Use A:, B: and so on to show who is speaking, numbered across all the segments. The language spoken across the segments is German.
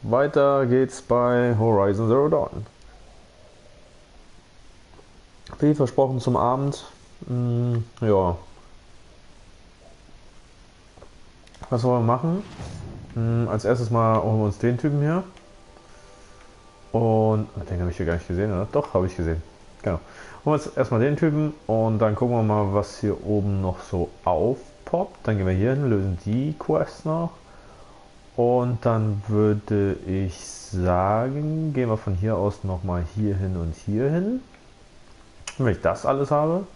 A: Weiter geht's bei Horizon Zero Dawn. Wie versprochen zum Abend. Ja. Was wollen wir machen? Als erstes mal holen wir uns den Typen hier. Und den habe ich hier gar nicht gesehen, oder? Doch, habe ich gesehen. Genau. Holen wir uns erstmal den Typen und dann gucken wir mal, was hier oben noch so aufpoppt. Dann gehen wir hier hin, lösen die Quest noch. Und dann würde ich sagen, gehen wir von hier aus nochmal hier hin und hier hin. Und wenn ich das alles habe,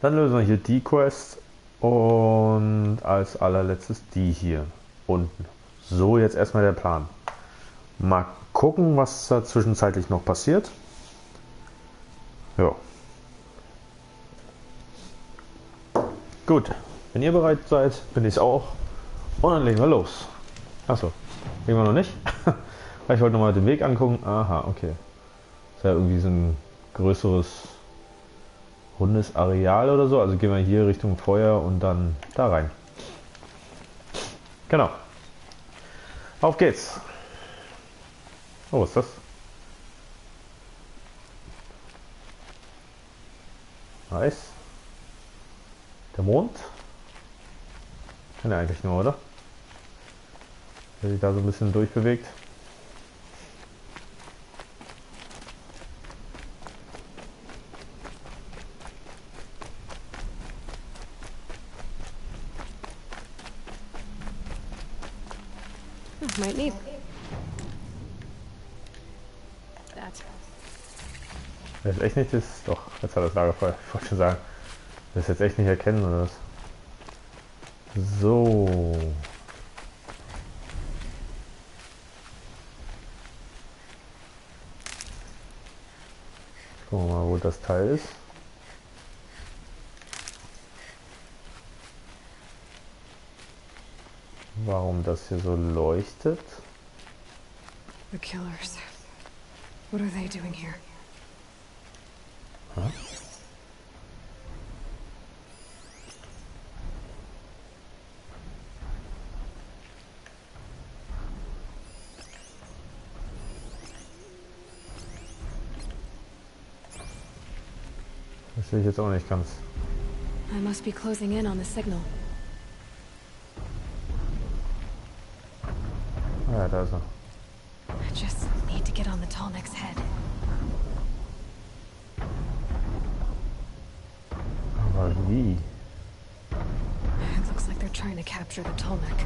A: dann lösen wir hier die Quest und als allerletztes die hier unten. So, jetzt erstmal der Plan. Mal gucken, was da zwischenzeitlich noch passiert. Ja. Gut, wenn ihr bereit seid, bin ich auch. Und dann legen wir los. Achso, legen wir noch nicht. Ich wollte nochmal den Weg angucken. Aha, okay. Ist ja irgendwie so ein größeres rundes Areal oder so. Also gehen wir hier Richtung Feuer und dann da rein. Genau. Auf geht's. Oh, was ist das? Nice. Der Mond? Kann er eigentlich nur, oder? Der sich da so ein bisschen durchbewegt.
B: Might need that.
A: Das ist echt nicht das. Doch, jetzt hat das Lagerfeuer. Ich wollte schon sagen. Das jetzt echt nicht erkennen oder was? So. Gucken wir mal, wo das Teil ist. Warum das hier so leuchtet?
B: The killers. What are they doing here?
A: Huh? Das sehe ich jetzt auch nicht ganz.
B: I must be closing in on the signal.
A: Ah ja, da ist er.
B: I just need to get on the Tallneck's head.
A: Aber wie?
B: It looks like they're trying to capture the Tallneck.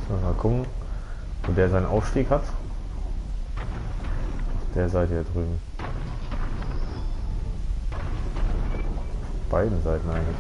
A: So, mal gucken, wo der seinen Aufstieg hat. Auf der Seite hier drüben. Auf beiden Seiten eigentlich.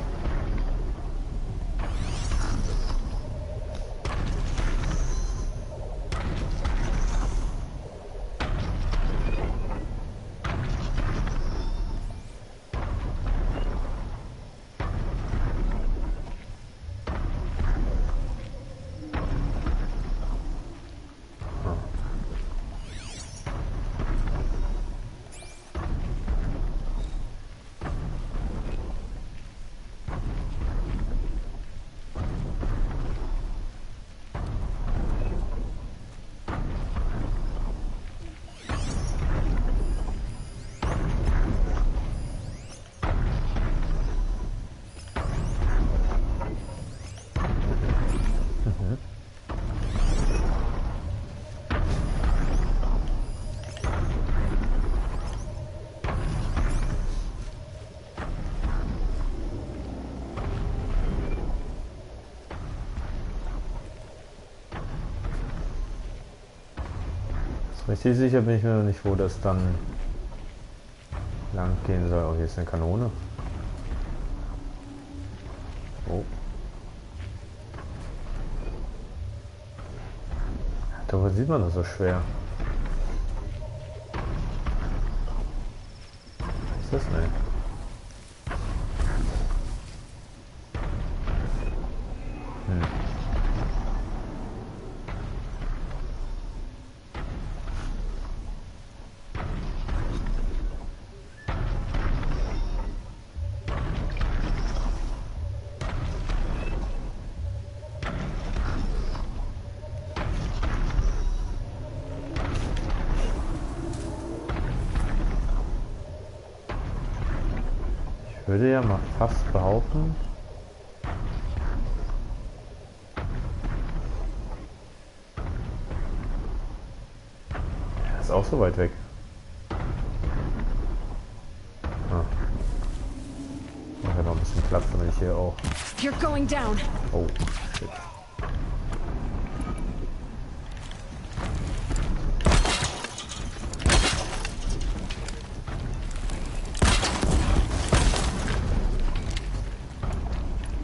A: Richtig sicher bin ich mir noch nicht, wo das dann lang gehen soll. Oh, hier ist eine Kanone. Oh. Da sieht man das so schwer. Was ist das denn? würde ja mal fast behaupten. Er ist auch so weit weg. Ah. Ich habe noch ein bisschen Platz, damit ich hier auch.
B: You're going down.
A: Oh, shit.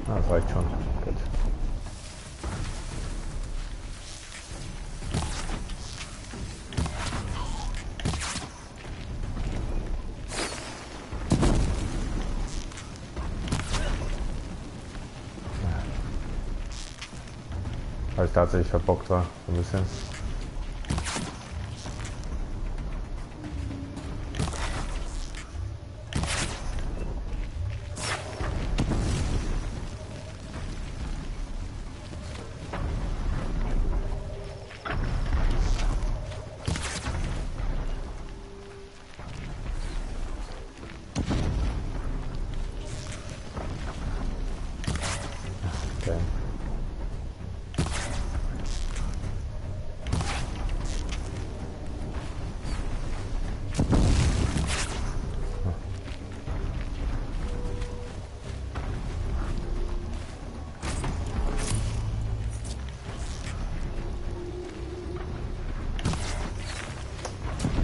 A: Ah, das reicht schon. Gut. Weil ich tatsächlich verbockt war, so ein bisschen. Okay.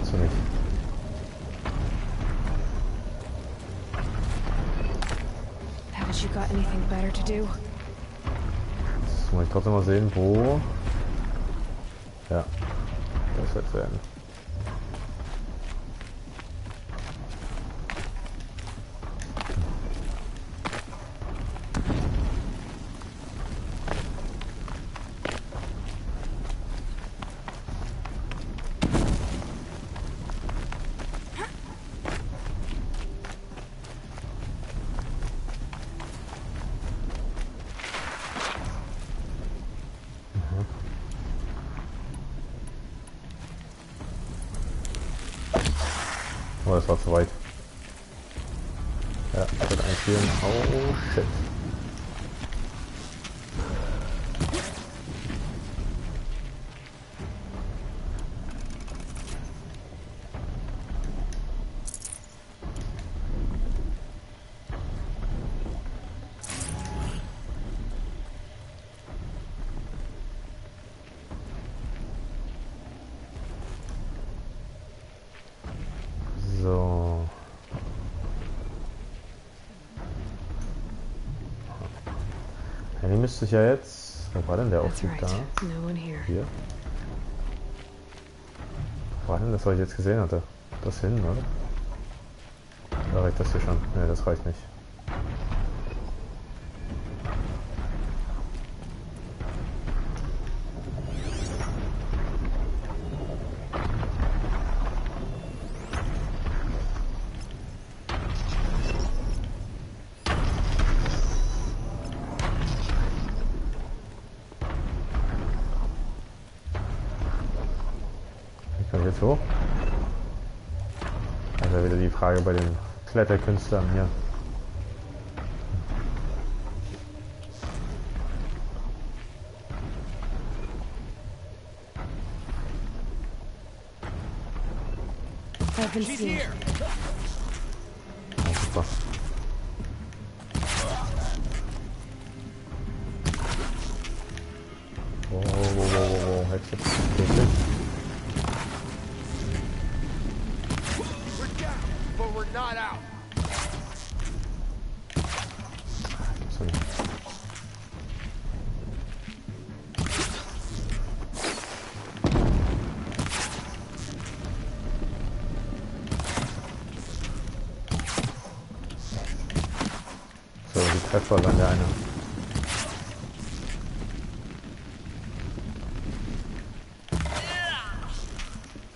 A: So nicht.
B: Haven't you got anything better to do?
A: Jetzt muss ich trotzdem mal sehen, wo. Ja, das wird werden. Oh, das war zu weit. Ja, das wird einspielen. Oh, shit. So. Ja, die müsste ich ja jetzt. Wo war denn der
B: That's
A: Aufzug
B: right.
A: da?
B: No one here.
A: Hier. Wo war denn das, was ich jetzt gesehen hatte? Das hin, oder? Da reicht das hier schon. Ne, das reicht nicht. Wie kann ich jetzt hoch? Also wieder die Frage bei den Kletterkünstlern hier.
B: I've been seen.
A: Oh, super. Wow, Headset. Okay.
C: We're down, but we're not out.
A: So nicht. So, die Treffer waren der eine.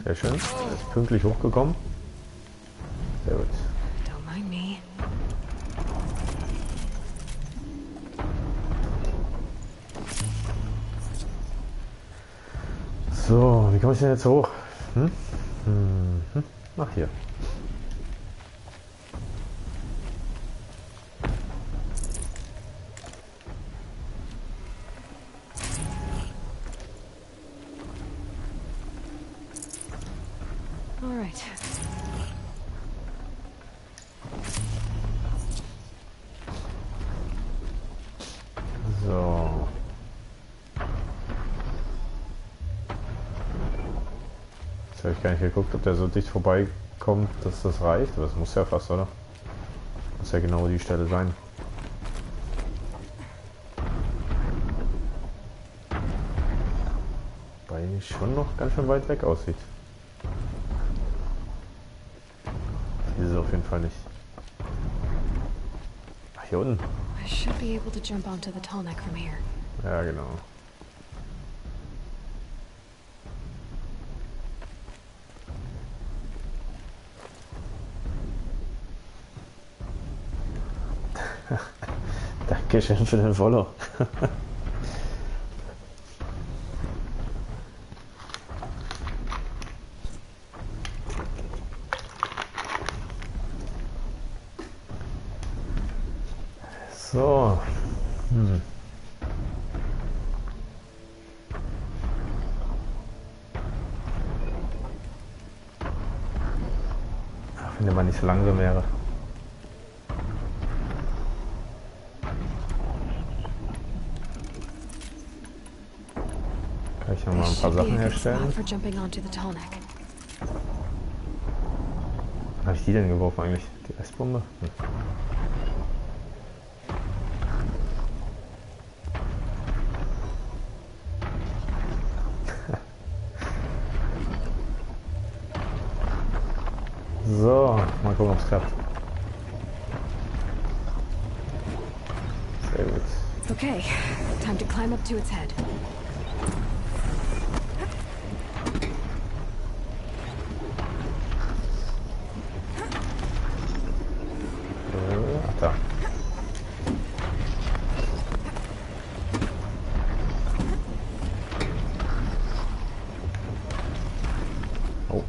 A: Sehr schön. Er ist pünktlich hochgekommen. Sehr gut.
B: Don't mind me.
A: So, wie komme ich denn jetzt hoch? Ach, hier. habe ich gar nicht geguckt, ob der so dicht vorbeikommt, dass das reicht. Aber das muss ja fast, oder? Muss ja genau die Stelle sein. Weil schon noch ganz schön weit weg aussieht. Hier ist es auf jeden Fall nicht. Ach, hier unten.
B: I should be able to jump onto the tall neck from here.
A: Ja, genau. Dankeschön für den Follow. So. Ach, wenn der mal nicht so langsam wäre. Kann ich noch mal ein paar Sachen herstellen?
B: For jumping onto the tall neck.
A: Was habe ich die denn geworfen eigentlich? Die Eisbombe? So, mal gucken, ob es klappt. Sehr gut.
B: Okay, time to climb up to its head.
A: Ach da. Oh.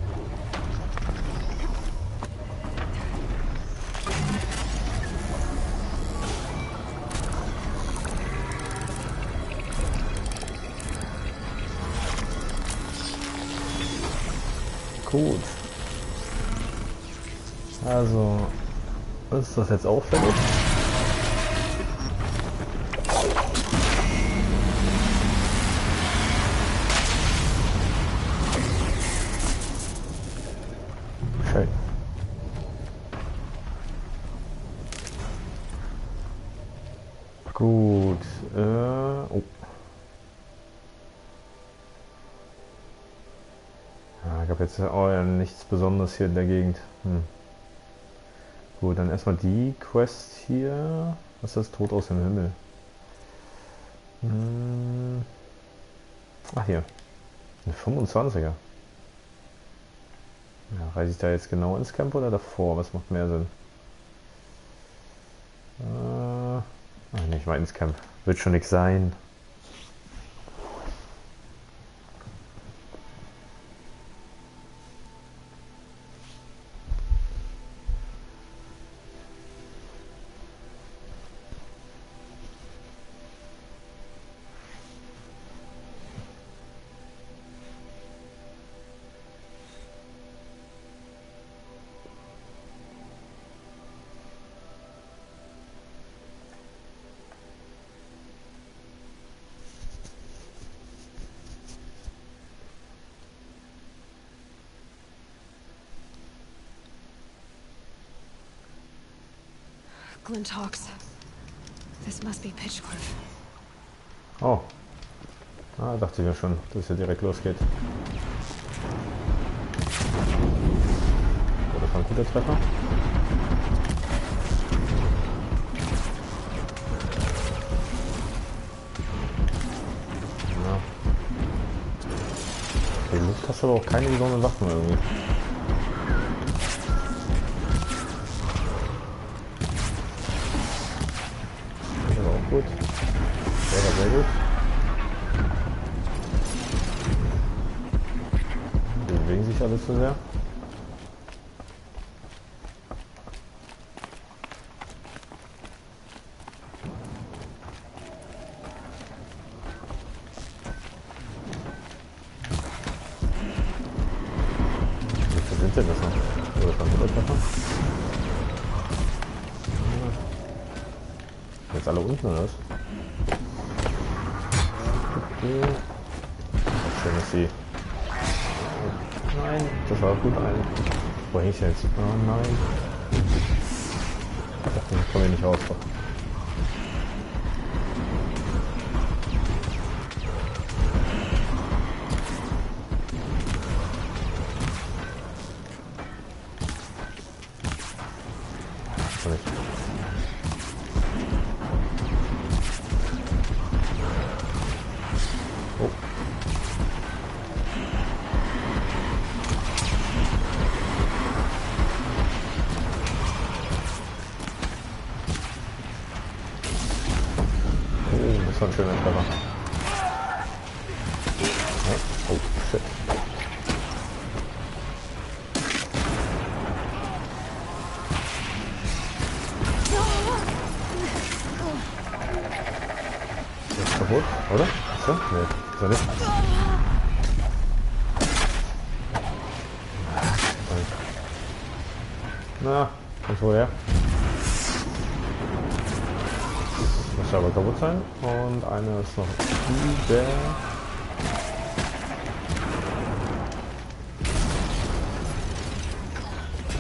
A: Gut. Also, ist das jetzt auffällig? Schön. Gut. Oh. Ja, ich habe jetzt auch ja nichts Besonderes hier in der Gegend. Gut, dann erstmal die Quest hier. Was ist das? Tod aus dem Himmel. Ach hier. Eine 25er. Ja, reise ich da jetzt genau ins Camp oder davor? Was macht mehr Sinn? Ach nicht mal ins Camp. Wird schon nichts sein.
B: Glint Hawks. This must be Pitchcliff.
A: Oh. Ah, dachte ich mir schon, dass es hier direkt losgeht. Oh, das war ein guter Treffer. Ja. Die Luft hast du aber auch keine besonderen Waffen irgendwie. Das ist aber auch gut. Der war sehr gut. Die bewegen sich alle zu sehr. Wie viel sind denn das noch? Oder schon wieder Treffer? Jetzt alle unten oder was? Okay. Schön, dass sie Nein, das war gut ein. Wo häng ich denn jetzt? Oh nein. Ich dachte, ich komme hier nicht raus. Nicht. Oh. Das war ein schöner Treffer. Oh, shit. Ist kaputt, oder? Achso? Nee, ist er nicht. Na, kommst du her? Muss aber kaputt sein. Und eine ist noch über.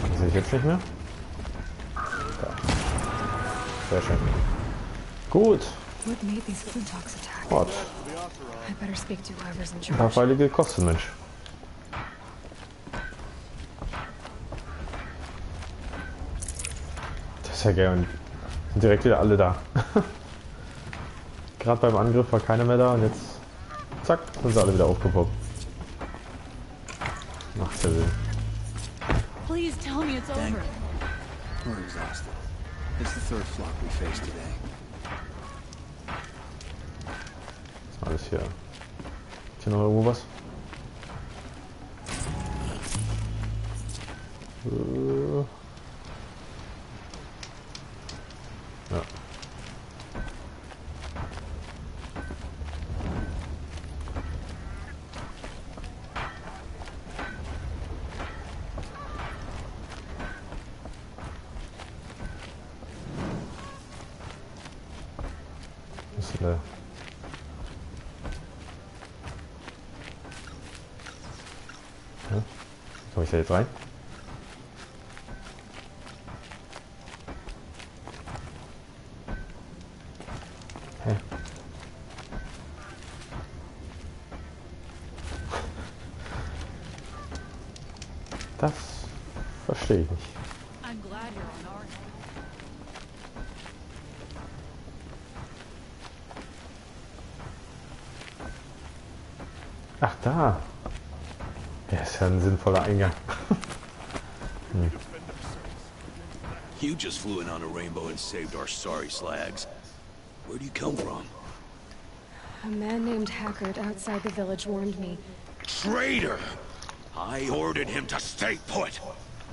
A: Das sehe ich jetzt nicht mehr. Da. Sehr schön. Gut.
B: What made these Flintox attack?
A: Gott.
B: I better speak to whoever's in
A: Ein paar
B: charge.
A: Pfeile gekostet, Mensch. Das ist ja geil. Und sind direkt wieder alle da. Gerade beim Angriff war keiner mehr da und jetzt zack, sind sie alle wieder aufgepoppt. Macht ja Sinn.
D: Please tell me it's over.
E: We're exhausted. It's the third flock we faced today.
A: Alles hier. Ist hier noch irgendwo was? Ja. Was ist denn da? Ja. Komme ich da jetzt rein? Hä? Das verstehe ich nicht.
D: I'm glad you're on our side.
A: Ach, da. Ja, ist ja ein sinnvoller Eingang.
F: You just flew in on a rainbow and saved our sorry slags. Where do you come from?
B: A man named Hackard outside the village warned me.
F: Traitor! I ordered him to stay put.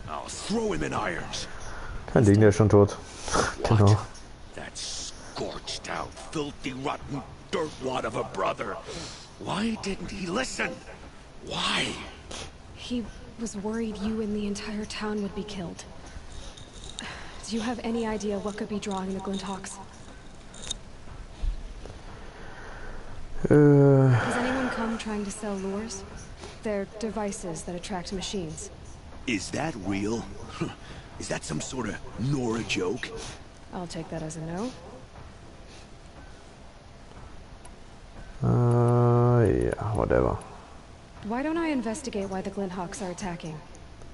F: I'll throw him in irons.
A: Kein Ding, der ist schon tot. Genau.
F: What? That scorched out, filthy, rotten dirtwad of a brother. Why didn't he listen? Why?
B: He was worried you and the entire town would be killed. Do you have any idea what could be drawing the Glinthawks? Does anyone come trying to sell lures? They're devices that attract machines.
F: Is that real? Is that some sort of Nora joke?
B: I'll take that as a no.
A: Yeah, whatever.
B: Why don't I investigate why the Glinthawks are attacking?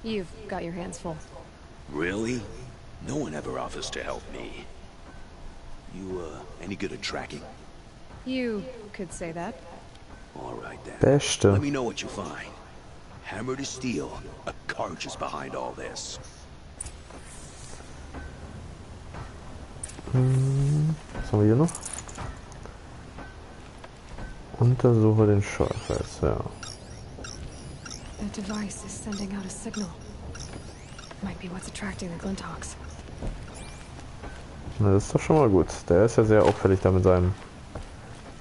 B: You've got your hands full.
F: Really? No one ever offers to help me. You, any good at tracking?
B: You could say that.
F: All right then.
A: Beste.
F: Let me know what you find. Hammer to steel. A carj is behind all this.
A: Was haben wir hier noch? Untersuche den Scheufels, ja.
B: That device is sending out a signal. Might be what's attracting the Glinthawks.
A: Na, das ist doch schon mal gut. Der ist ja sehr auffällig da mit seinem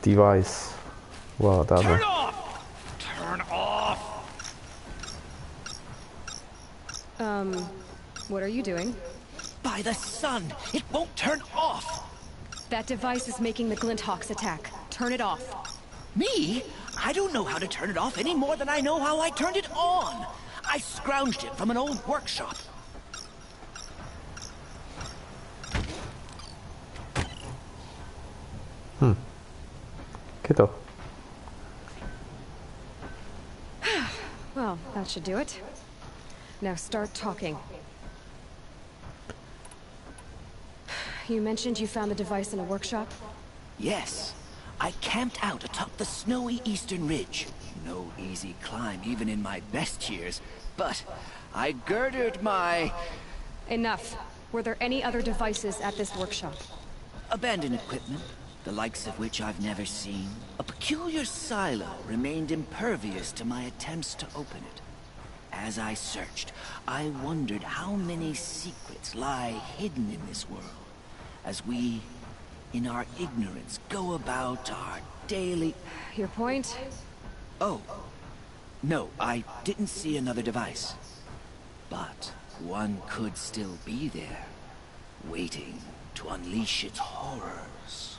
A: Device. Wow, da
C: Turn
A: so.
C: off! Turn off!
B: What are you doing?
G: By the sun! It won't turn off!
B: That device is making the Glinthawks attack. Turn it off.
G: Me? I don't know how to turn it off any more than I know how I turned it on. I scrounged it from an old workshop.
A: Geht doch.
B: Well, that should do it. Now start talking. You mentioned you found the device in a workshop?
G: Yes, I camped out atop the snowy eastern ridge. No easy climb even in my best years, but I girded my
B: Enough. Were there any other devices at this workshop?
G: abandoned equipment, the likes of which I've never seen. A peculiar silo remained impervious to my attempts to open it. As I searched, I wondered how many secrets lie hidden in this world, as we, in our ignorance, go about our daily...
B: Your point?
G: Oh, no, I didn't see another device. But one could still be there, waiting to unleash its horrors.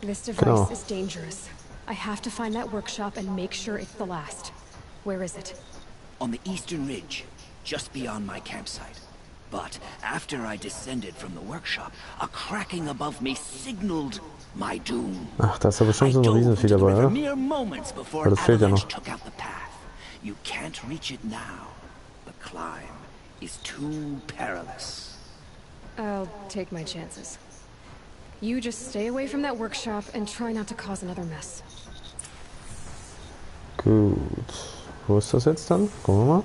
B: This device is dangerous. I have to find that workshop and make sure it's the last. Where is it?
G: On the eastern ridge, just beyond my campsite. But after I descended from the workshop, a cracking above me signaled my doom.
A: Ach, da ist aber
G: I
A: bestimmt so eine
G: dove
A: Riesenvieh
G: into the
A: dabei,
G: river
A: oder?
G: mere moments before
A: Aber
G: an
A: das fehlt ja
G: avalanche
A: noch.
G: took out the path. You can't reach it now. The climb is too perilous.
B: I'll take my chances. You just stay away from that workshop and try not to cause another mess.
A: Gut. Wo ist das jetzt dann? Gucken wir mal.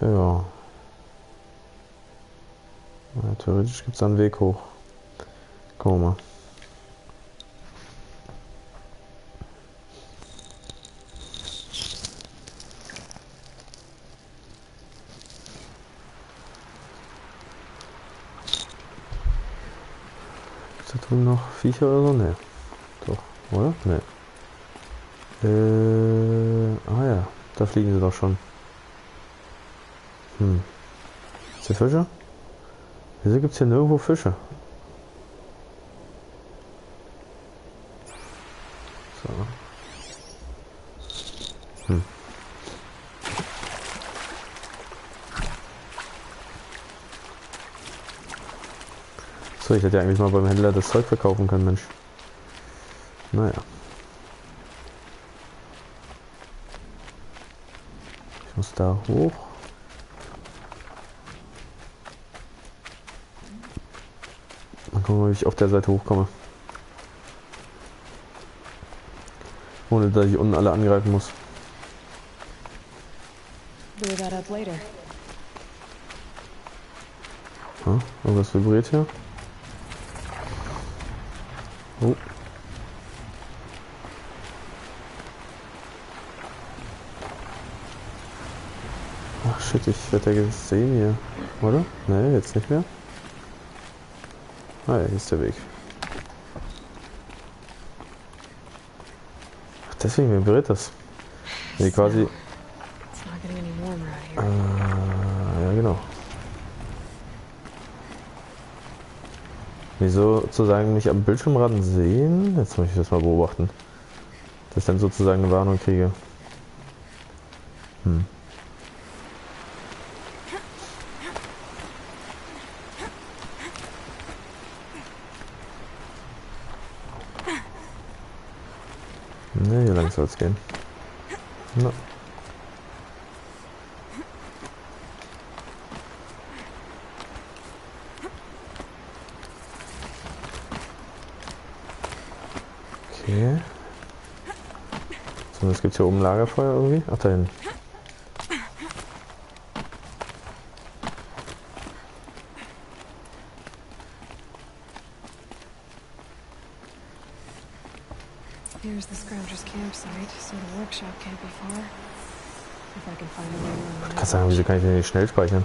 A: Ja. Ja, theoretisch gibt es da einen Weg hoch. Gucken wir mal. Ist da drüben noch Viecher oder so? Ne. Doch, oder? Ne. Ah ja, da fliegen sie doch schon. Ist hier Fische? Wieso gibt es hier nirgendwo Fische? So. So, ich hätte ja eigentlich mal beim Händler das Zeug verkaufen können, Mensch. Naja. Ich muss da hoch. Mal gucken, ob ich auf der Seite hochkomme. Ohne dass ich unten alle angreifen muss.
B: Blew that up later.
A: Irgendwas vibriert hier. Oh. Ach shit, ich werde ja gesehen hier. Oder? Ne, jetzt nicht mehr. Ah ja, hier ist der Weg. Ach, deswegen vibriert das. Nee, quasi.
B: It's not getting any warmer out here.
A: Ja, genau. Wieso sozusagen mich am Bildschirmrand sehen? Jetzt muss ich das mal beobachten. Dass ich dann sozusagen eine Warnung kriege. Ne, hier lang soll es gehen. Na. Okay. So, es gibt hier oben Lagerfeuer irgendwie. Ach, da hinten.
B: Here's the Scrounger's campsite, so the workshop can't be far. If I can find a way around.
A: Kannst sagen, wieso kann ich den nicht schnell speichern?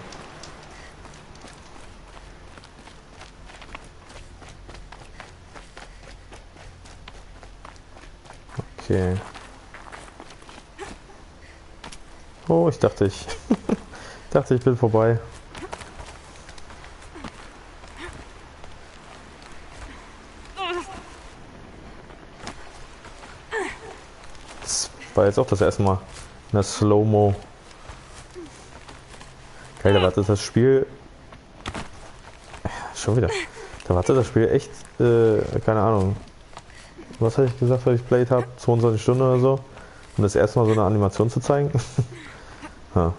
A: Okay. Oh, ich dachte ich bin vorbei. War jetzt auch das erste Mal in der Slow-Mo. Geil, da wartet das Spiel. Schon wieder. Da wartet das Spiel echt, keine Ahnung. Was hatte ich gesagt, weil ich played habe? 22 Stunden oder so. Um das erste Mal so eine Animation zu zeigen. Ha.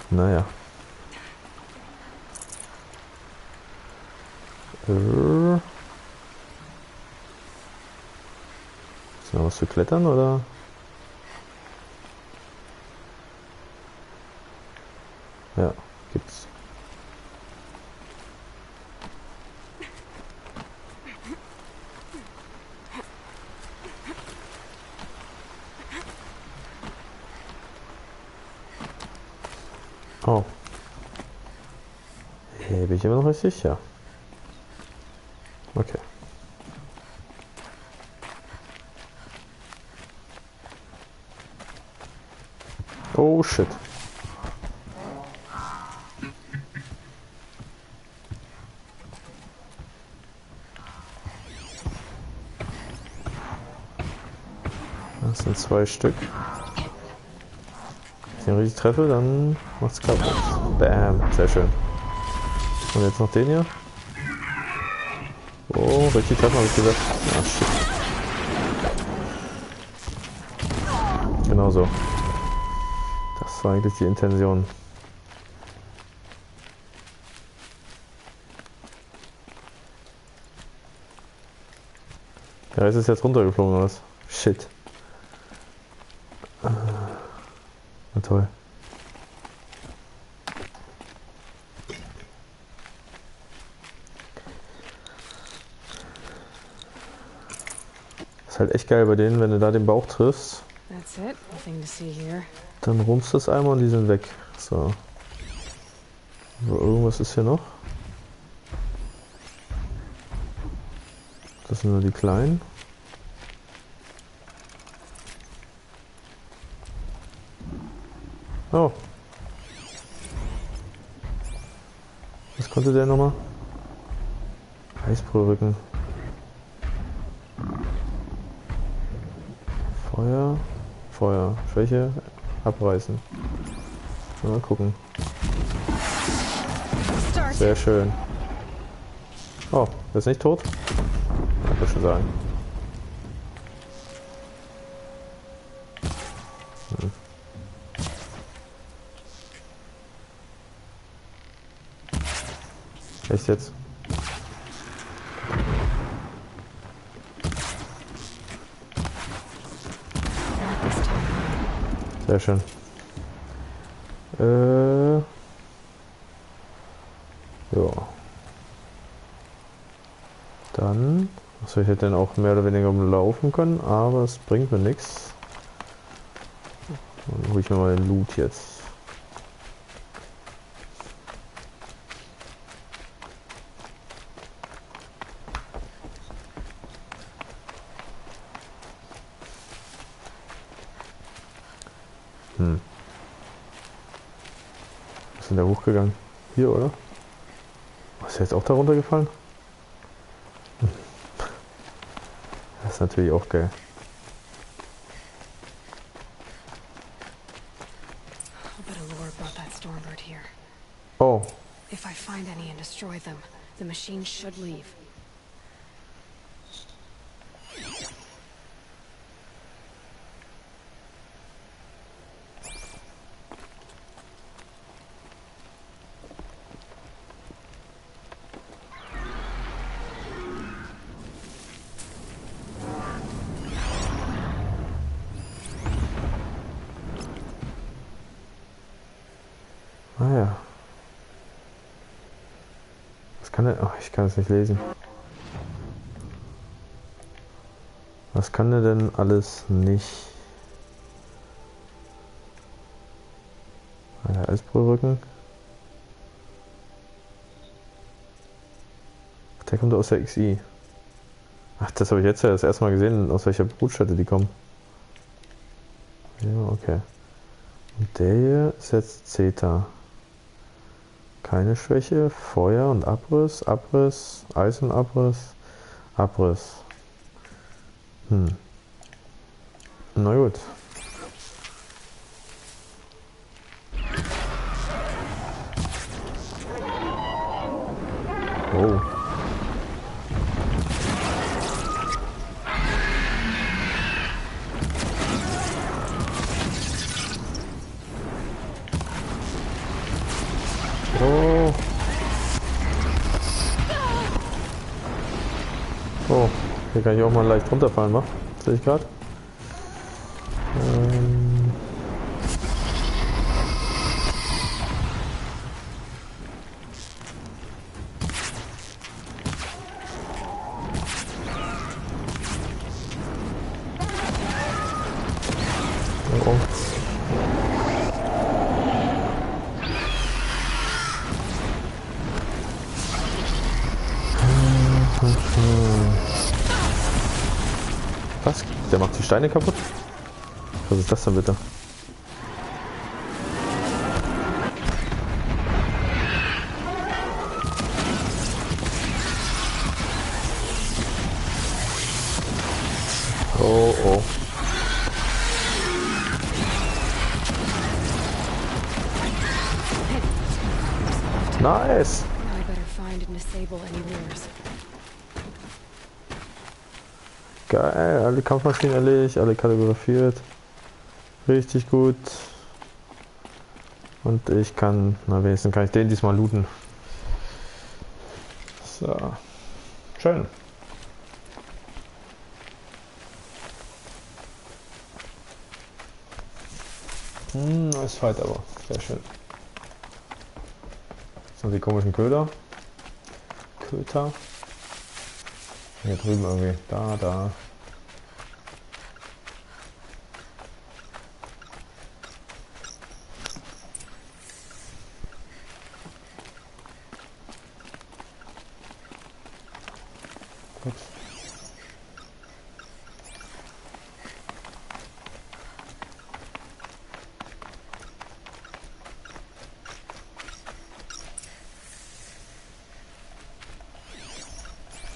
A: Naja. Ist noch was zu klettern oder? Ja, gibt's. Oh. Hey, bin ich immer noch richtig? Ja. Okay. Oh shit. Das sind 2 Stück. Wenn ich den richtig treffe, dann macht's kaputt. Bam, sehr schön. Und jetzt noch den hier. Oh, richtig treffen habe ich gesagt. Ah, shit. Genau so. Das war eigentlich die Intention. Der Rest ist jetzt runtergeflogen, oder was? Shit. Na toll. Ist halt echt geil bei denen, wenn du da den Bauch triffst,
B: That's it. Nothing to see here.
A: dann rumst du es einmal und die sind weg. So. So, irgendwas ist hier noch. Das sind nur die kleinen. Oh. Was konnte der nochmal? Eisbrührrücken. Feuer. Feuer. Schwäche. Abreißen. Mal gucken. Sehr schön. Oh, der ist nicht tot? Ich würde schon sagen. Echt jetzt? Sehr schön. Ja. Dann. Achso, ich hätte den auch mehr oder weniger umlaufen können, aber es bringt mir nichts. Dann hole ich mir mal den Loot jetzt. Ist denn der hochgegangen? Hier, oder? Ist der jetzt auch da runtergefallen? Das ist natürlich auch geil.
B: A bit of lore about that Stormbird here.
A: Oh,
B: If I find any and destroy them, the machine should leave.
A: ah ja. Was kann der? Oh, ich kann es nicht lesen. Was kann der denn alles nicht? Der Eisbrührrücken. Der kommt aus der XI. Ach, das habe ich jetzt ja das erste Mal gesehen, aus welcher Brutstätte die kommen. Ja, okay. Und der hier ist jetzt Zeta. Keine Schwäche, Feuer und Abriss, Abriss, Eis und Abriss, Abriss. Na gut. Oh. Oh. Oh. Hier kann ich auch mal leicht runterfallen, wa? Sehe ich gerade. Oh. Was? Der macht die Steine kaputt? Was ist das denn bitte? Oh, oh. Nice!
B: Now I better find and disable any lures.
A: Geil, alle Kampfmaschinen erledigt, alle kalligrafiert. Richtig gut. Und ich kann, na wenigstens kann ich den diesmal looten. So. Schön. Ist weit aber. Sehr schön. Das sind die komischen Köder. Köter. Hier drüben irgendwie. Da. Gut.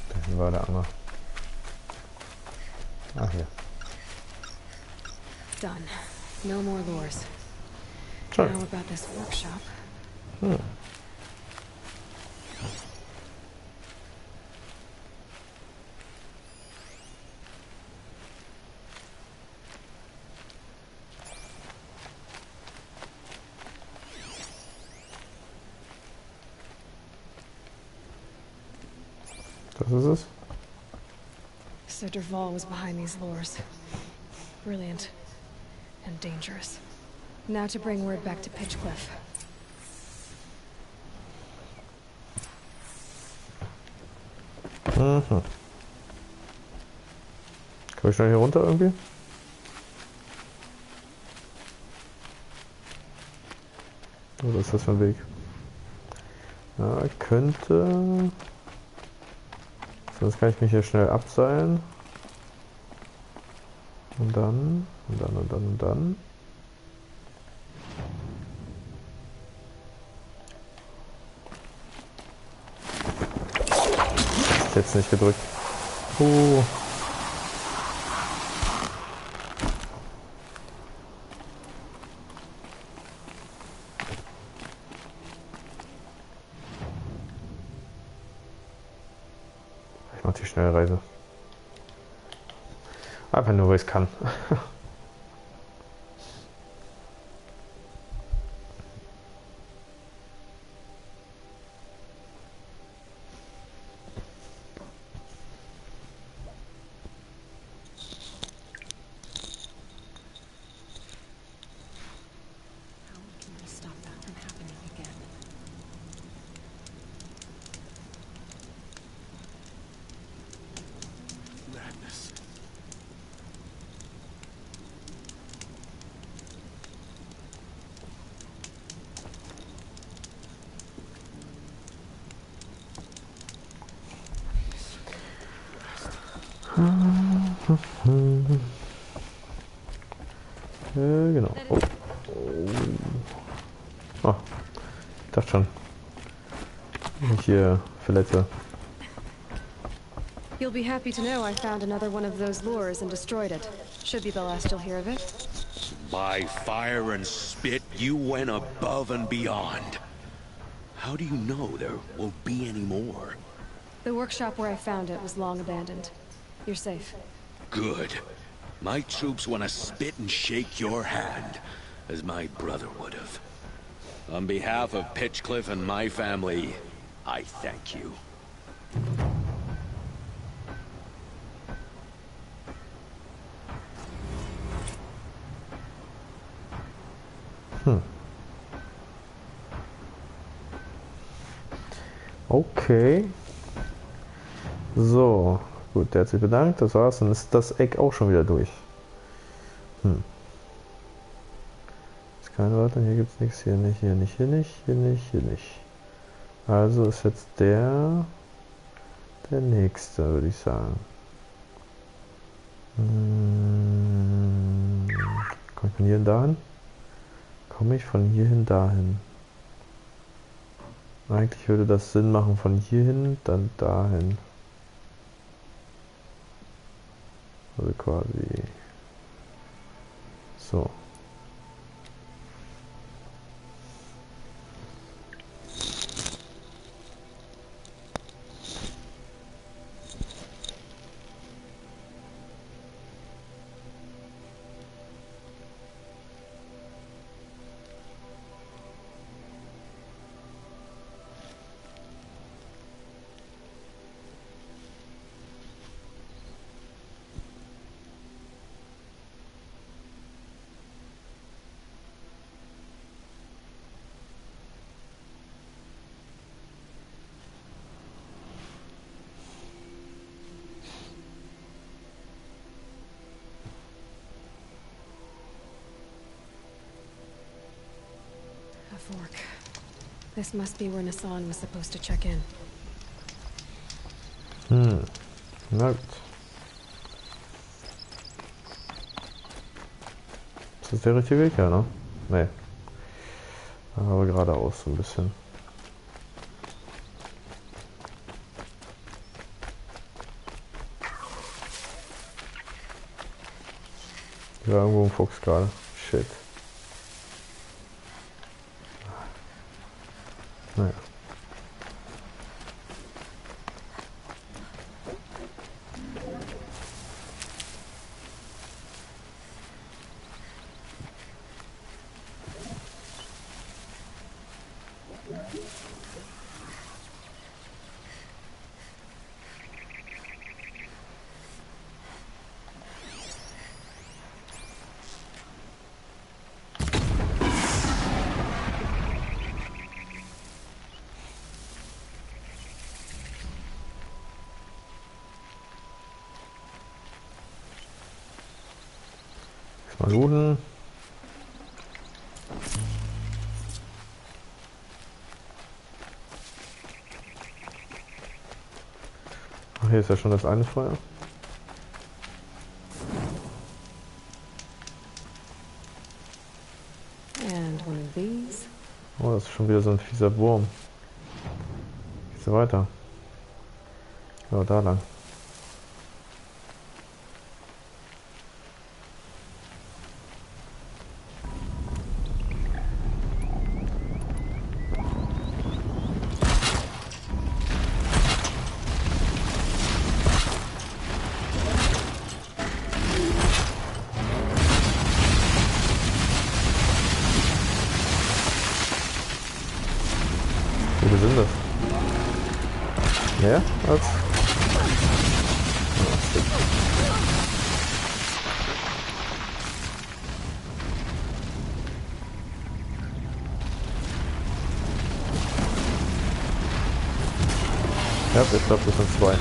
A: Da war der andere. Ah, hier.
B: Done. No more lures.
A: Schön.
B: Now about this workshop.
A: Das ist es.
B: Sir Derval was behind these lures. Brilliant. And dangerous. Now to bring word back to Pitchcliff.
A: Mhm. Komm ich schnell hier runter irgendwie? Oder ist das für ein Weg? Ja, könnte. Sonst kann ich mich hier schnell abseilen. Und dann. Jetzt nicht gedrückt. Ich mach die Schnellreise. Einfach nur, weil ich es kann.
B: Stop that from happening again.
C: Madness.
A: Genau. Oh. Oh. Ich dachte schon. Hier Verletzer.
B: You'll You'll be happy to know I found another one of those lures and destroyed it. Should be the last you'll hear of it.
F: By fire and spit, you went above and beyond. How do you know there won't be any more?
B: The workshop where I found it was long abandoned. You're safe.
F: Good. My troops want to spit and shake your hand, as my brother would have. On behalf of Pitchcliff and my family, I thank you.
A: Okay. So, gut, der hat sich bedankt, das war's, dann ist das Eck auch schon wieder durch. Ist keine weiter, hier gibt's nichts, hier nicht, hier nicht, hier nicht, hier nicht, hier nicht. Also ist jetzt der nächste, würde ich sagen. Komme ich von hier dahin? Komme ich von hierhin dahin? Eigentlich würde das Sinn machen, von hierhin, dann dahin. Also quasi so.
B: Fork. This must be where Nassan was supposed to check in.
A: Na gut. Ist das der richtige Weg, ja, ne? Nee. Aber geradeaus so ein bisschen. Hier war irgendwo ein Fuchs gerade. Shit. Naja. Mal looten. Ach, hier ist ja schon das eine Feuer.
B: And one of these.
A: Oh, das ist schon wieder so ein fieser Wurm. Geht's da weiter? Ja, da lang. Wie sind das? Mehr als? Ja, ich glaube, das sind zwei.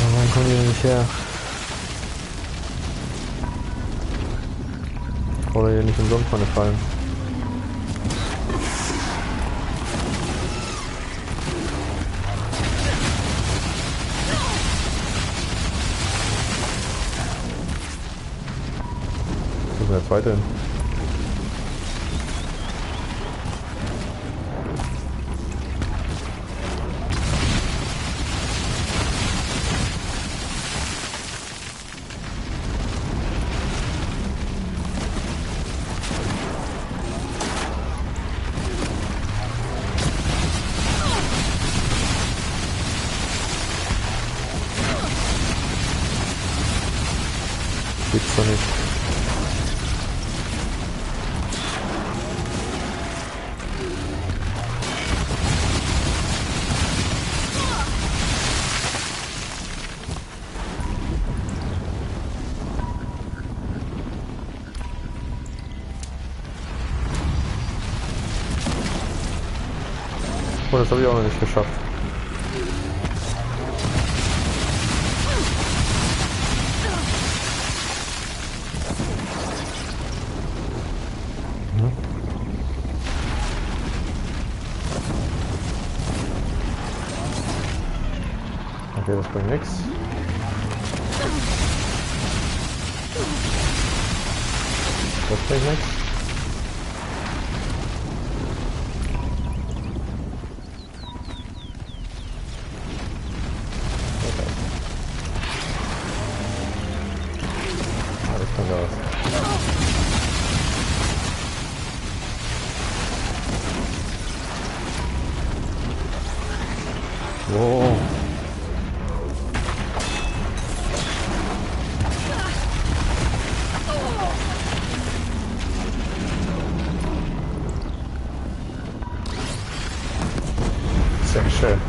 A: Warum kommen die denn nicht her? Oder hier nicht umsonst meine Fallen. zweite hin? Gibt's doch nicht. Oh, das habe ich auch noch nicht geschafft. Okay, das bringt nichts. Das bringt nichts. Alles kommt raus. Wow. Sehr schön.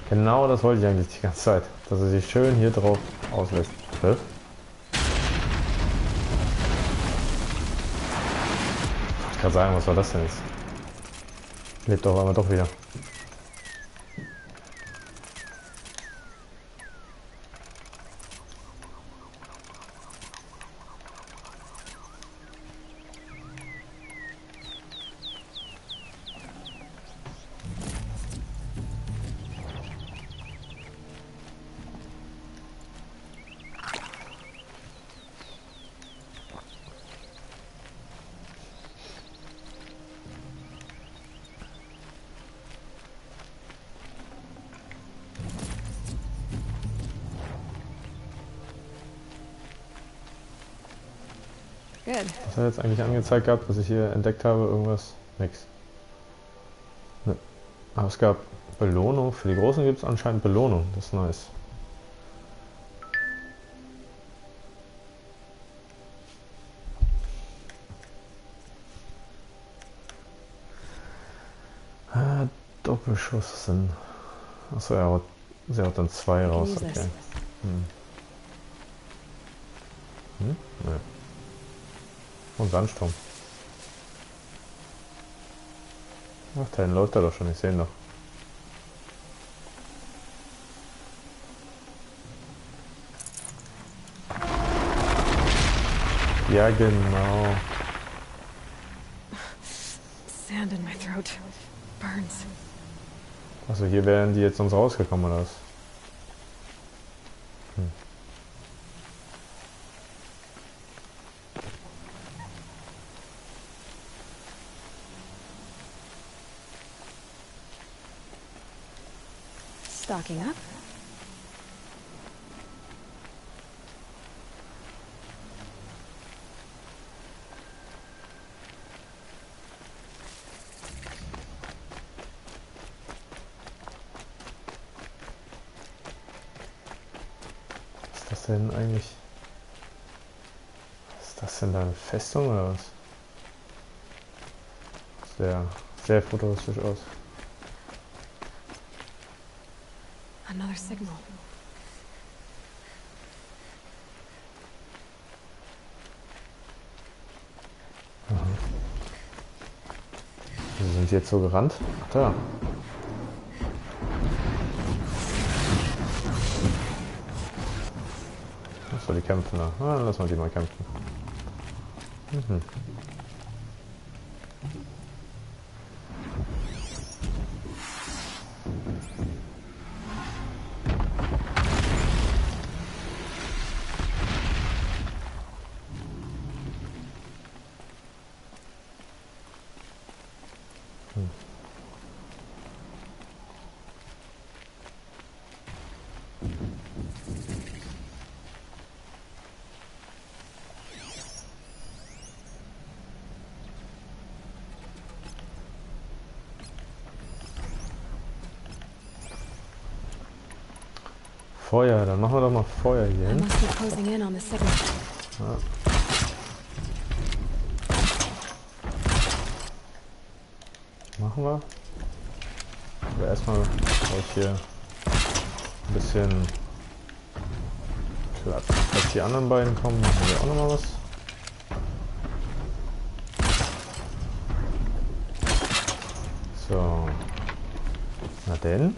A: Genau das wollte ich eigentlich die ganze Zeit. Dass er sich schön hier drauf auslässt. Hä? Ich kann sagen, was war das denn jetzt? Lebt auf einmal doch wieder.
B: Good.
A: Was hat jetzt eigentlich angezeigt gehabt, was ich hier entdeckt habe? Irgendwas? Nix. Ne. Aber es gab Belohnung. Für die Großen gibt es anscheinend Belohnung. Das ist nice. Doppelschuss sind. Achso, sie haut dann 2 raus. Okay. Ne. Und Sandsturm. Ach, da hinten läuft er doch schon, ich sehe ihn doch. Ja, genau.
B: Sand in my throat. Burns.
A: Also hier wären die jetzt sonst rausgekommen, oder was?
B: Stocking up.
A: Was ist das denn eigentlich? Was ist das denn da, eine Festung oder was? Sehr, sehr futuristisch aus.
B: Another signal.
A: Wieso sind die jetzt so gerannt? Ach, da. Achso, die kämpfen da. Ah, dann lassen wir die mal kämpfen. Mhm. Feuer, dann machen wir doch mal Feuer hier
B: I
A: hin.
B: must be closing in on the seventh.
A: Machen wir. Aber erstmal brauche ich hier ein bisschen Platz. Falls die anderen beiden kommen, machen wir auch nochmal was. So. Na denn.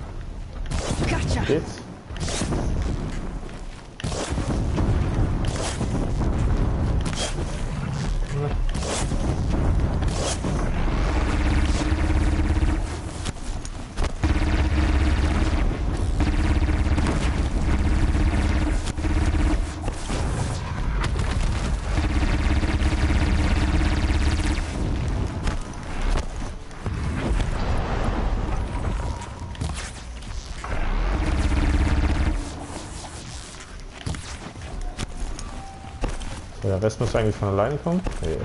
B: Gotcha.
A: Geht's? So, der Rest muss eigentlich von alleine kommen. Yes.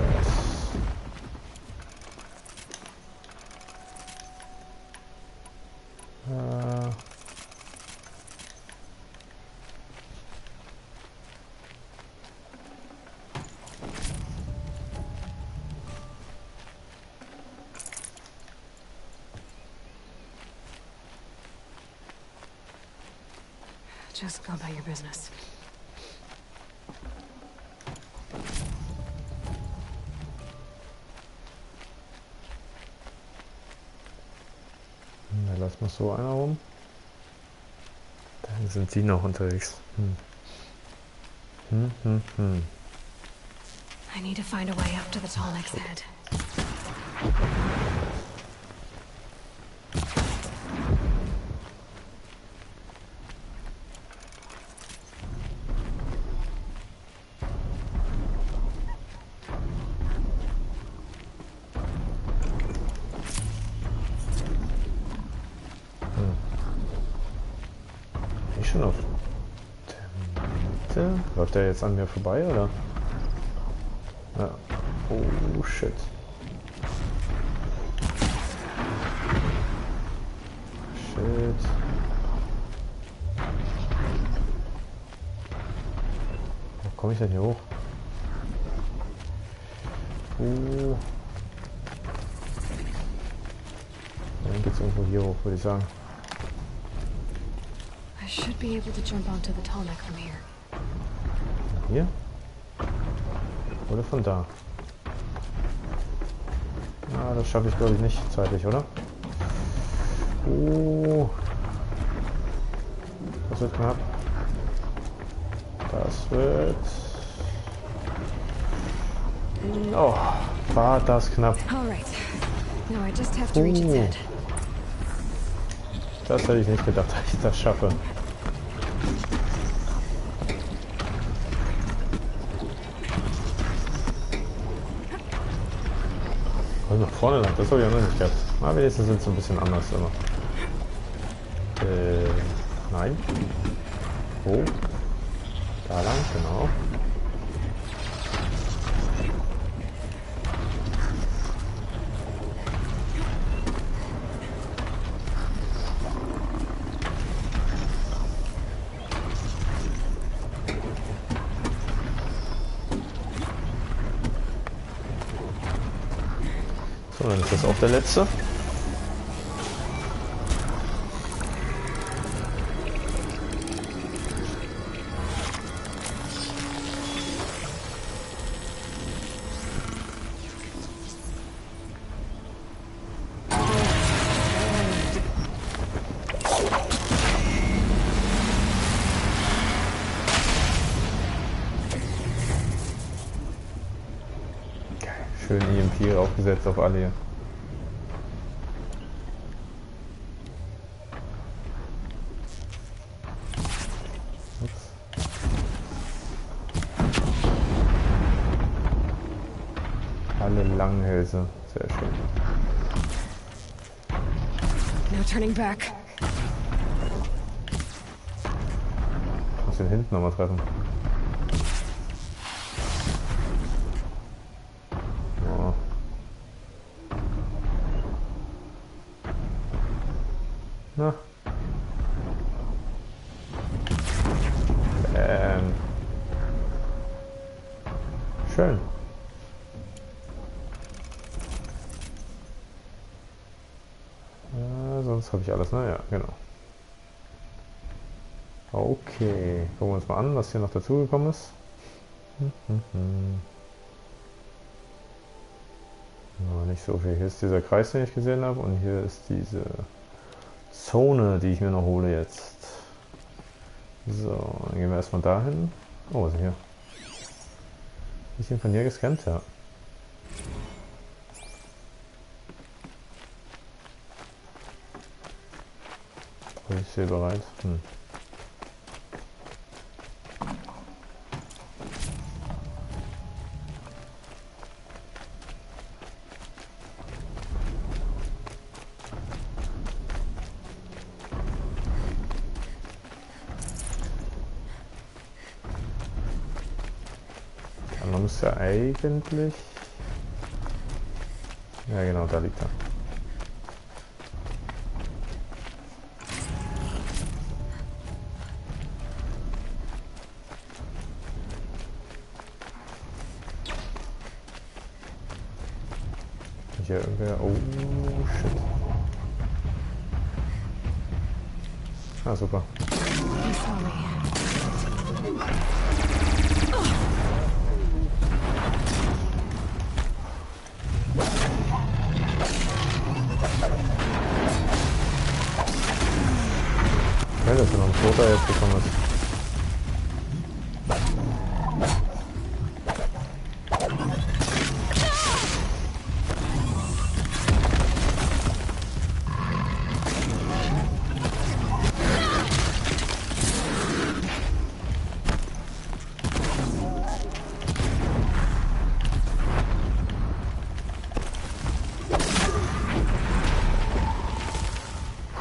B: Just go about your business.
A: Da lassen wir so einer rum. Dann sind sie noch unterwegs.
B: I need to find a way up to the tall neck's head.
A: Ich schon auf der Mitte. Läuft der jetzt an mir vorbei, oder? Ja. Oh shit. Shit. Wo komme ich denn hier hoch? Dann geht's irgendwo hier hoch, würde ich sagen.
B: I should be able to jump onto the tall neck from here.
A: Hier? Oder von da? Ah, das schaffe ich glaube ich nicht zeitlich, oder? Das wird knapp. Das wird... Oh, war das knapp.
B: Alright. Now I just have to reach its head.
A: Das hätte ich nicht gedacht, dass ich das schaffe. Und nach vorne lang, das habe ich auch noch nicht gehabt. Aber wenigstens sind sie ein bisschen anders immer. Nein. Wo? Da lang, genau. So, dann ist das auch der letzte. Schön EMP aufgesetzt auf alle hier. Ups. Alle Langhälse. Sehr schön.
B: No turning back.
A: Ich muss den hinten nochmal treffen. Oh. Schön. Sonst habe ich alles, ne? Ja, genau. Okay, gucken wir uns mal an, was hier noch dazugekommen ist. Ja, nicht so viel. Hier ist dieser Kreis, den ich gesehen habe, und hier ist diese Zone, die ich mir noch hole jetzt. So, dann gehen wir erstmal dahin. Oh, was ist denn hier? Ist hier von hier gescannt? Ja. Bin ich hier bereit? Man muss ja eigentlich... Ja genau, da liegt er. Hier irgendwer... Oh, shit. Ah, super.
B: He saw me.
A: Ja, dass er noch ein Floater jetzt gekommen ist.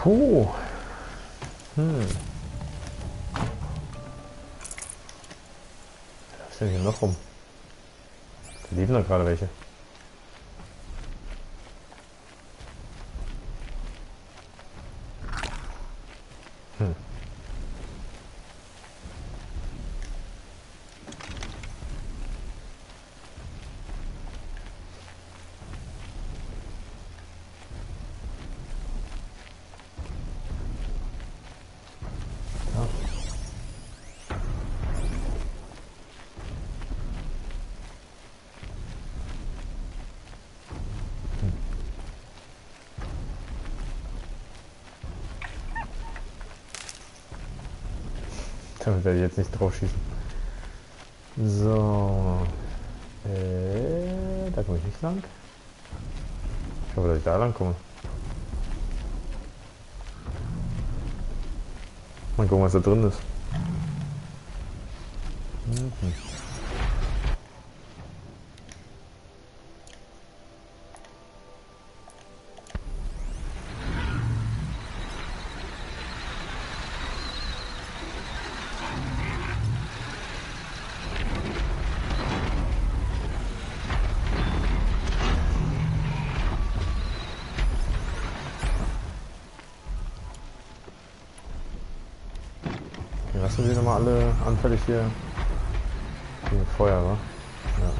A: Puh. Was ist denn hier noch rum? Da leben da gerade welche. Damit werde ich jetzt nicht drauf schießen. So. Da komme ich nicht lang. Ich hoffe, dass ich da lang komme. Mal gucken, was da drin ist. Lassen Sie nochmal alle anfällig hier gegen Feuer, wa? Ja.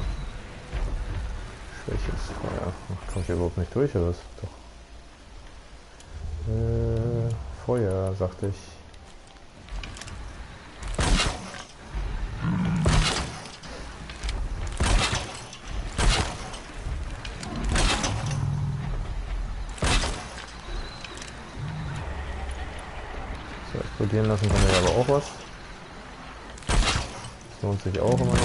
A: Schwäches Feuer. Ach, kommt hier überhaupt nicht durch, oder was? Doch. Feuer, sagte ich. So, explodieren lassen kann ich aber auch was. Das lohnt sich auch immer noch.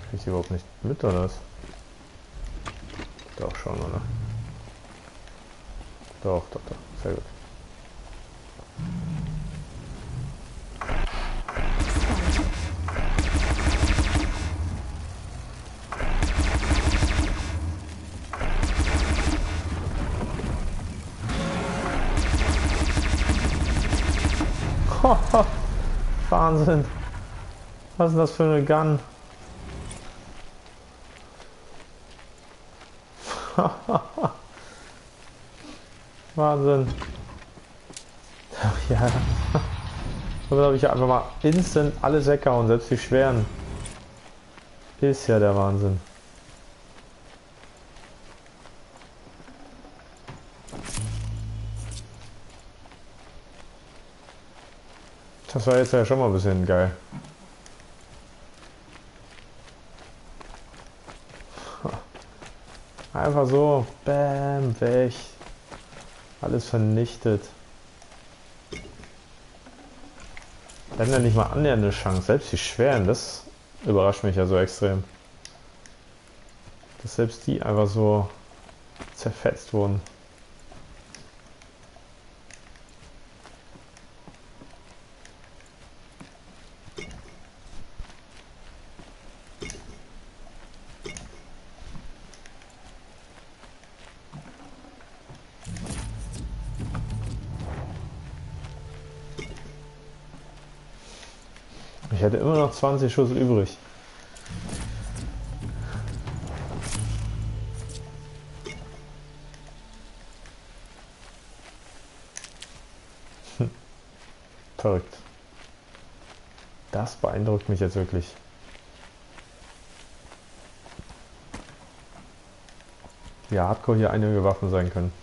A: Krieg ich überhaupt nicht mit, oder was? Doch, schon, oder? Doch, doch, doch. Sehr gut. Wahnsinn. Was ist das für eine Gun? Wahnsinn. Ja. Damit habe ich ja einfach mal instant alles weggehauen, selbst die schweren. Ist ja der Wahnsinn. Das war jetzt ja schon mal ein bisschen geil. Einfach so, bam, weg. Alles vernichtet. Wir hatten ja nicht mal annähernd eine Chance. Selbst die schweren, das überrascht mich ja so extrem. Dass selbst die einfach so zerfetzt wurden. Ich hätte immer noch 20 Schuss übrig. Verrückt. Das beeindruckt mich jetzt wirklich. Wie hardcore hier einige Waffen sein können.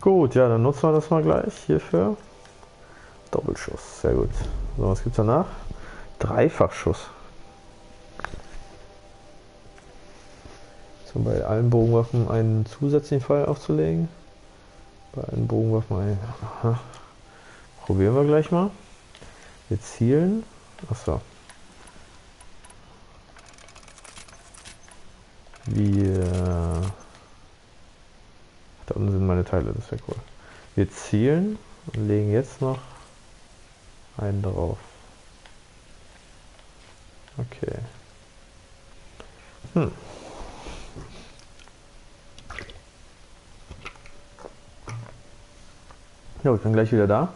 A: Gut, ja, dann nutzen wir das mal gleich hierfür. Doppelschuss, sehr gut. So, was gibt's danach? Dreifachschuss. So, bei allen Bogenwaffen einen zusätzlichen Pfeil aufzulegen. Bei allen Bogenwaffen einen. Aha. Probieren wir gleich mal. Wir zielen. Achso. Da unten sind meine Teile, das wäre cool. Wir zielen und legen jetzt noch einen drauf. Okay. Ja, ich bin gleich wieder da.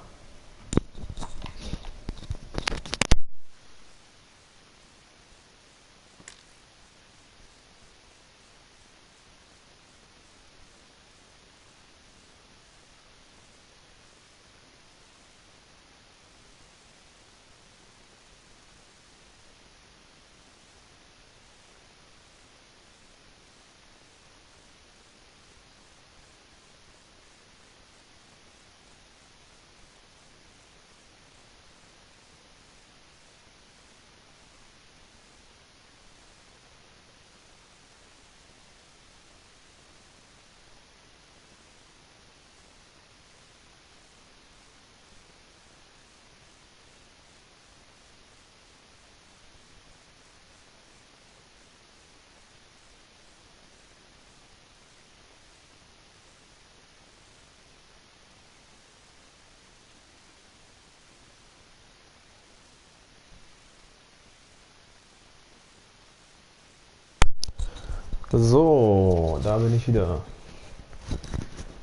A: So, da bin ich wieder.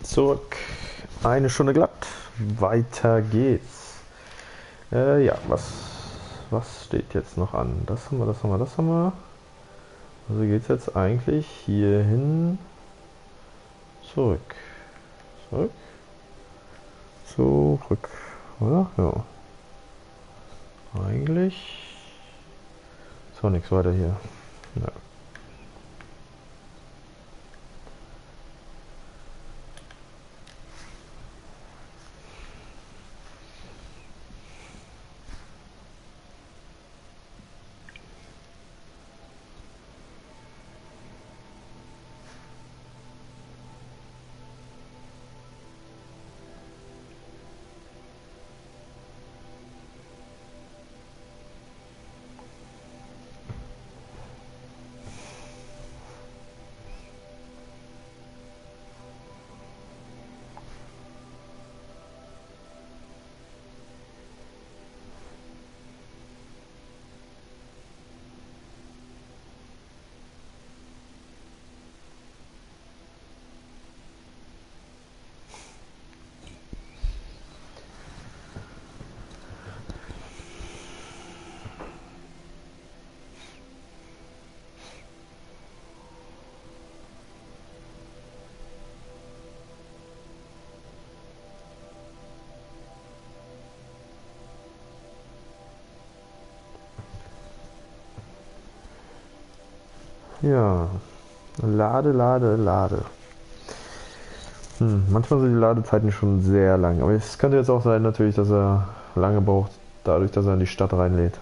A: Zurück. Eine Stunde glatt. Weiter geht's. Ja, was steht jetzt noch an? Das haben wir, das haben wir, das haben wir. Also geht's jetzt eigentlich hierhin. Zurück. Zurück. Zurück. Oder? Ja. Eigentlich ist auch nichts weiter hier. Ja. Ja. Lade. Manchmal sind die Ladezeiten schon sehr lang. Aber es könnte jetzt auch sein, natürlich, dass er lange braucht, dadurch, dass er in die Stadt reinlädt.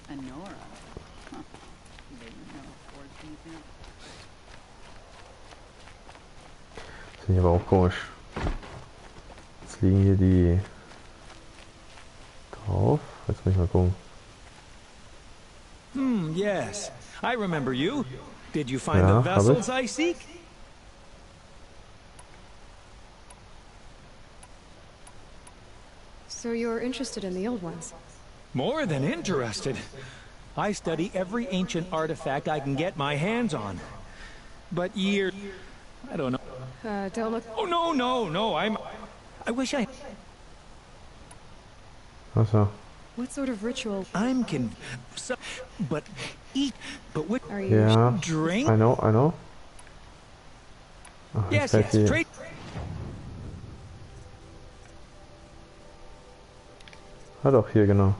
D: And Nora. Huh. They know Ford's museum.
A: Finde ich aber auch komisch. Jetzt liegen hier die drauf. Jetzt muss ich mal gucken.
H: Yes. I remember you. Did you find
A: Ja,
H: the
A: hab ich.
H: vessels I seek?
B: So you're interested in the old ones?
H: More than interested. I study every ancient artifact I can get my hands on. But I don't know.
B: Don't look...
H: Oh, no. I wish I...
A: Achso.
B: What sort of ritual
H: But eat... But what...
B: are you...
A: Ja.
H: Drink?
A: I know. Ach,
H: Yes,
A: jetzt
H: yes.
A: hier.
H: Trade...
A: Ah doch, hier genau.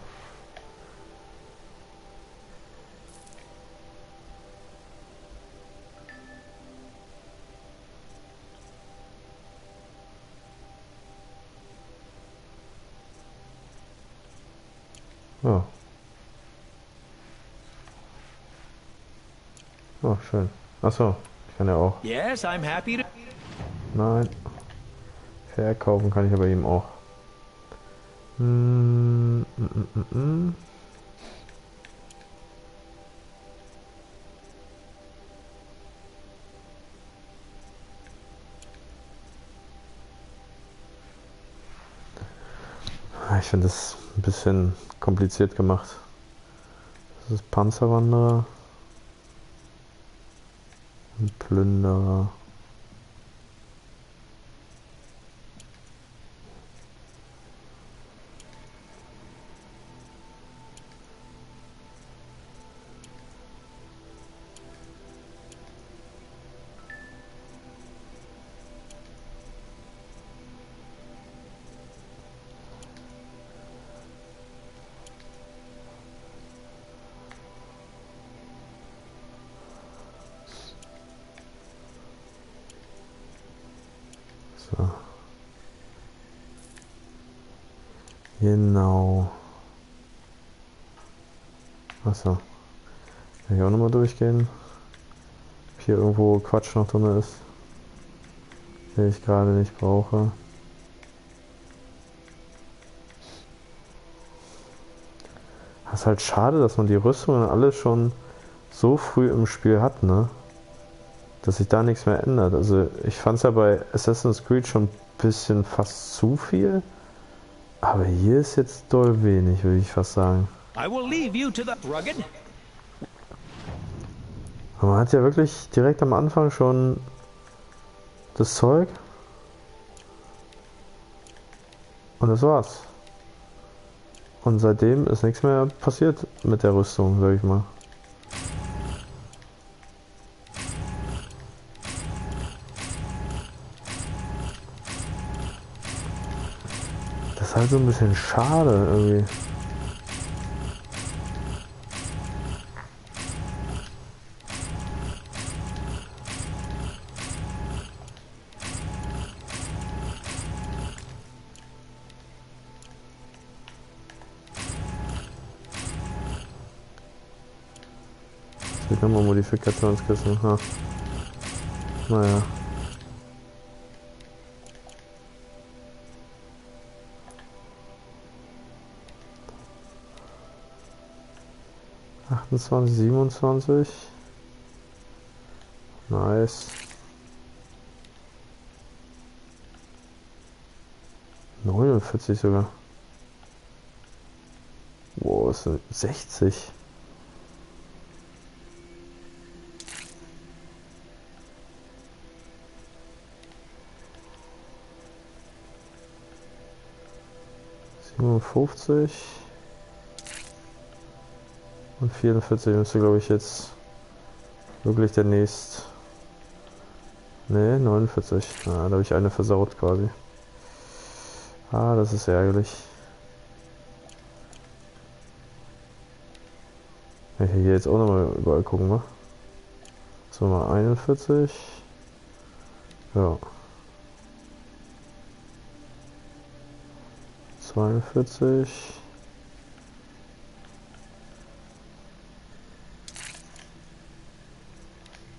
A: Oh. Oh, schön. Achso, ich kann ja auch.
H: Yes, I'm happy to...
A: Nein. Verkaufen kann ich aber eben auch. Ich finde das ein bisschen kompliziert gemacht. Das ist Panzerwanderer. Und Plünderer. So. Genau. Achso. Kann ich auch nochmal durchgehen. Ob hier irgendwo Quatsch noch drin ist, den ich gerade nicht brauche. Das ist halt schade, dass man die Rüstungen alles schon so früh im Spiel hat, ne? Dass sich da nichts mehr ändert. Also ich fand es ja bei Assassin's Creed schon ein bisschen fast zu viel. Aber hier ist jetzt doll wenig, würde ich fast sagen.
H: I will leave you to the rugged.
A: Aber man hat ja wirklich direkt am Anfang schon das Zeug. Und das war's. Und seitdem ist nichts mehr passiert mit der Rüstung, sag ich mal. Das ist halt so ein bisschen schade irgendwie. Jetzt wird nochmal Modifikationskissen. Ha. Naja. ...28, 27. Nice. 49 sogar. Wow, ist denn 60? ...57... Und 44 müsste, glaube ich, jetzt wirklich der nächste. Ne, 49. Ah, da habe ich eine versaut quasi. Ah, das ist ärgerlich. Ich hier jetzt auch nochmal überall gucken, wa? So, mal 41. Ja. 42.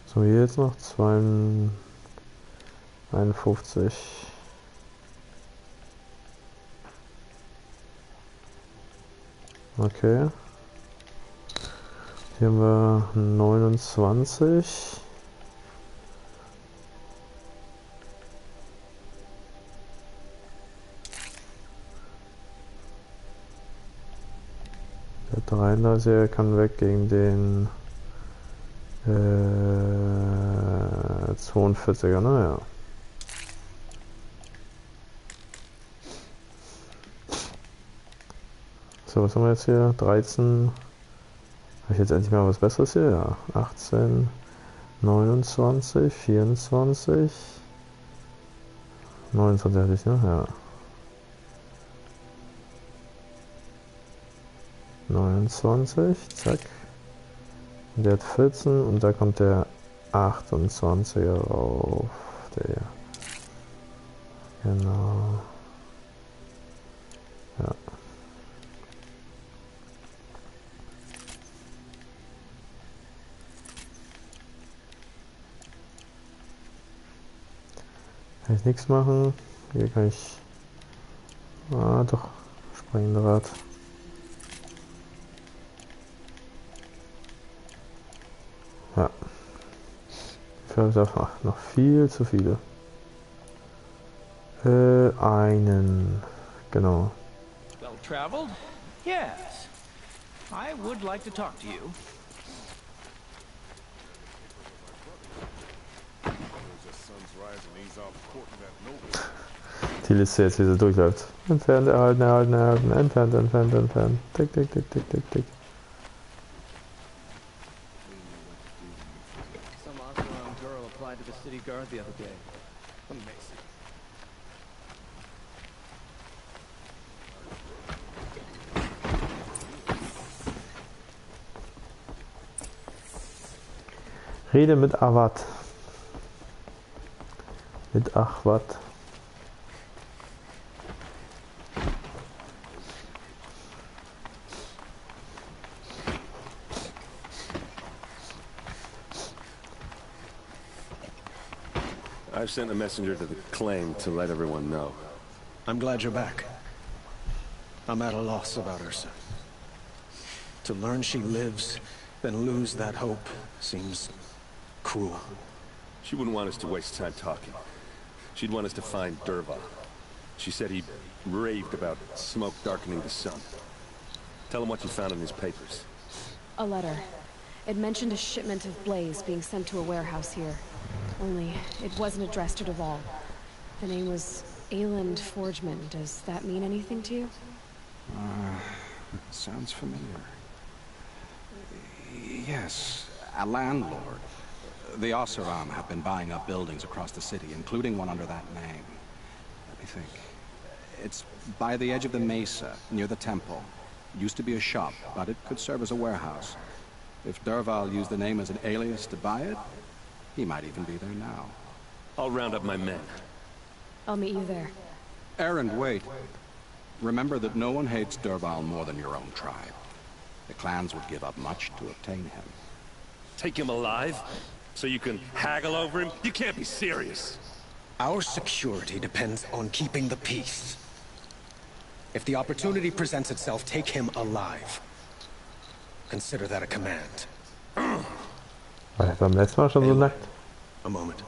A: So, hier jetzt noch 51. Okay. Hier haben wir 29. Der 33er kann weg gegen den 42er, naja. So, was haben wir jetzt hier? 13. Habe ich jetzt endlich mal was Besseres hier? Ja. 18, 29, 24. 29 hatte ich, ne? Ja. 29, zack. Der hat 14 und da kommt der 28er rauf. Der. Genau. Ja. Kann ich nichts machen. Hier kann ich. Ah, doch. Sprengende Rad. Ja. Ach, noch viel zu viele. Einen. Genau.
H: Well traveled? Yes. I would like to talk to you.
A: Die Liste jetzt, wie sie durchläuft. Entfernt, erhalten, erhalten, erhalten, entfernt, entfernt, entfernt. Tick, tick, tick, tick, tick, tick.
I: Some Oseram girl applied to the city guard the other day. Amazing.
A: Rede mit Awad. Mit Achwat.
J: I've sent a messenger to the claim to let everyone know.
I: I'm glad you're back. I'm at a loss about Ursa. To learn she lives, then lose that hope, seems cruel.
J: She wouldn't want us to waste time talking. She'd want us to find Dervahl. She said he raved about smoke darkening the sun. Tell him what you found in his papers.
B: A letter. It mentioned a shipment of blaze being sent to a warehouse here. Only, it wasn't addressed to Dervahl. The name was Ayland Forgeman. Does that mean anything to you?
E: Sounds familiar. Yes, a landlord. The Oseram have been buying up buildings across the city, including one under that name. Let me think. It's by the edge of the mesa, near the temple. Used to be a shop, but it could serve as a warehouse. If Dervahl used the name as an alias to buy it, he might even be there now.
J: I'll round up my men.
B: I'll meet you there.
E: Erend, wait. Remember that no one hates Dervahl more than your own tribe. The clans would give up much to obtain him.
J: Take him alive? So you can haggle over him? You can't be serious.
I: Our security depends on keeping the peace. If the opportunity presents itself, take him alive. Consider that a command.
A: War ich beim letzten Mal schon so nackt?
I: A moment,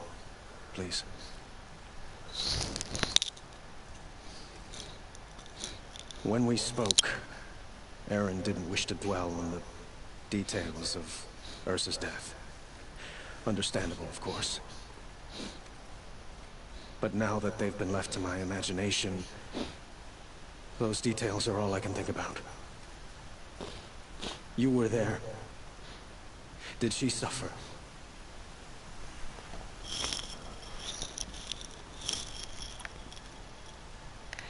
I: please. When we spoke, Aaron didn't wish to dwell on the details of Ursa's death. Understandable, of course. But now that they've been left to my imagination, those details are all I can think about. You were there. Did she suffer?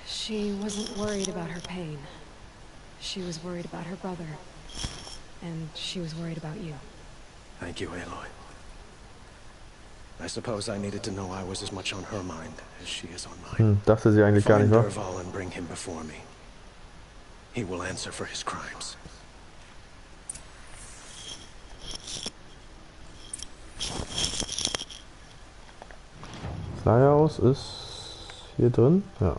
B: She wasn't worried about her pain. She was worried about her brother. And she was worried about you.
I: Thank you, Aloy. I suppose I needed to know I was as much on her mind as she is on mine.
A: Dachte sie eigentlich gar nicht,
I: Find
A: wa?
I: Dervahl and bring him before me. He will answer for his crimes.
A: Flyerhaus ist hier drin? Ja.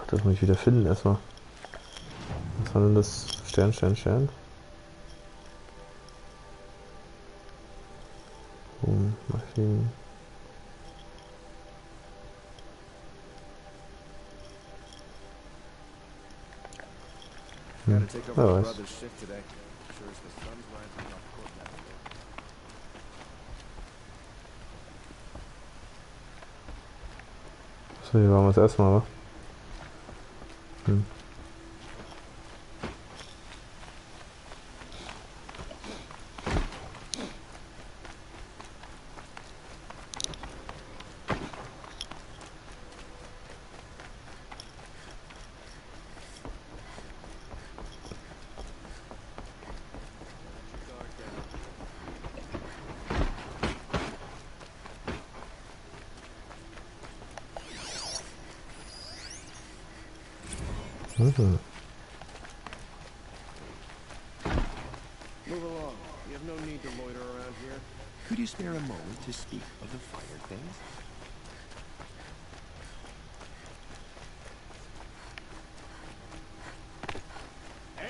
A: Das muss ich wieder finden erstmal. Was war denn das? Stern, Stern, Stern? Maschinen.
C: Gotta take over
A: Oh,
C: my
A: nice.
C: brother's shift today. Sure as the sun's rising off court now.
A: So, hier waren wir das erste Mal, wa?
C: Move along. You have no need to loiter around here.
K: Could you spare a moment to speak of the fire things?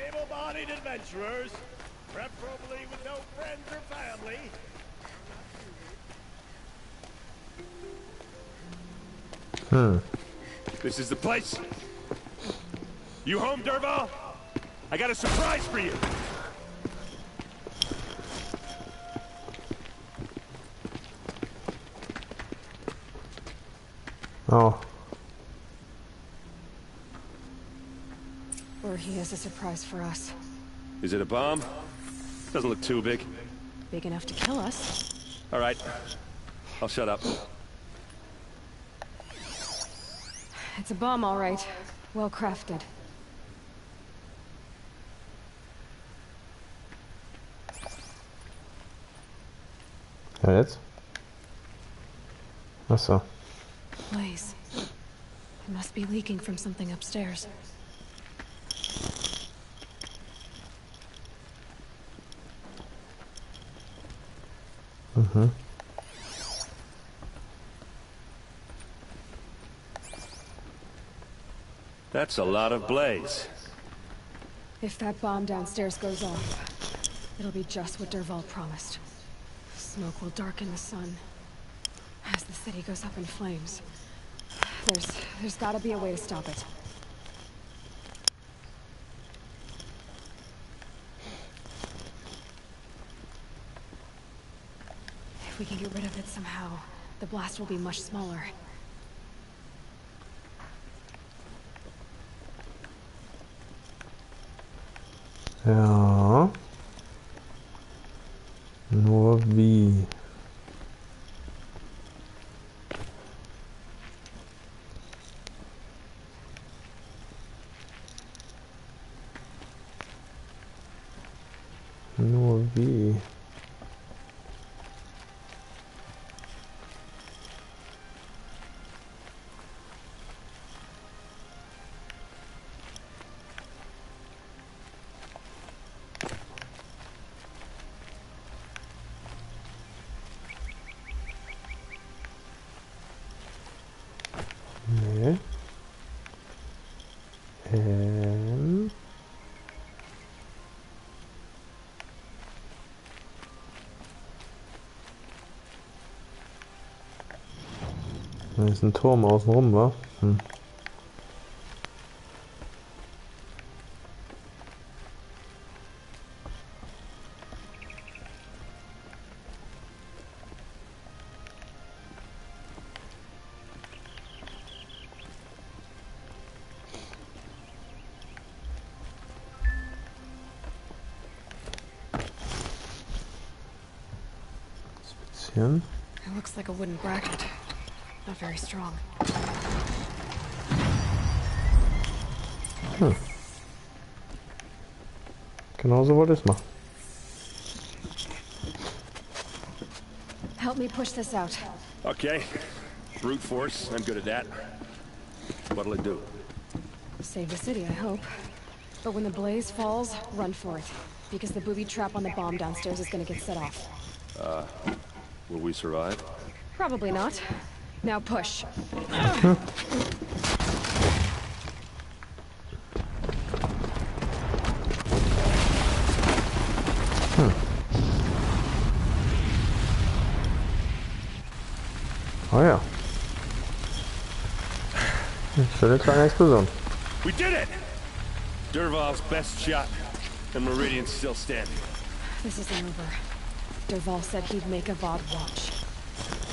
C: Able-bodied adventurers, preferably with no friends or family.
J: This is the place. You home, Dervahl? I got a surprise for you.
A: Oh.
B: Or he has a surprise for us.
J: Is it a bomb? Doesn't look too big.
B: Big enough to kill us.
J: All right. I'll shut up.
B: It's a bomb, all right. Well crafted.
A: Ja, jetzt? Achso.
B: Blaze. It must be leaking from something upstairs.
J: That's a lot of blaze.
B: If that bomb downstairs goes off, it'll be just what Dervahl promised. Smoke will darken the sun as the city goes up in flames. There's gotta be a way to stop it. If we can get rid of it somehow, the blast will be much smaller.
A: Ja. Nur wie? Nur wie? Nee. Da ist ein Turm außenrum, wa? bisschen.
B: It looks like a wooden bracket. Not very strong.
A: Genau so wollte ich es machen.
B: Help me push this out.
J: Okay. Brute force, I'm good at that. What'll it do?
B: Save the city, I hope. But when the blaze falls, run for it. Because the booby trap on the bomb downstairs is gonna get set off.
J: Will we survive?
B: Probably not. Now push.
A: Oh ja. Schöne kleine Explosion.
J: We did it! Dervahl's best shot, and Meridian's still standing.
B: This isn't over. Dervahl said he'd make a VOD watch.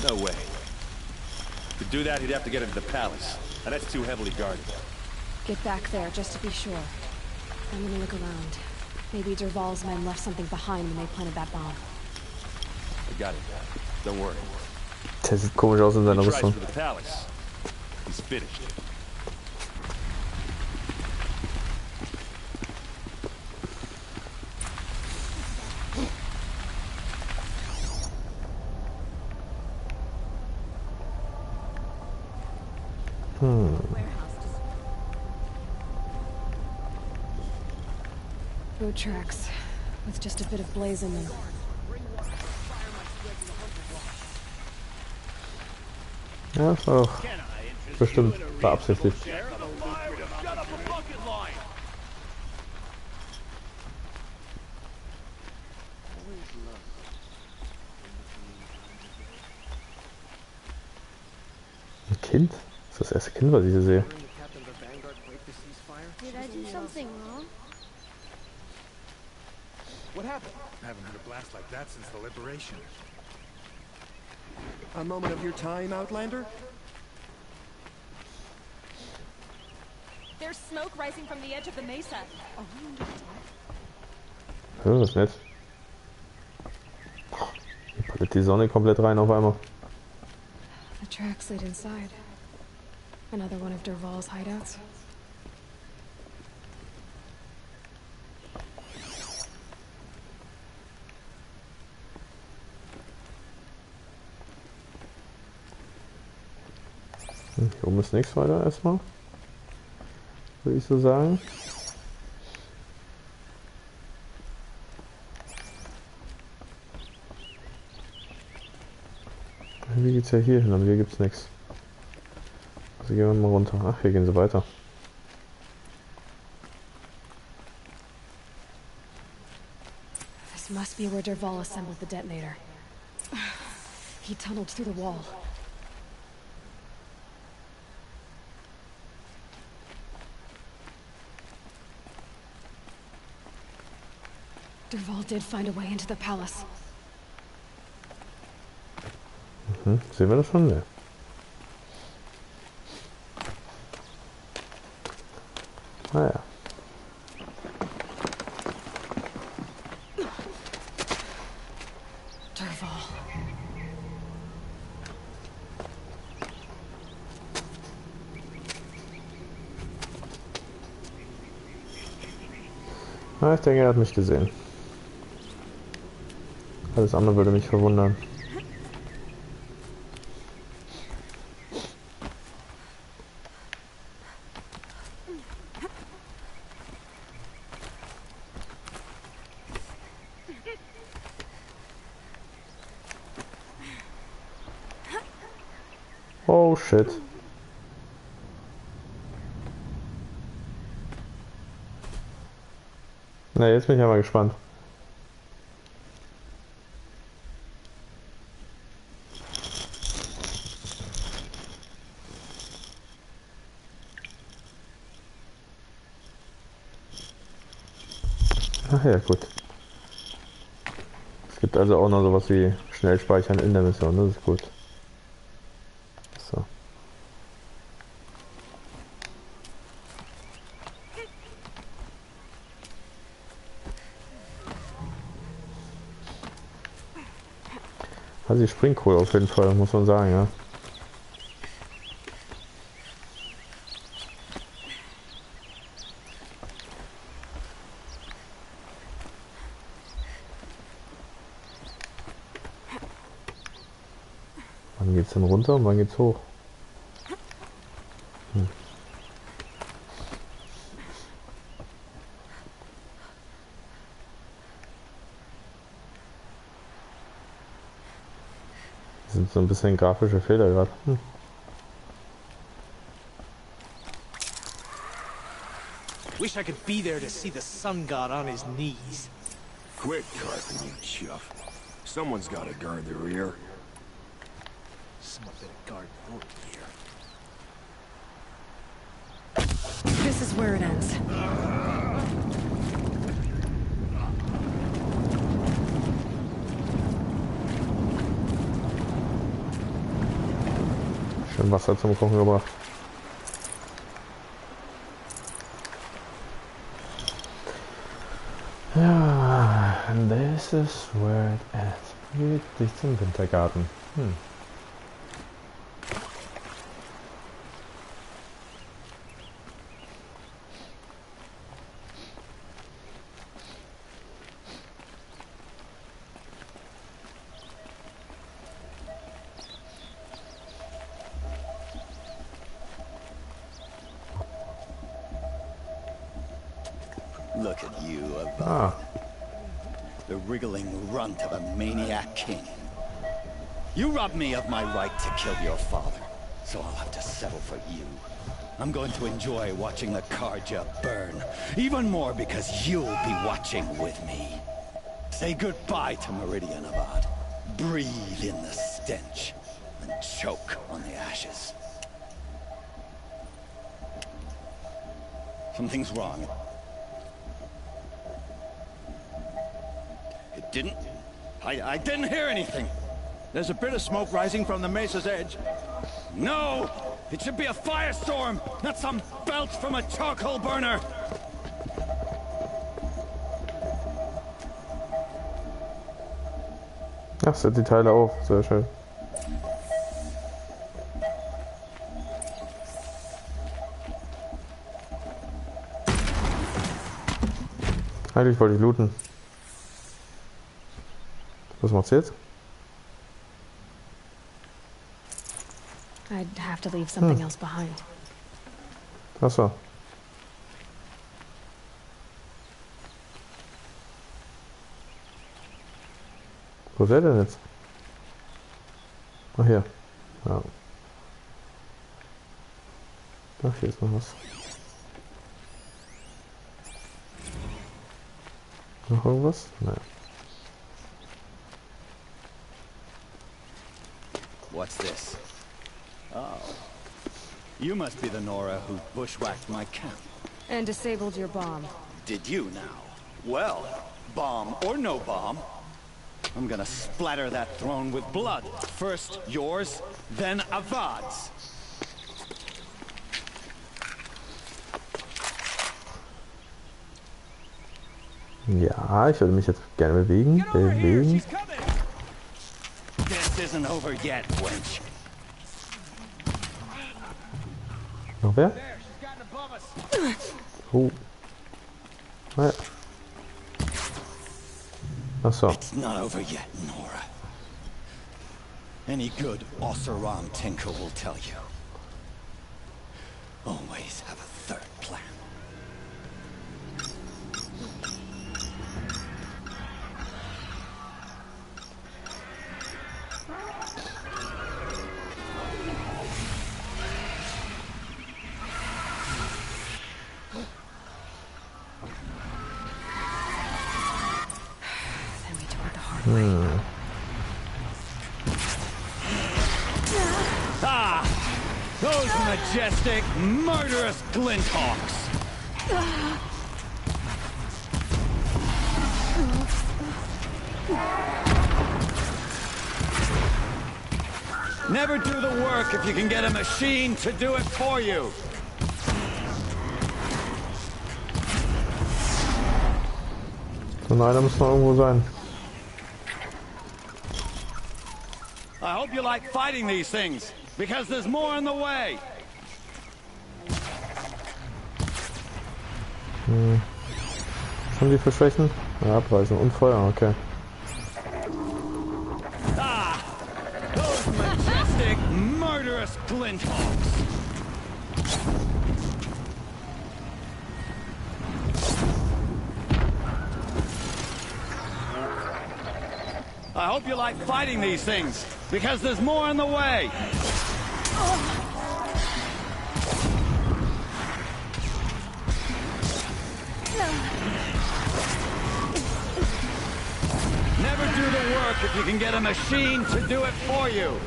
J: No way. To do that, he'd have to get into the palace, and that's too heavily guarded.
B: Get back there, just to be sure. I'm gonna look around. Maybe Dervahl's men left something behind when they planted that bomb.
J: I got it. Don't worry.
A: Der sieht komisch aus in seiner
J: He tries
A: Rüstung.
J: for the palace. He's finished.
B: Boot tracks, with just a bit of blaze in them.
A: Ja, das war doch bestimmt beabsichtigt. Ein Kind? Das ist das erste Kind, was ich hier sehe.
L: Did I do something wrong?
C: What happened? I haven't had a blast like that since the liberation. A moment of your time, Outlander?
L: There's smoke rising from the edge of the mesa.
A: Ja, das ist nett. Hier packt die Sonne komplett rein auf einmal.
B: The tracks lead inside. Another one of Dervahl's hideouts.
A: Hier oben ist nichts weiter erstmal. Würde ich so sagen. Wie geht's ja hier hin? Aber hier gibt's nichts. Also gehen wir mal runter. Ach, hier gehen sie weiter.
B: This must be where Dervahl assembled the detonator. He tunneled through the wall. Dervahl did find a way into the palace.
A: Sehen wir das schon? Ne. Ah ja.
B: Dervahl.
A: Ah, ich denke, er hat mich gesehen. Alles andere würde mich verwundern. Oh shit. Na, jetzt bin ich aber gespannt. Ach ja, gut. Es gibt also auch noch sowas wie Schnellspeichern in der Mission, das ist gut. So. Also die springt cool auf jeden Fall, muss man sagen, ja. Wann geht's denn runter und wann geht's hoch? Das sind so ein bisschen grafische Fehler gerade.
C: Wish I could be there to see the sun god on his knees.
K: Quit carping, you chuff. Someone's gotta guard the rear.
C: Someone better guard your gear.
B: This is where it ends.
A: Schön Wasser zum Kochen gebracht. Ja, and this is where it ends. Wirklich zum Wintergarten.
M: Look at you, Avad.
A: Ah.
M: The wriggling runt of a maniac king. You robbed me of my right to kill your father, so I'll have to settle for you. I'm going to enjoy watching the Karja burn, even more because you'll be watching with me. Say goodbye to Meridian, Avad. Breathe in the stench, and choke on the ashes. Something's wrong. It didn't... I didn't hear anything.
C: There's a bit of smoke rising from the mesa's edge.
M: No! It should be a firestorm, not some belch from a charcoal burner!
A: Ach, setzt die Teile auf. Sehr schön. Eigentlich wollte ich looten. Was macht's jetzt?
B: I'd have to leave something else behind.
A: Ach so. Wo ist er denn jetzt? Ach hier. Ja. Ach, hier ist noch was. Noch irgendwas? Nein.
M: What's this? Oh. You must be the Nora who bushwhacked my camp.
B: And disabled your bomb.
M: Did you now? Well, bomb or no bomb, I'm gonna splatter that throne with blood. First yours, then Avad's.
A: Ja, ich würde mich jetzt gerne bewegen.
M: This isn't over yet, wench.
A: Noch wer? Oh. Ja. Ach so.
M: It's not over yet, Nora. Any good Oseram tinker will tell you. Always have a third plan. Ah! Those majestic, murderous glinthawks! Never do the work if you can get a machine to do it for you!
A: So, einer muss noch irgendwo sein.
M: hope you like fighting these things, because there's more in the way.
A: Was haben die für Schwächen? Ja, Abreißen und Feuer, okay.
M: Ah! Those majestic, murderous glinthawks! I hope you like fighting these things, because there's more in the way. Never do the work if you can get a machine to do it for you.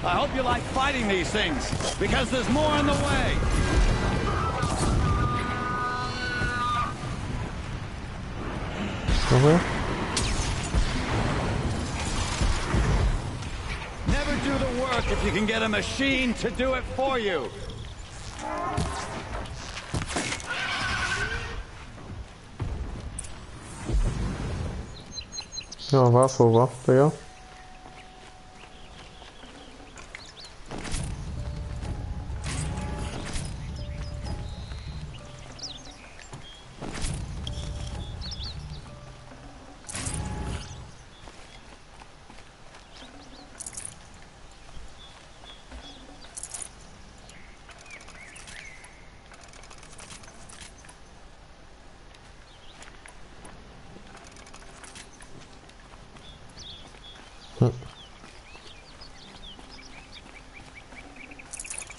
M: I hope you like fighting these things, because there's more in the way. Never do the work if you can get a machine to do it for you.
A: Ja, war's wohl, wa, Digga?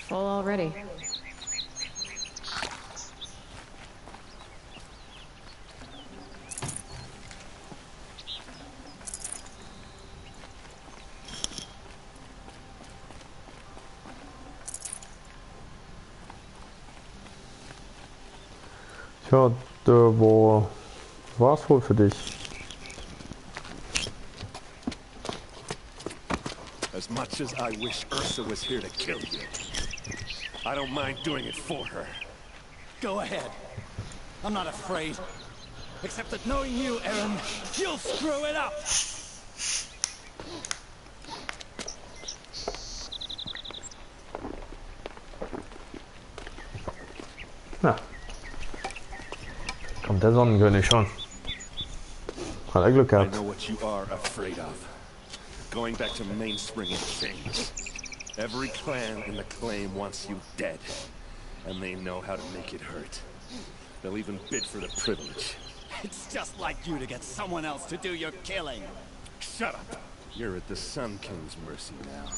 B: Full already.
A: Tja, wo war's wohl für dich?
J: As much as I wish Ursa was here to kill you, I don't mind doing it for her.
M: Go ahead. I'm not afraid. Except that knowing you, Aaron, you'll screw it up!
A: Ja. Kommt der Sonnenkönig schon. Hat er Glück
J: I
A: gehabt.
J: know what you are afraid of. Going back to Mainspring in chains. Every clan in the claim wants you dead. And they know how to make it hurt. They'll even bid for the privilege.
M: It's just like you to get someone else to do your killing.
J: Shut up! You're at the Sun King's mercy now.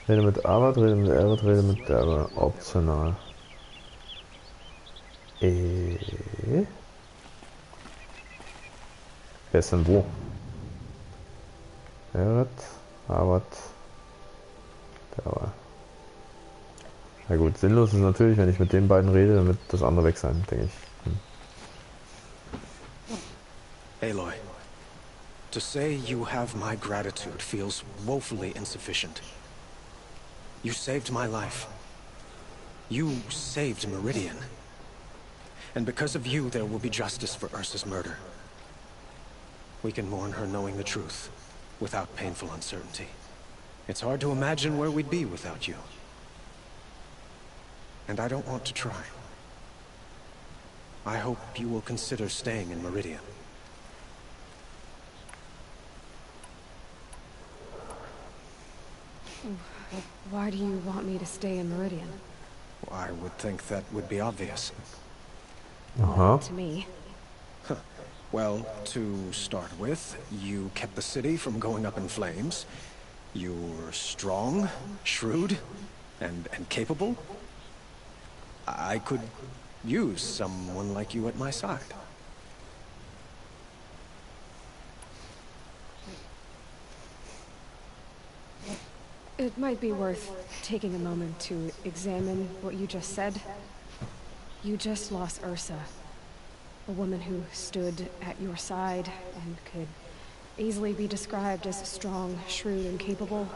A: Rede mit Arbeit, rede mit Arbeit, rede mit Arbeit. Optional. Wer ist denn wo? Arbeit. Na gut, sinnlos ist natürlich, wenn ich mit den beiden rede, damit das andere weg sein, denke ich.
I: Aloy, to say you have my gratitude feels woefully insufficient. You saved my life. You saved Meridian. And because of you, there will be justice for Ursa's murder. We can mourn her knowing the truth, without painful uncertainty. It's hard to imagine where we'd be without you. And I don't want to try. I hope you will consider staying in Meridian.
B: Why do you want me to stay in Meridian?
I: I would think that would be obvious.
B: To me.
I: Well, to start with, you kept the city from going up in flames. You were strong, shrewd, and capable. I could use someone like you at my side.
B: It might be worth taking a moment to examine what you just said. You just lost Ursa, a woman who stood at your side and could easily be described as strong, shrewd, and capable.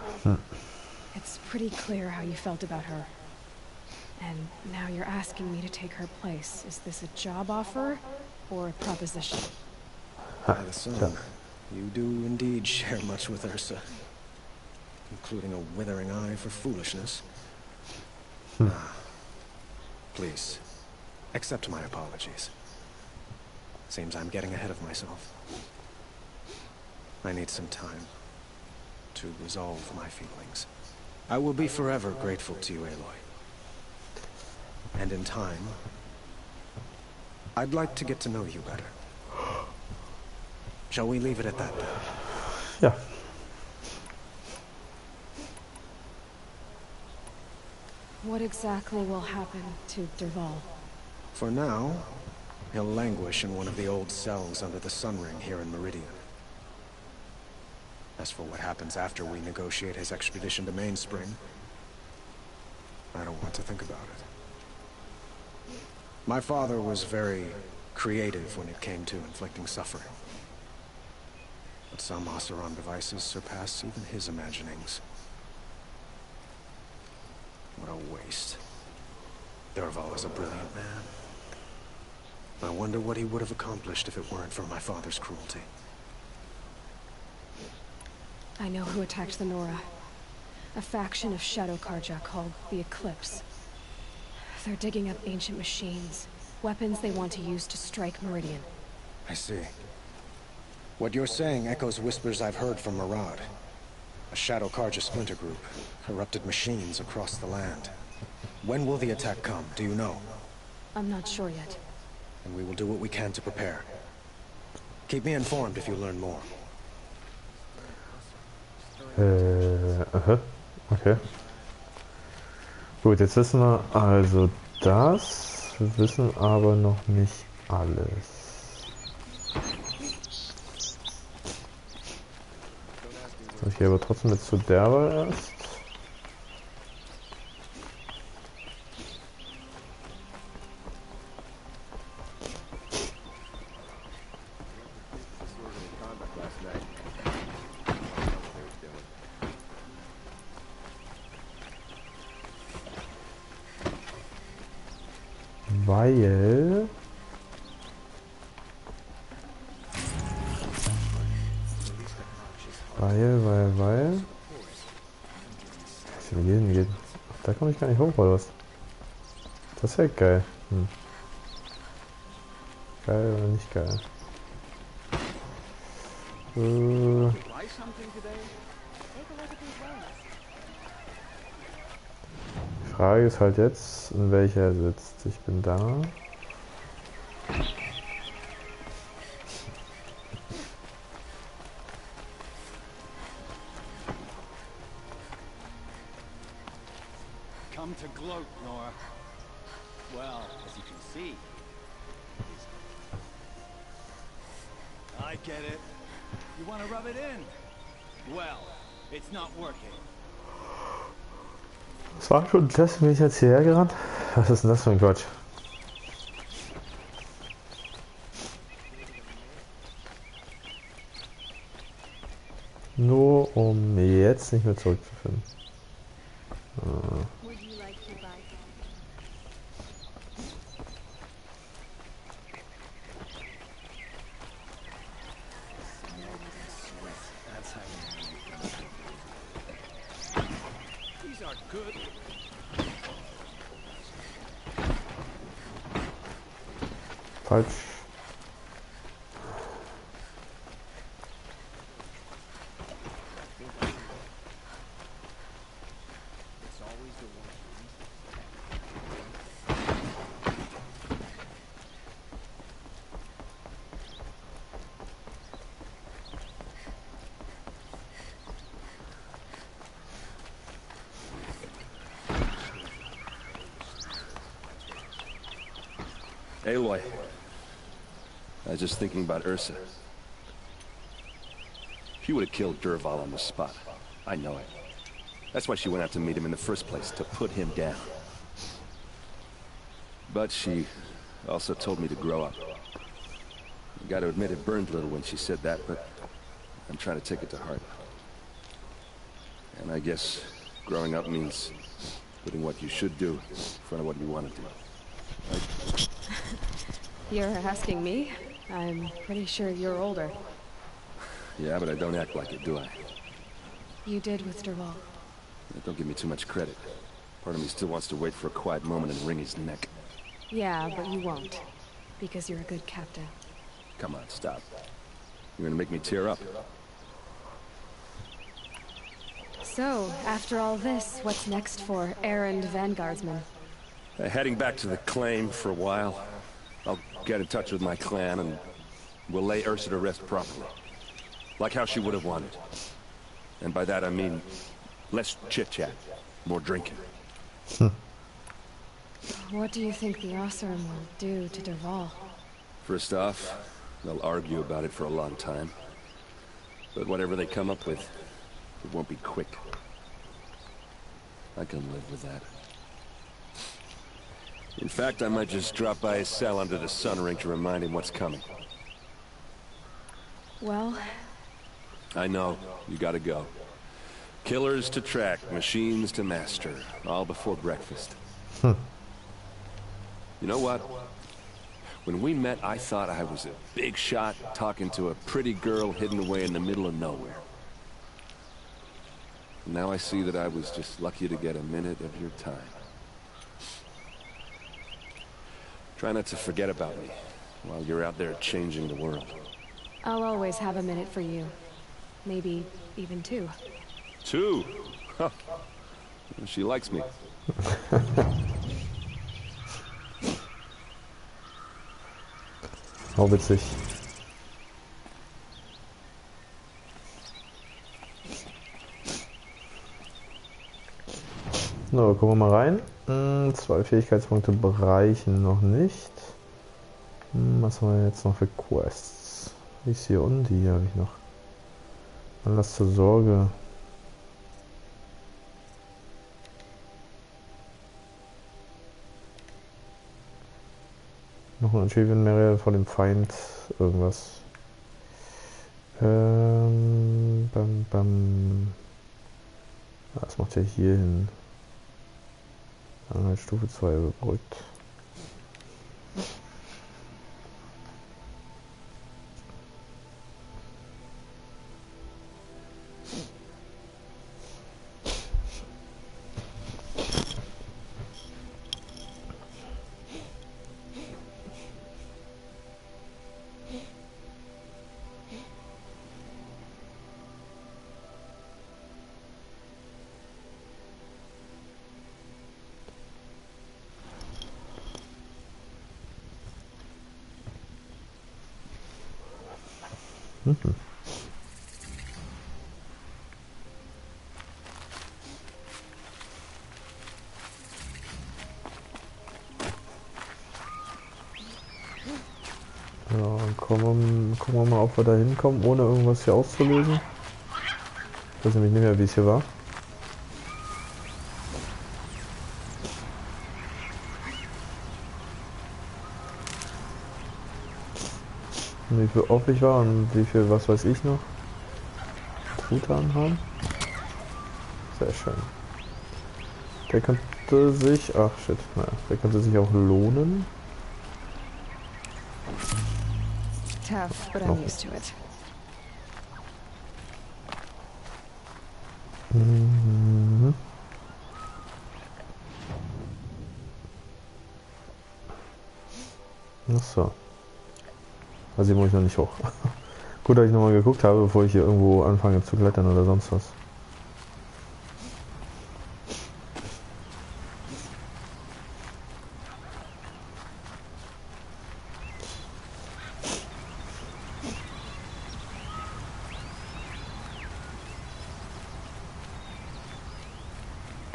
B: It's pretty clear how you felt about her. And now you're asking me to take her place. Is this a job offer or a proposition?
I: By the sun, you do indeed share much with Ursa, including a withering eye for foolishness. Please, accept my apologies. Seems I'm getting ahead of myself. I need some time to resolve my feelings. I will be forever grateful to you, Aloy. And in time, I'd like to get to know you better. Shall we leave it at that, then?
A: Ja.
B: What exactly will happen to Derval?
I: For now, he'll languish in one of the old cells under the Sun Ring here in Meridian. As for what happens after we negotiate his extradition to Mainspring, I don't want to think about it. My father was very creative when it came to inflicting suffering. But some Oseram devices surpass even his imaginings. What a waste. Derval is a brilliant man. I wonder what he would have accomplished if it weren't for my father's cruelty.
B: I know who attacked the Nora. A faction of Shadow Karja called the Eclipse. They're digging up ancient machines, weapons they want to use to strike Meridian.
I: I see. What you're saying echoes whispers I've heard from Murad. A Shadow Karja splinter group, corrupted machines across the land. When will the attack come, do you know?
B: I'm not sure yet.
I: And we will do what we can to prepare. Keep me informed if you learn more.
A: Okay. Gut, jetzt wissen wir also das, wir wissen aber noch nicht alles. Soll ich hier aber trotzdem jetzt zu derweil erst? Weil. Wie geht? Da komme ich gar nicht hoch, oder was? Das ist ja geil. Geil oder nicht geil? Die Frage ist halt jetzt, in welcher er sitzt. Ich bin da.
M: Come to gloat, Nora. Well, as you can see. I get it. You want to rub it in? Well, it's not working.
A: Das war schon das, bin ich jetzt hierher gerannt? Was ist denn das für ein Quatsch? Nur um jetzt nicht mehr zurückzufinden. Falsch.
J: Aloy. I was just thinking about Ursa. She would have killed Dervahl on the spot. I know it. That's why she went out to meet him in the first place, to put him down. But she also told me to grow up. I gotta admit it burned a little when she said that, but I'm trying to take it to heart. And I guess growing up means putting what you should do in front of what you want to do. Right?
B: You're asking me? I'm pretty sure you're older.
J: Yeah, but I don't act like it, do I?
B: You did with Dervahl.
J: Don't give me too much credit. Part of me still wants to wait for a quiet moment and wring his neck.
B: Yeah, but you won't. Because you're a good captain.
J: Come on, stop. You're gonna make me tear up.
B: So, after all this, what's next for errand vanguardsman?
J: Heading back to the claim for a while. I'll get in touch with my clan and we'll lay Ursa to rest properly. Like how she would have wanted. And by that I mean less chit-chat, more drinking.
B: What do you think the Oseram will do to Dervahl?
J: First off, they'll argue about it for a long time. But whatever they come up with, it won't be quick. I can live with that. In fact, I might just drop by his cell under the sun ring to remind him what's coming.
B: Well...
J: I know, you gotta go. Killers to track, machines to master, all before breakfast. You know what? When we met, I thought I was a big shot talking to a pretty girl hidden away in the middle of nowhere. Now I see that I was just lucky to get a minute of your time. Try not to forget about me while you're out there changing the world.
B: I'll always have a minute for you. Maybe even two.
J: Two? Huh. She likes me.
A: Oh, witzig. So, gucken wir mal rein. 2 Fähigkeitspunkte reichen noch nicht. Was haben wir jetzt noch für Quests? Wie ist hier unten? Die habe ich noch. Anlass zur Sorge. Noch ein Achievement mehr vor dem Feind. Irgendwas. Das macht ja hier hin. Halt Stufe 2 überbrückt. Ja, gucken wir mal, ob wir da hinkommen, ohne irgendwas hier auszulösen. Ich weiß nämlich nicht mehr, wie es hier war. Und wie viel off ich war und wie viel, was weiß ich noch, Truthahn haben. Sehr schön. Der könnte sich, ach shit, naja, der könnte sich auch lohnen.
B: Tough, but I'm used to it.
A: Mhm. Achso. Also hier muss ich noch nicht hoch. Gut, dass ich nochmal geguckt habe, bevor ich hier irgendwo anfange zu klettern oder sonst was.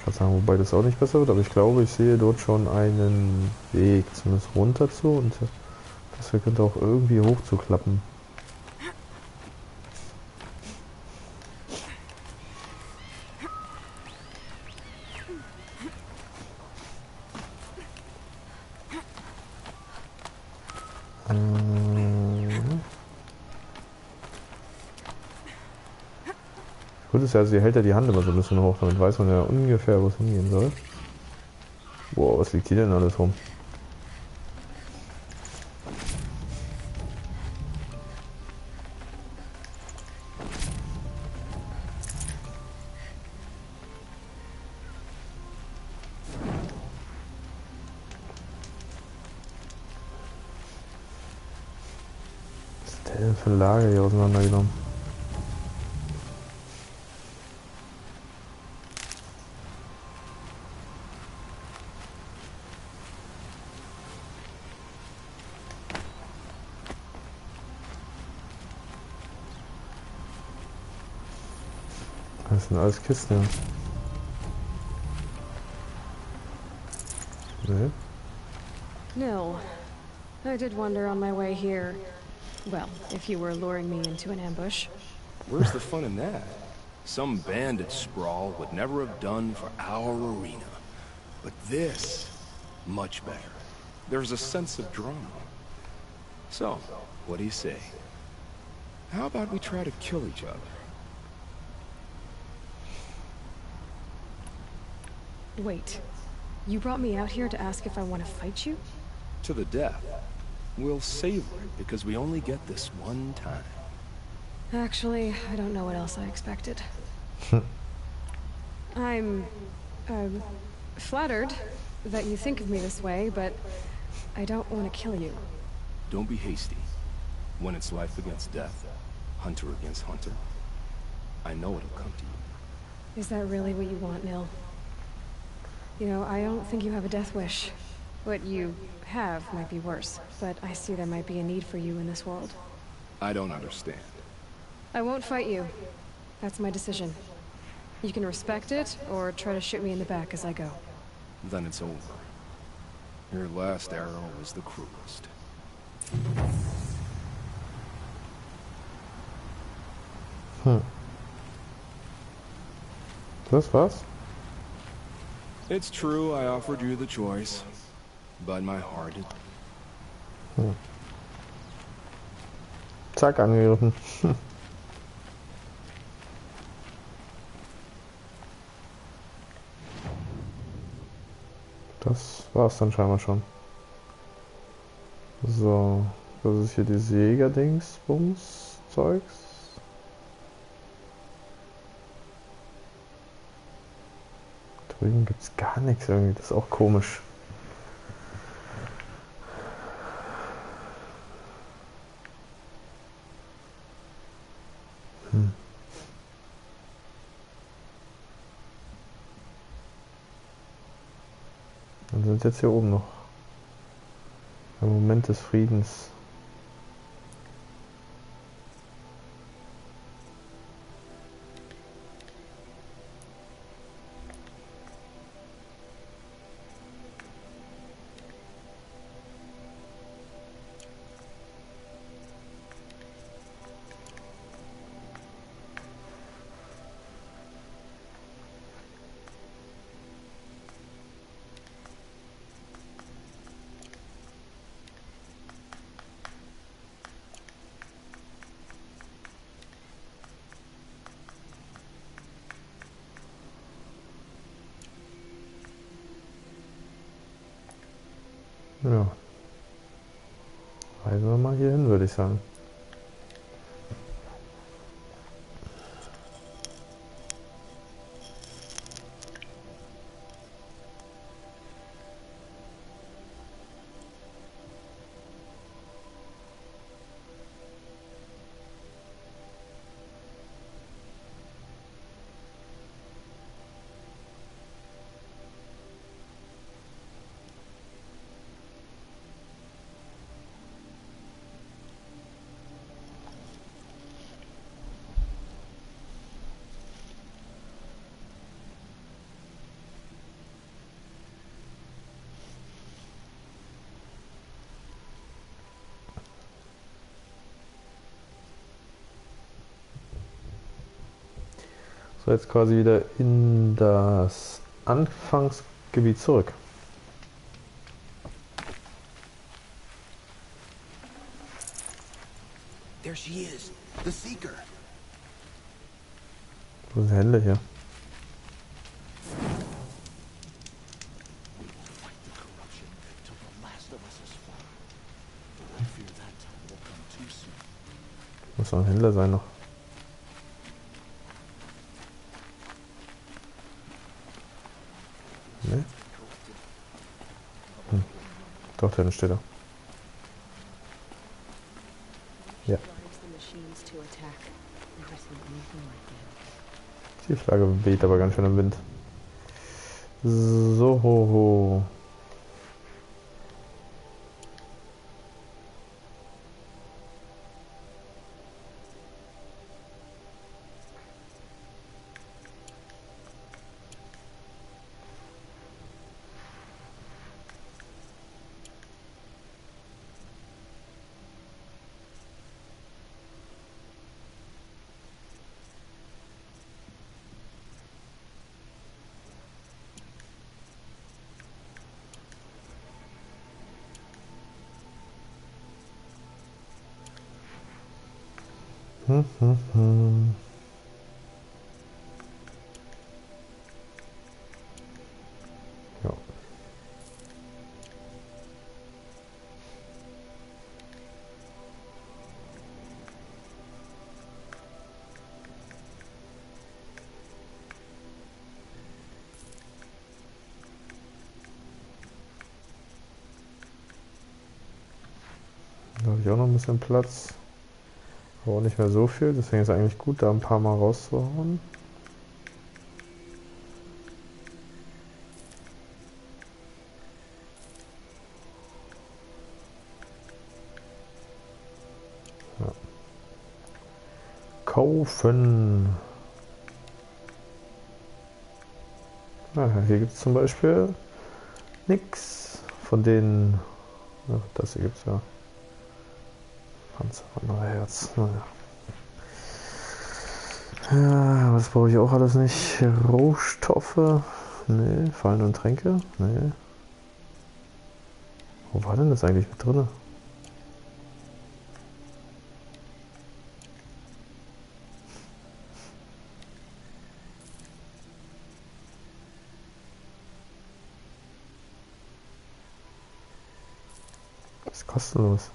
A: gerade sagen, wobei das auch nicht besser wird, aber ich glaube, ich sehe dort schon einen Weg, zumindest runter zu, und das hier könnte auch irgendwie hochzuklappen. Gut ist ja, also sie hält ja die Hand immer so ein bisschen hoch, damit weiß man ja ungefähr, wo es hingehen soll. Wow, was liegt hier denn alles rum? Was ist der denn für ein Lager hier auseinandergenommen? Das sind alles Kisten. Nee.
B: No. I did wonder on my way here. Well, if you were luring me into an ambush.
K: Where's the fun in that? Some bandit sprawl would never have done for our arena. But this, much better. There's a sense of drama. So, what do you say? How about we try to kill each other?
B: Wait. You brought me out here to ask if I want to fight you?
K: To the death. We'll savor it because we only get this one time.
B: Actually, I don't know what else I expected. I'm flattered that you think of me this way, but I don't want to kill you.
K: Don't be hasty. When it's life against death, hunter against hunter, I know it'll come to you.
B: Is that really what you want, Nil? You know, I don't think you have a death wish. What you have might be worse, but I see there might be a need for you in this world.
K: I don't understand.
B: I won't fight you. That's my decision. You can respect it, or try to shoot me in the back as I go.
K: Then it's over. Your last arrow was the cruelest.
A: Das war's?
K: It's true I offered you the choice, but my heart is...
A: Zack, angegriffen. Das war's dann scheinbar schon. So, das ist hier die Jäger-Dings-Bums-Zeugs. Drüben gibt's gar nichts irgendwie, das ist auch komisch. Dann sind jetzt hier oben noch. Der Moment des Friedens. Ja. Reisen wir mal hier hin, würde ich sagen. So, jetzt quasi wieder in das Anfangsgebiet zurück.
M: There she is, the Seeker.
A: Wo sind die Hände hier? Muss doch ein Händler sein noch. Ne? Doch, da steht er. Ja. Die Flagge weht aber ganz schön im Wind. So. Ja. Da habe ich auch noch ein bisschen Platz. Aber auch nicht mehr so viel, deswegen ist es eigentlich gut, da ein paar Mal rauszuhauen. Ja. Kaufen. Hier gibt es zum Beispiel nichts von den. Ja, das hier gibt es ja. Panzerwanderherz. Naja. Ja, das brauche ich auch alles nicht. Rohstoffe. Nee. Fallen und Tränke. Nee. Wo war denn das eigentlich mit drin? Das ist kostenlos.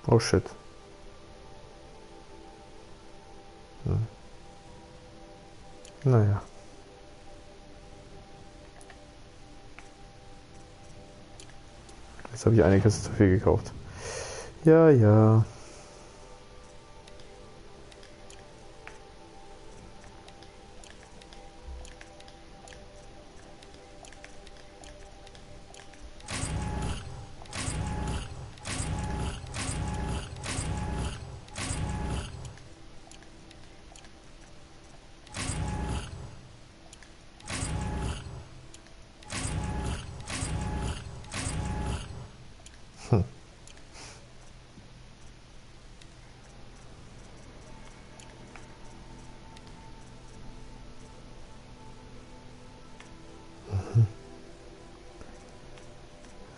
A: Oh shit. Naja. Jetzt habe ich eine Kiste zu viel gekauft. Ja, ja.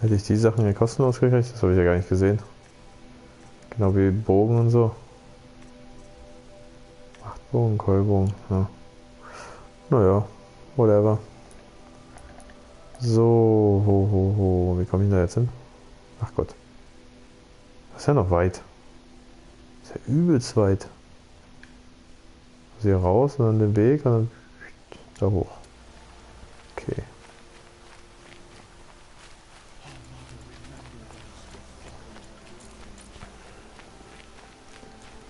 A: Hätte ich die Sachen hier kostenlos gekriegt? Das habe ich ja gar nicht gesehen. Genau wie Bogen und so. Bogen, Keulbogen, ja. Naja, whatever. So, wie komme ich da jetzt hin? Ach Gott. Das ist ja noch weit. Das ist ja übelst weit. Also hier raus und dann den Weg und dann da hoch. Okay.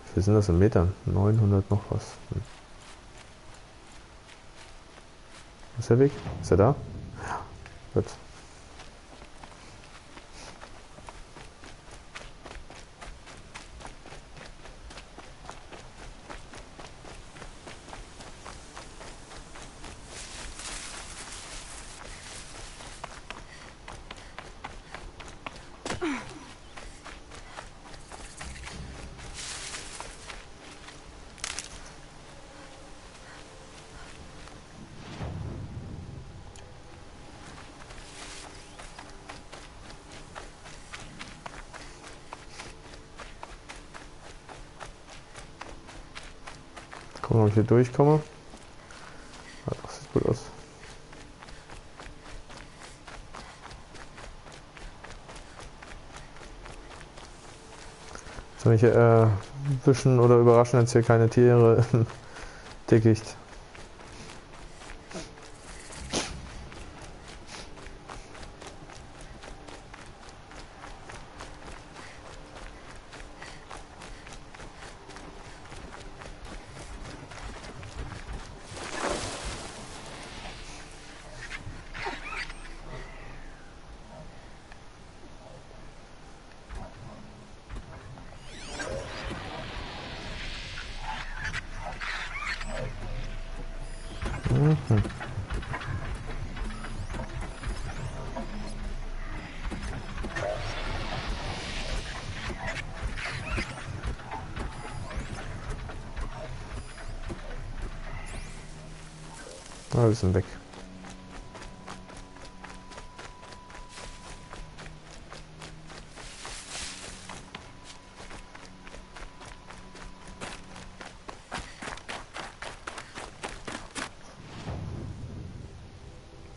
A: Wie viel sind das in Metern? 900 noch was. Wo ist der Weg? Ist er da? Ja. Gut. Gucken, ob ich hier durchkomme. Ah, das sieht gut aus. Soll ich wischen oder überraschen jetzt hier keine Tiere im Dickicht. Mhm. Ah, wir sind weg.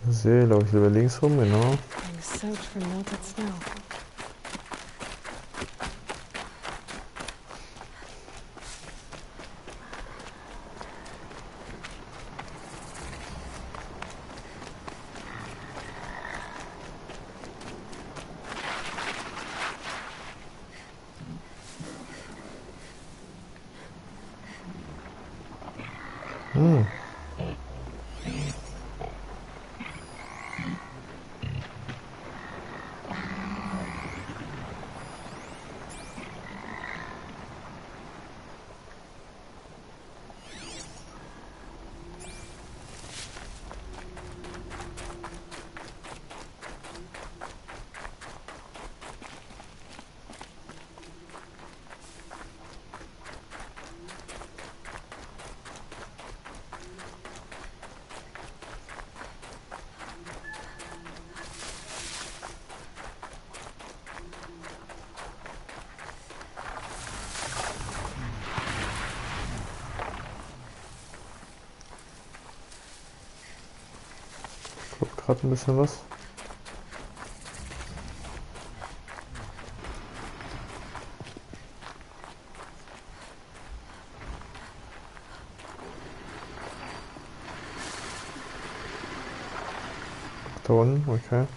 A: See, glaube ich, lieber links rum, genau.
B: Soaked from melted snow.
A: Hm. Guck gerade ein bisschen was. Da unten, okay.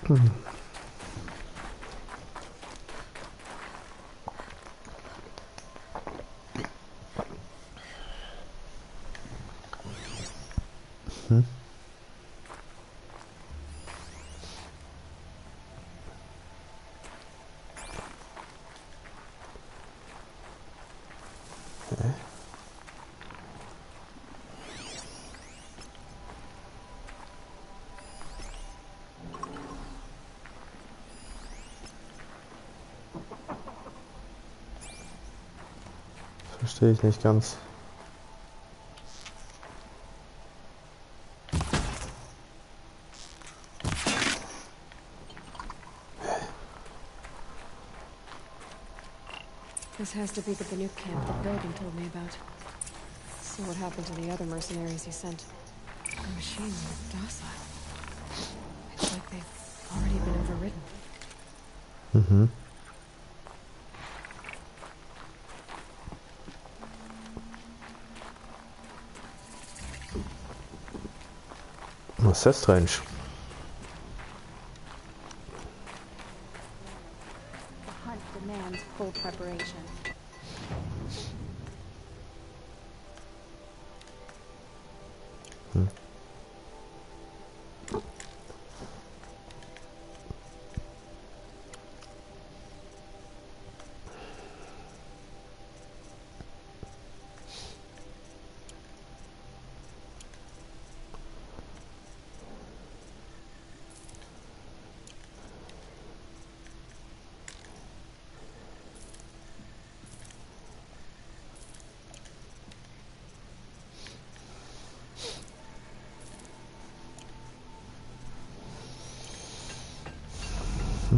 A: Hm. Hm. Verstehe ich nicht ganz.
B: This has to be the Banuk camp that Bilgan told me about. So what happened to the other mercenaries he sent? The machines are docile. It's like they've already been overridden.
A: Mhm. Was ist das strange?
L: The hunt demands full preparation.
A: Hm.
N: I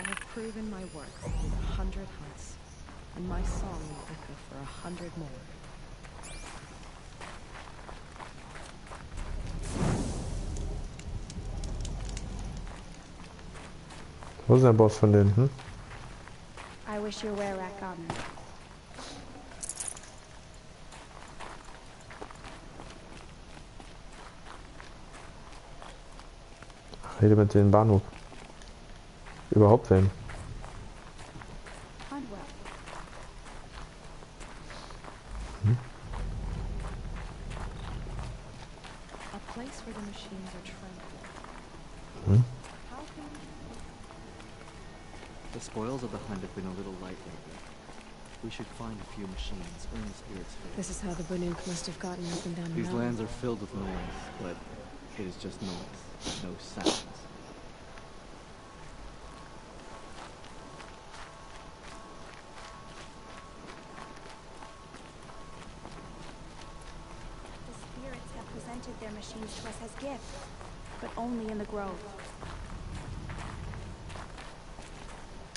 N: have proven my worth with 100 hunts, and my song will echo for 100 more.
A: Wo ist der Boss von denen? Hm?
L: I wish your were Rakam.
A: Rede mit dem Bahnhof. Überhaupt wen? Hm?
N: A place where the machines are tranquil.
A: Hm?
O: The spoils of the hunt have been a little light lately. We should find a few machines, earn the spirit's favor.
B: This is how the Banuk must have gotten up and down the
O: These
B: mountain.
O: lands are filled with noise, but it is just noise, no sounds.
L: The spirits have presented their machines to us as gifts, but only in the grove.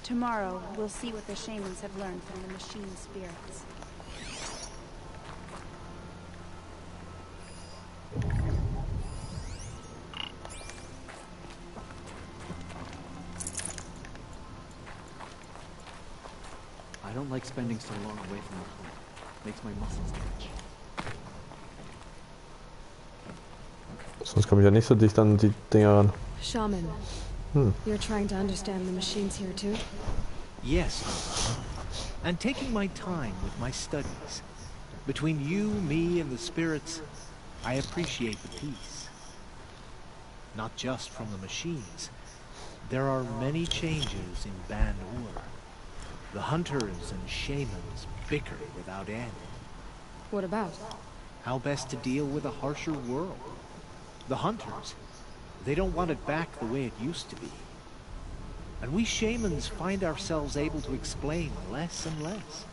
L: Tomorrow, we'll see what the shamans have learned from the machine spirits.
O: I don't like spending so long away from the hunt. Makes my muscles twitch.
A: Sonst komme ich ja nicht so dicht an die Dinger ran.
B: Shaman, you're trying to understand the machines here too?
C: Yes, and taking my time with my studies. Between you, me, and the spirits, I appreciate the peace. Not just from the machines. There are many changes in Ban-Ur. The hunters and shamans bicker without end.
B: What about?
C: How best to deal with a harsher world. The hunters, they don't want it back the way it used to be. And we shamans find ourselves able to explain less and less.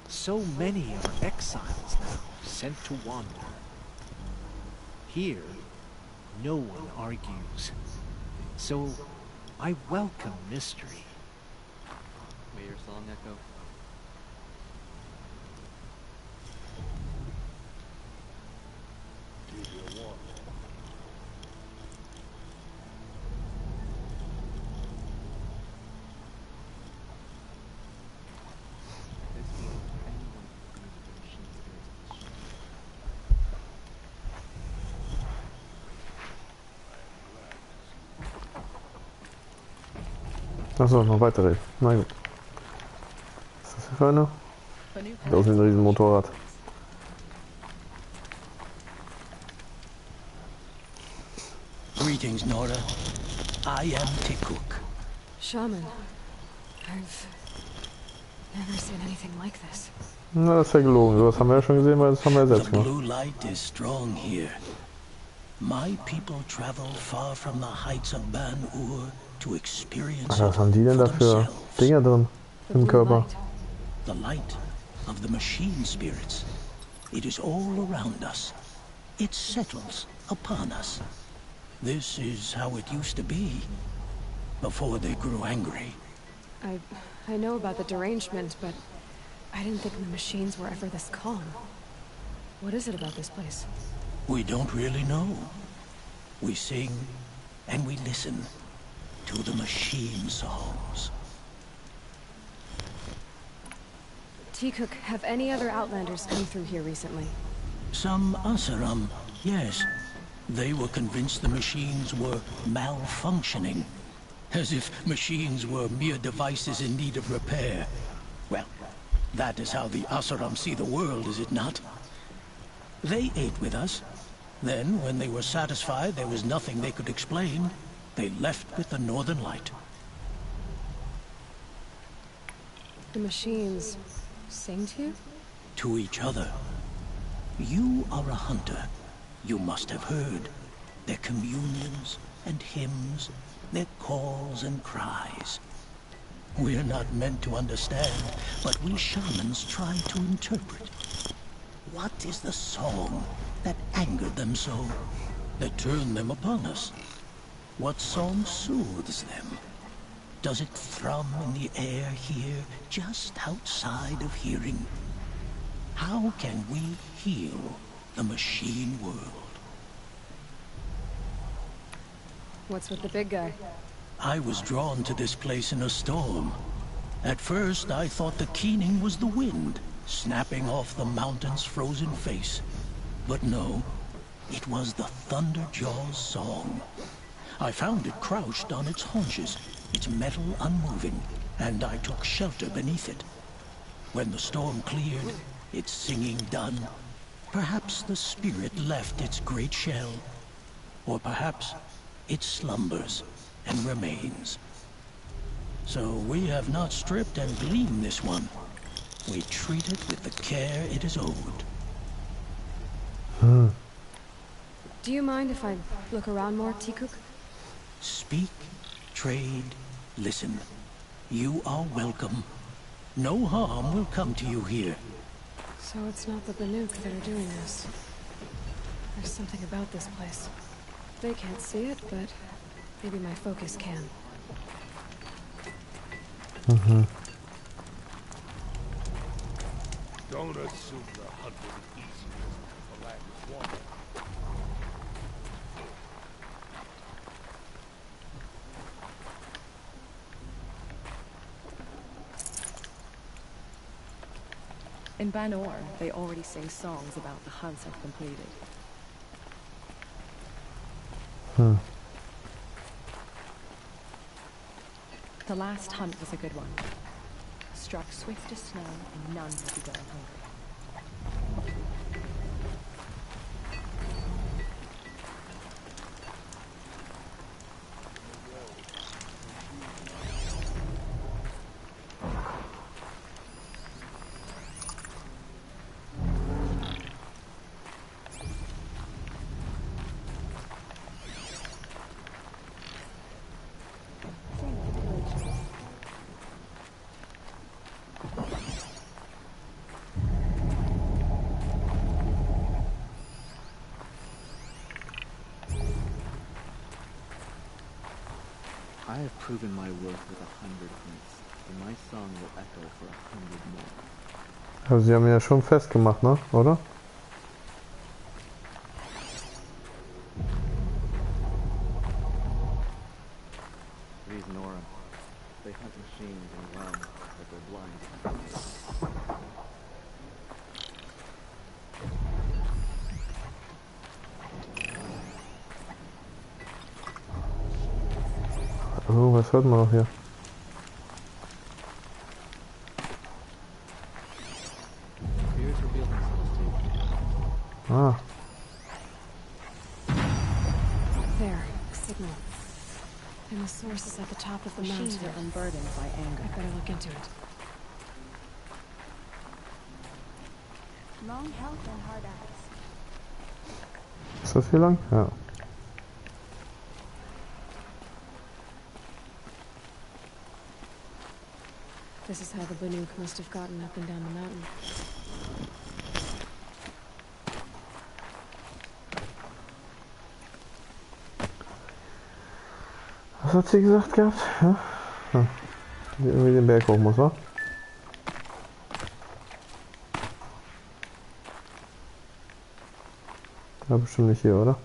C: So many are exiles now, sent to wander. Here, no one argues. So, I welcome mystery.
O: May your song echo.
A: Achso, noch weitere. Na gut. Was ist das hier für eine? Da ist ein riesen Motorrad.
G: Greetings, Nora. I am Tikuk.
B: Shaman, I've never seen anything like this.
A: Na, das ist ja gelogen. So was haben wir ja schon gesehen, weil das haben wir ja selbst
G: The
A: gemacht.
G: blue light is strong here. My people travel far from the heights of Ban-Ur to experience
A: Alter, was haben die
G: it
A: denn
G: for
A: da für
G: themselves.
A: Dinger drin im Körper?
G: The light of the machine spirits. It is all around us. It settles upon us. This is how it used to be, before they grew angry.
B: I know about the derangement, but I didn't think the machines were ever this calm. What is it about this place?
G: We don't really know. We sing and we listen to the machine songs.
B: Tikuk, have any other Outlanders come through here recently?
G: Some Asaram, yes. They were convinced the machines were malfunctioning. As if machines were mere devices in need of repair. Well, that is how the Asaram see the world, is it not? They ate with us. Then, when they were satisfied there was nothing they could explain, they left with the Northern Light.
B: The machines sing to you?
G: To each other. You are a hunter. You must have heard their communions and hymns, their calls and cries. We're not meant to understand, but we shamans try to interpret. What is the song that angered them so?
P: that turn them upon us? What song soothes them? Does it thrum in the air here, just outside of hearing? How can we heal the machine world?
B: What's with the big guy?
P: I was drawn to this place in a storm. At first, I thought the keening was the wind, snapping off the mountain's frozen face. But no, it was the Thunderjaw's song. I found it crouched on its haunches, its metal unmoving, and I took shelter beneath it. When the storm cleared, its singing done, perhaps the spirit left its great shell, or perhaps it slumbers and remains. So we have not stripped and gleaned this one. We treat it with the care it is owed.
B: Do you mind if I look around more, Tikuk?
P: Speak, trade, listen. You are welcome. No harm will come to you here.
B: So it's not the Banuk that are doing this. There's something about this place. They can't see it, but maybe my focus can.
J: Don't assume the hunt will be easy just for lack of water.
N: In Banor, they already sing songs about the hunts have completed. The last hunt was a good one. Struck swift as snow, and none will be going hungry.
O: I have proven my worth with 100 hunts, and my song will echo for 100 more.
A: Also sie haben ja schon festgemacht, ne? Oder?
O: These Nora, they hunt machines and run, but they're blind.
A: Oh, was hört man noch hier?
O: Spirits reveal themselves to you.
A: Ah.
B: There, signal. And the source is at the top of the mountain.
N: Machines are unburdened by anger.
B: I better look into it.
L: Long health and hard eyes.
A: Ist das hier lang? Ja.
B: This is how the Banuk must have gotten up and down the mountain.
A: Was hat sie gesagt gehabt? Ja? Hm. Die irgendwie den Berg hoch muss, wa? Ja, bestimmt nicht hier, oder?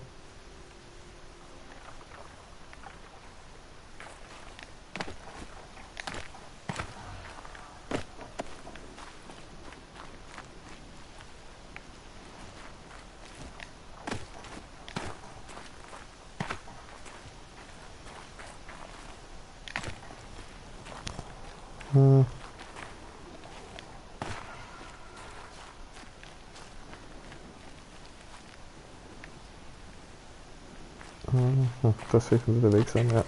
A: Deswegen wird der Weg sein, ja.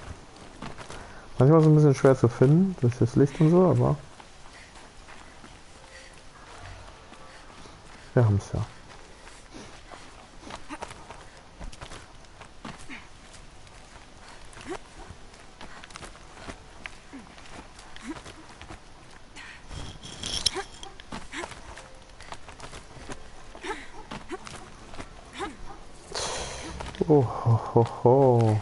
A: Manchmal so ein bisschen schwer zu finden durch das Licht und so, aber wir haben es ja. Oh, ho, ho, ho.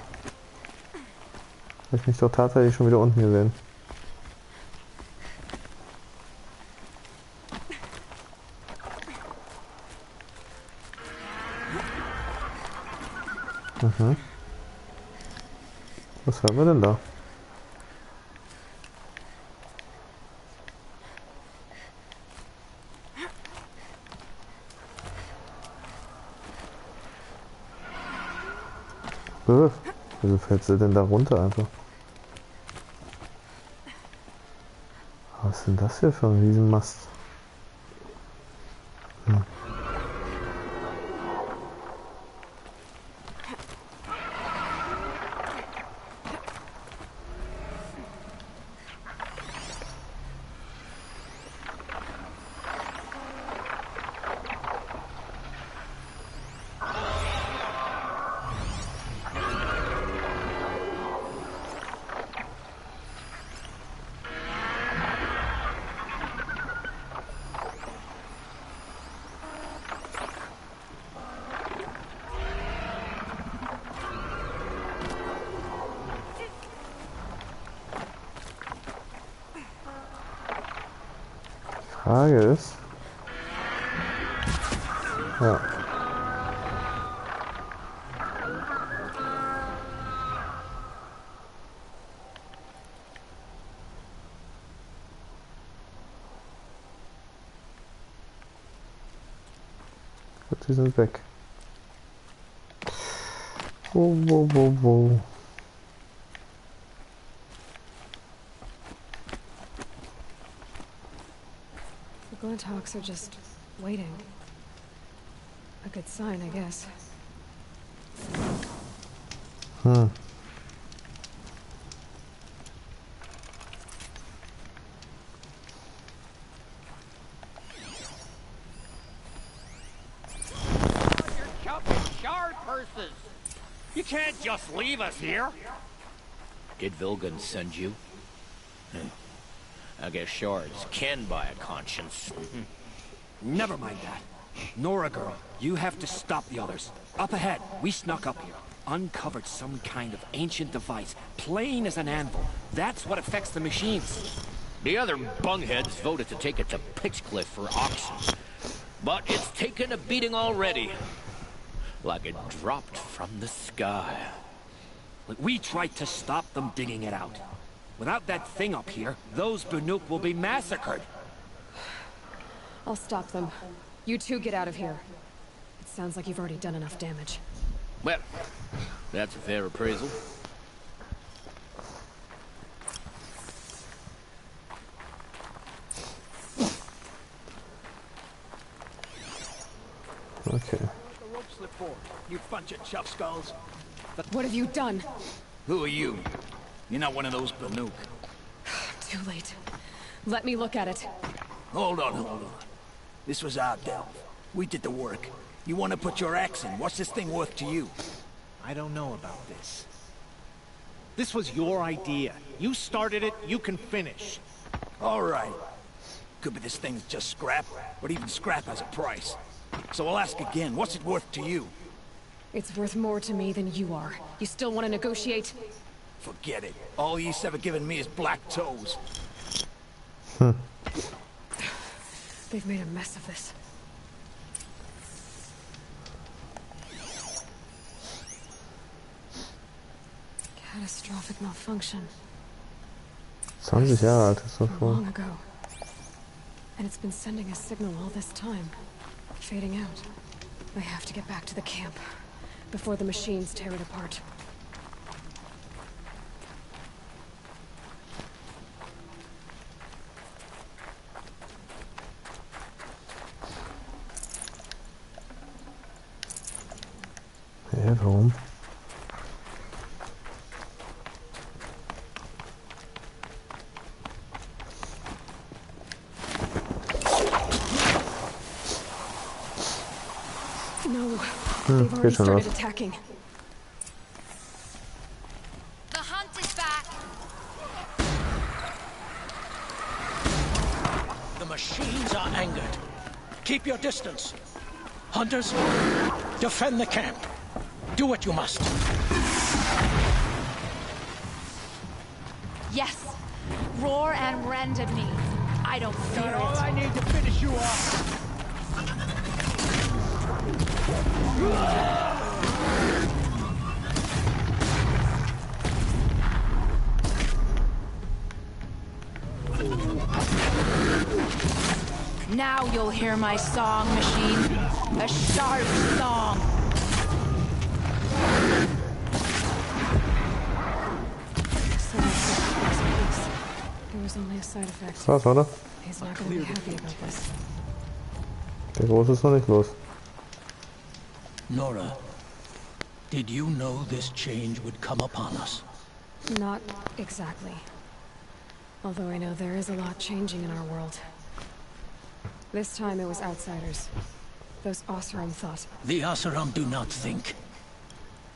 A: Habe ich mich doch tatsächlich schon wieder unten gesehen. Mhm. Was haben wir denn da? Wieso fällt sie denn da runter einfach? Was ist denn das hier für ein Riesenmast? Hm. Frage ist... Ja. Gut, die sind weg. Wo.
B: The Glinthawks are just waiting. A good sign, I guess.
A: Hm.
Q: You can't just leave us here.
G: Did Vilgan send you? I guess shards can buy a conscience.
I: Never mind that. Nora girl, you have to stop the others. Up ahead, we snuck up here. Uncovered some kind of ancient device, plain as an anvil. That's what affects the machines.
G: The other bungheads voted to take it to Pitchcliff for auction. But it's taken a beating already. Like it dropped from the sky.
I: We tried to stop them digging it out. Without that thing up here, those Banuk will be massacred.
B: I'll stop them. You two get out of here. It sounds like you've already done enough damage.
G: Well, that's a fair appraisal.
A: Okay.
Q: The rope slip forward, you bunch of chuff skulls.
B: What have you done?
M: Who are you? You're not one of those Banuk.
B: Too late. Let me look at it.
M: Hold on. This was our delve. We did the work. You want to put your axe in? What's this thing worth to you?
C: I don't know about this. This was your idea. You started it, you can finish.
M: All right. Could be this thing's just scrap, but even scrap has a price. So I'll ask again, what's it worth to you?
B: It's worth more to me than you are. You still want to negotiate?
M: Forget it. All you've ever given me is black toes.
B: They've made a mess of this. Catastrophic malfunction.
A: 20 Jahre alt ist das wohl.
B: Long ago. And it's been sending a signal all this time. Fading out. I have to get back to the camp before the machines tear it apart.
A: Ja, warum?
B: No, they've already started attacking.
R: The hunt is back.
P: The machines are angered. Keep your distance. Hunters, defend the camp. Do what you must.
R: Yes. Roar and rend at me. I don't fear it.
Q: All I need to finish you off.
R: Now you'll hear my song, machine. A sharp song.
B: There was only a side effect.
A: Was, oder?
B: He's not gonna be happy about this.
A: Der Große ist noch nicht los.
P: Nora, did you know this change would come upon us?
B: Not exactly. Although I know there is a lot changing in our world. This time it was outsiders. Those Oseram thought.
P: The Oseram do not think.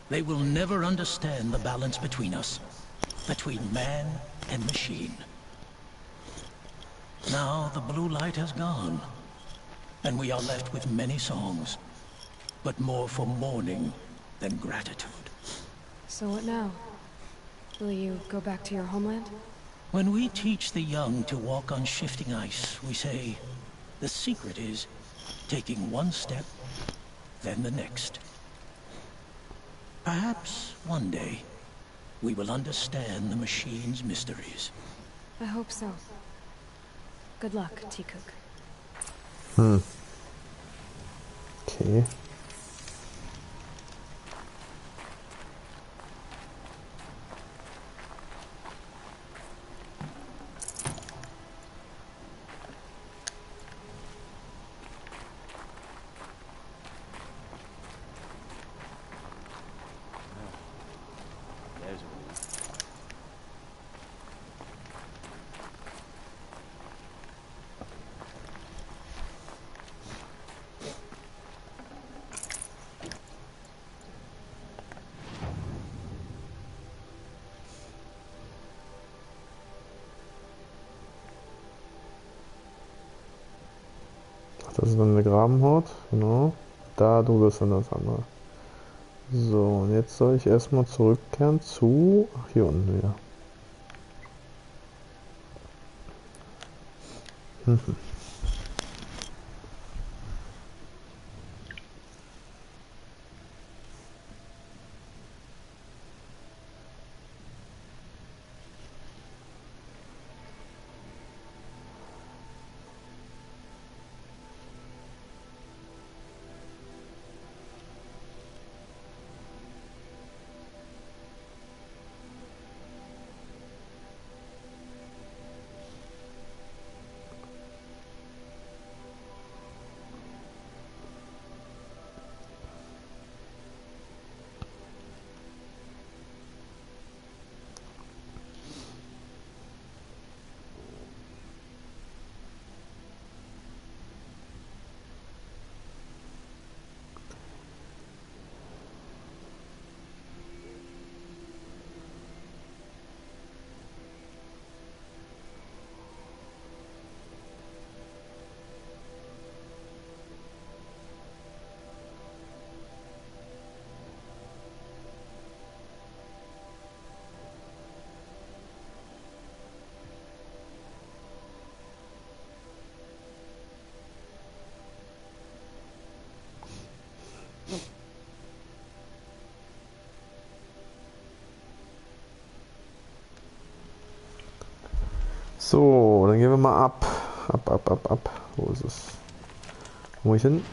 P: They will never understand the balance between us. Between man and machine. Now the blue light has gone. And we are left with many songs. But more for mourning than gratitude.
B: So what now? Will you go back to your homeland?
P: When we teach the young to walk on shifting ice, we say, the secret is taking one step, then the next. Perhaps one day, we will understand the machine's mysteries.
B: I hope so. Good luck, T-Cook.
A: Okay.
O: There's a relief.
A: Das ist dann der Grabenhort, genau. Da drüber ist dann das andere. So, und jetzt soll ich erstmal zurückkehren zu... Ach, hier unten wieder. So, dann gehen wir mal ab. Ab. Wo ist es? Wo ich hin?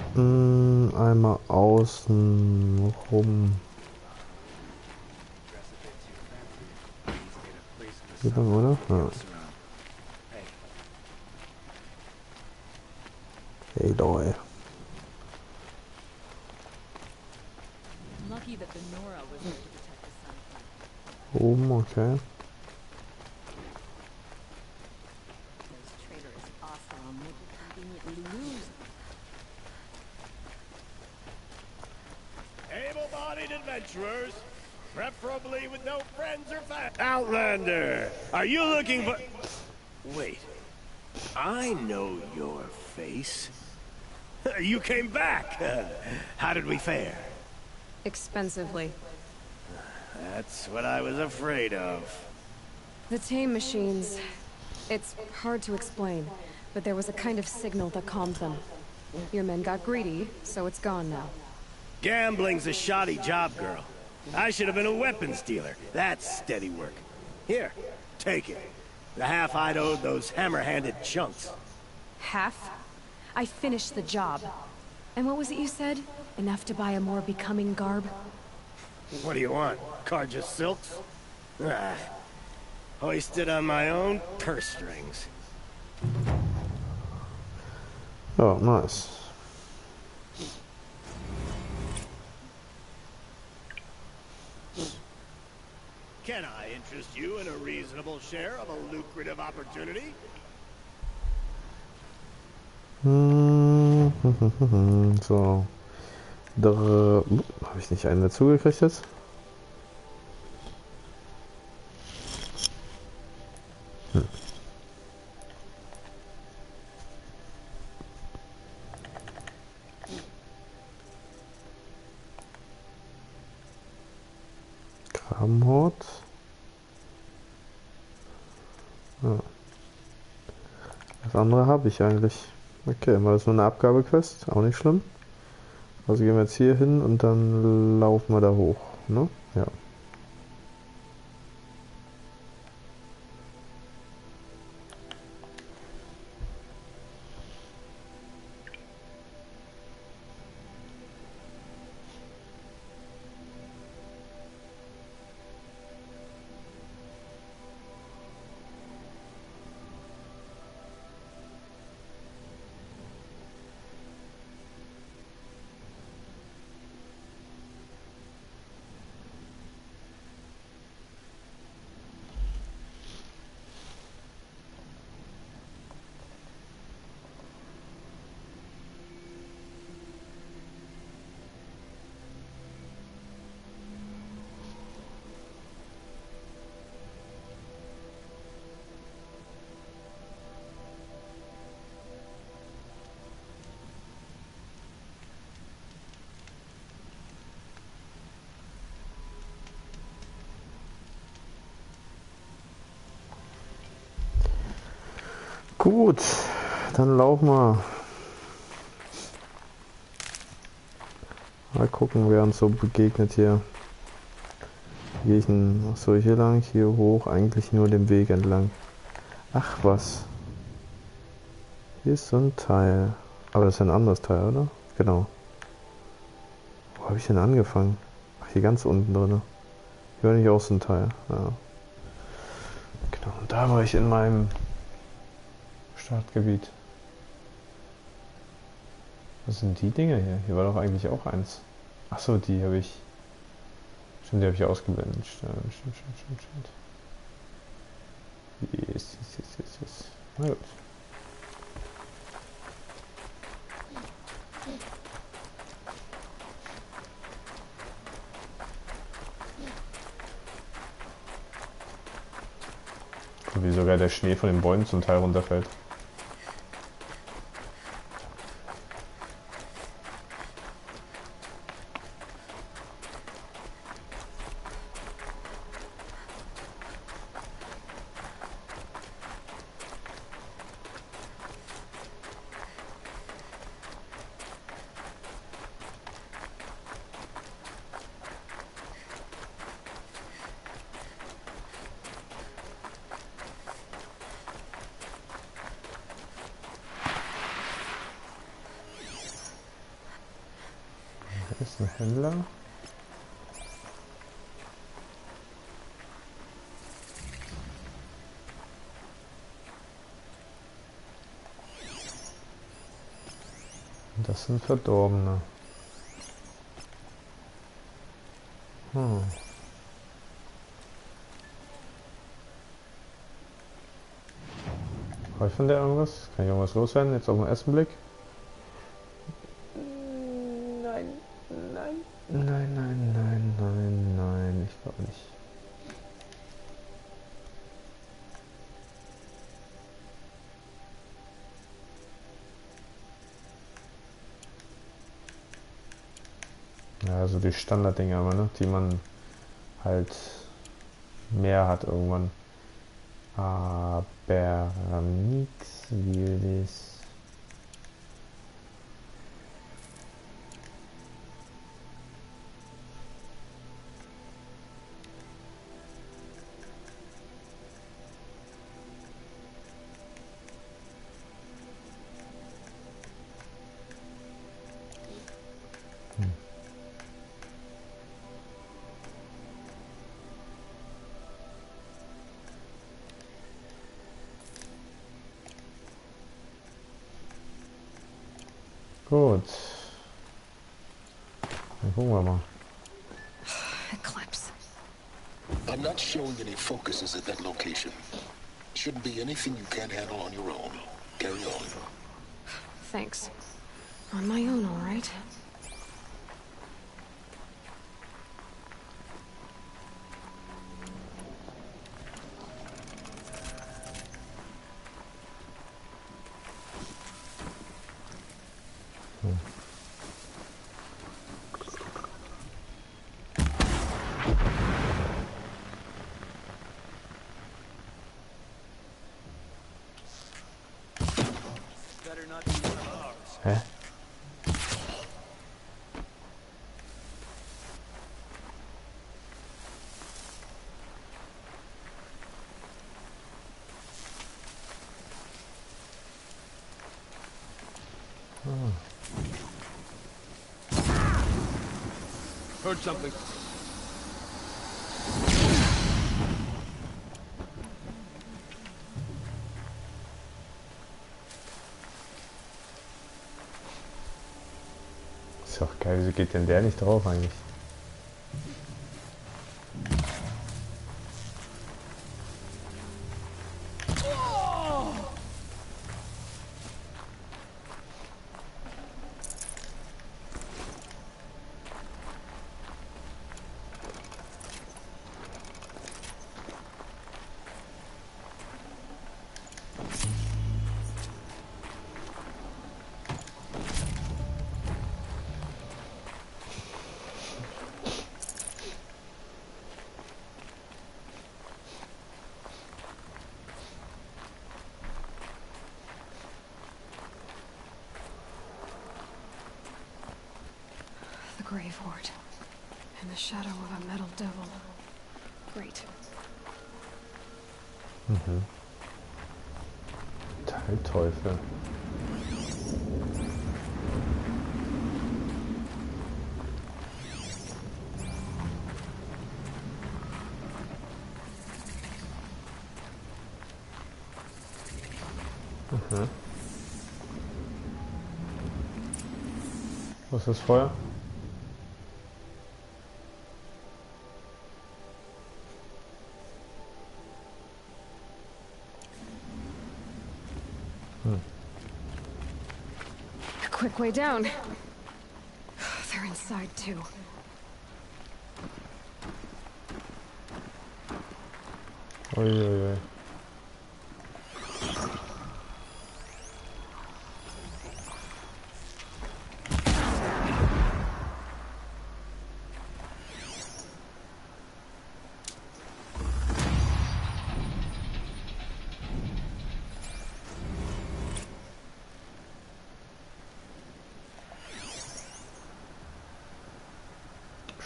A: Einmal außen rum. Hier lang, oder? Ja. Hey, Leute.
D: Lucky that the Nora was able to detect the sun.
A: Oben, okay.
Q: Able-bodied adventurers, preferably with no friends or family. Outlander, are you looking for... Wait, I know your face. You came back. How did we fare?
B: expensively.
Q: That's what I was afraid of.
B: The tame machines. It's hard to explain, but there was a kind of signal that calmed them. Your men got greedy, so it's gone now.
Q: Gambling's a shoddy job, girl. I should have been a weapons dealer. That's steady work. Here, take it. The half I'd owed those hammer-handed chunks.
B: Half? I finished the job. And what was it you said? Enough to buy a more becoming garb?
Q: What do you want? Carja silks? Ah, hoisted on my own purse strings.
A: Oh, nice.
Q: Can I interest you in a reasonable share of a lucrative opportunity?
A: So. Habe ich nicht einen dazu gekriegt jetzt? Kramhort. Ja. Das andere habe ich eigentlich. Okay, mal das nur eine Abgabequest, auch nicht schlimm. Also gehen wir jetzt hier hin und dann laufen wir da hoch, ne? Ja. Gut, dann laufen wir. Mal gucken, wer uns so begegnet hier. Wie gehe ich denn? Achso, hier lang, hier hoch, eigentlich nur den Weg entlang. Ach was. Hier ist so ein Teil. Aber das ist ein anderes Teil, oder? Genau. Wo habe ich denn angefangen? Ach, hier ganz unten drin. Hier war nicht auch so ein Teil. Ja. Genau, und da war ich in meinem Startgebiet. Was sind die Dinger hier? Hier war doch eigentlich auch eins. Achso, die habe ich. Stimmt, die habe ich ausgeblendet. Stimmt. Yes. Na gut. Wie sogar der Schnee von den Bäumen zum Teil runterfällt. Ist ein Händler. Das sind Verdorbene. Brauche ich von der irgendwas? Kann ich irgendwas loswerden? Jetzt auf den ersten Blick? Nein, ich glaube nicht. Ja, Ja, so die Standarddinger, ne? Die man halt mehr hat irgendwann. Aber nichts Wildes. Gut. Dann gucken wir mal.
B: Eclipse.
S: I'm not showing any focuses at that location. Shouldn't be anything you can't handle on your own. Carry on.
B: Thanks. On my own, all right.
A: Hä?
J: Heard something.
A: Ist doch geil, wieso geht denn der nicht drauf eigentlich?
B: The grave hoard. In the shadow of a metal devil. Great.
A: Mhm. Teilteufel. Mhm. Was ist das Feuer?
B: A quick way down. They're inside too.
A: Ui, ui, ui.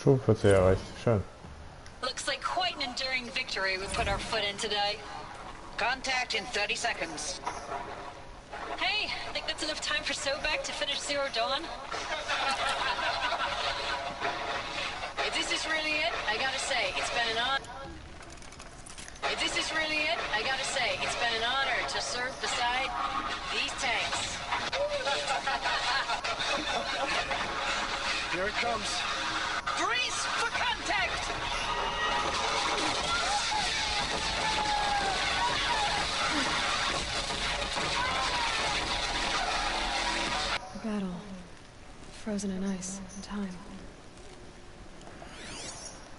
A: Schulpfütze erreicht. Schön.
R: Looks like quite an enduring victory we put our foot in today. Contact in 30 seconds. Hey, think that's enough time for Sobek to finish Zero Dawn? If this is really it, I gotta say, it's been an honor. If this is really it, I gotta say, it's been an honor to serve beside these tanks.
J: Here it comes.
R: Brace for contact!
B: A battle. Frozen in ice and time.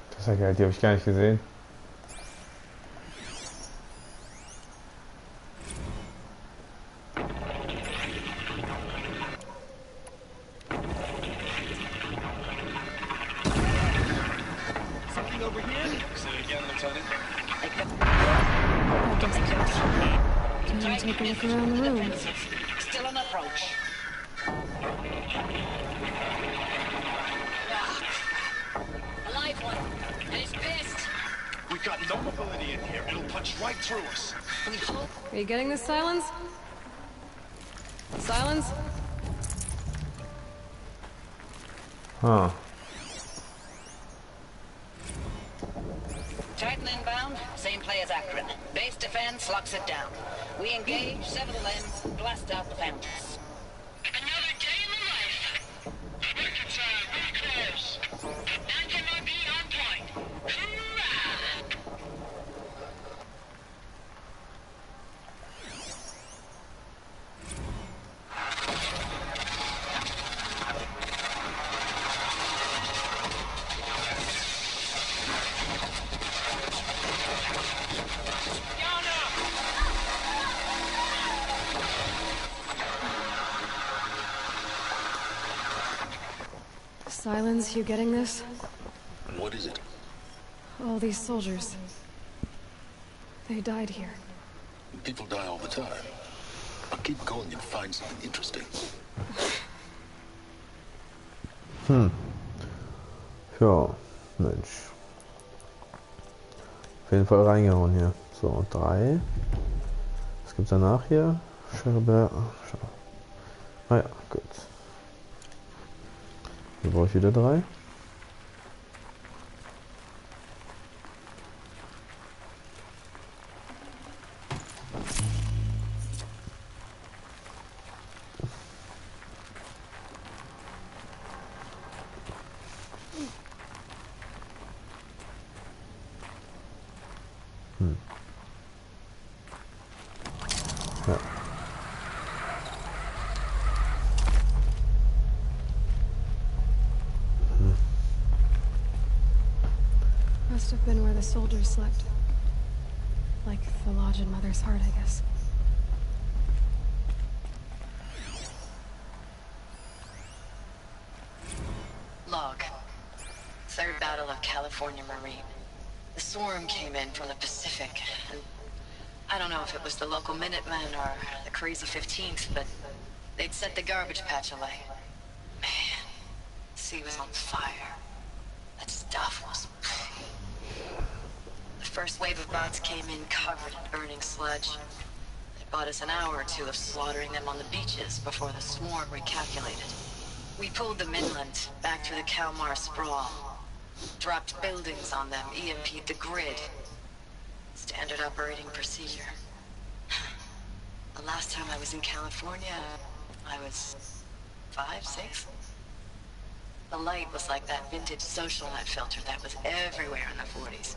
A: Das ist ja geil, die habe ich gar nicht gesehen.
Q: again, Lieutenant?
B: I guess not. Can you take a look around the room?
R: Still on approach. A live one. And he's pissed.
Q: We've got no mobility in here. It'll punch right through us.
R: We hope.
B: Are you getting this, Silence? Silence?
A: Huh.
R: Titan inbound, same play as Akron. Base defense locks it down. We engage, sever the lens, blast out the fountains. Another day in the life. Reconcile, we're close. Anti-MRP on point. Hoorah!
B: Silence, you getting this?
S: What is it?
B: All these soldiers. They died here.
S: People die all the time. But keep going and find something interesting.
A: Ja, Mensch. Auf jeden Fall reingehauen hier. So, 3. Was gibt's danach hier? Scherbe. Ah ja, gut. Hier brauche ich wieder 3. Ja.
B: Must have been where the soldiers slept. Like the lodge in Mother's Heart, I guess.
R: Log. Third Battle of California Marine. The swarm came in from the Pacific, and I don't know if it was the local Minutemen or the crazy 15th, but they'd set the garbage patch alight. Man, the sea was on fire. That stuff was... The first wave of bots came in covered in burning sludge. It bought us an hour or two of slaughtering them on the beaches before the swarm recalculated. We pulled them inland, back through the Kalmar sprawl. Dropped buildings on them, EMP'd the grid. Standard operating procedure. The last time I was in California, I was 5, 6? The light was like that vintage social net filter that was everywhere in the 40s.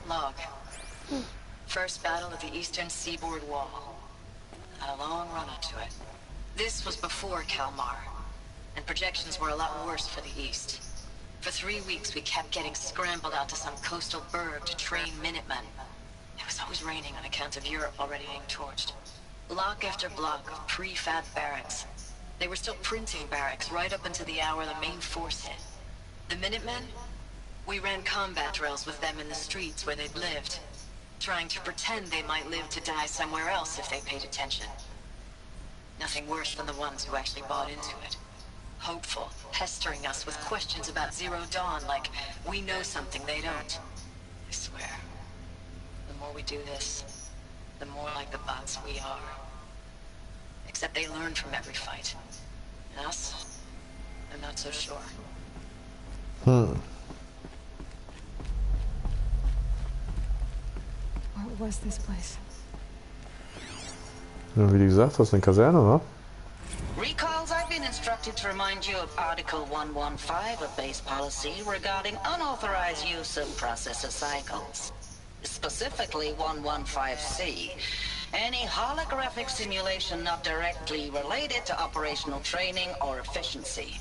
R: Log. First battle of the eastern seaboard wall. Had a long run up to it. This was before Kalmar, and projections were a lot worse for the east. For 3 weeks we kept getting scrambled out to some coastal burg to train Minutemen. It was always raining on account of Europe already being torched. Block after block of prefab barracks. They were still printing barracks right up until the hour the main force hit. The Minutemen? We ran combat drills with them in the streets where they'd lived, trying to pretend they might live to die somewhere else if they paid attention. Nothing worse than the ones who actually bought into it. Hopeful, pestering us with questions about Zero Dawn like we know something they don't. I swear, the more we do this, the more like the bots we are. Except they learn from every fight. And us? I'm not so sure.
B: What was this place?
A: Ja, wie gesagt, das ist eine Kaserne, wa?
R: Recalls, I've been instructed to remind you of Article 115 of base policy regarding unauthorized use of processor cycles. Specifically 115C. Any holographic simulation not directly related to operational training or efficiency.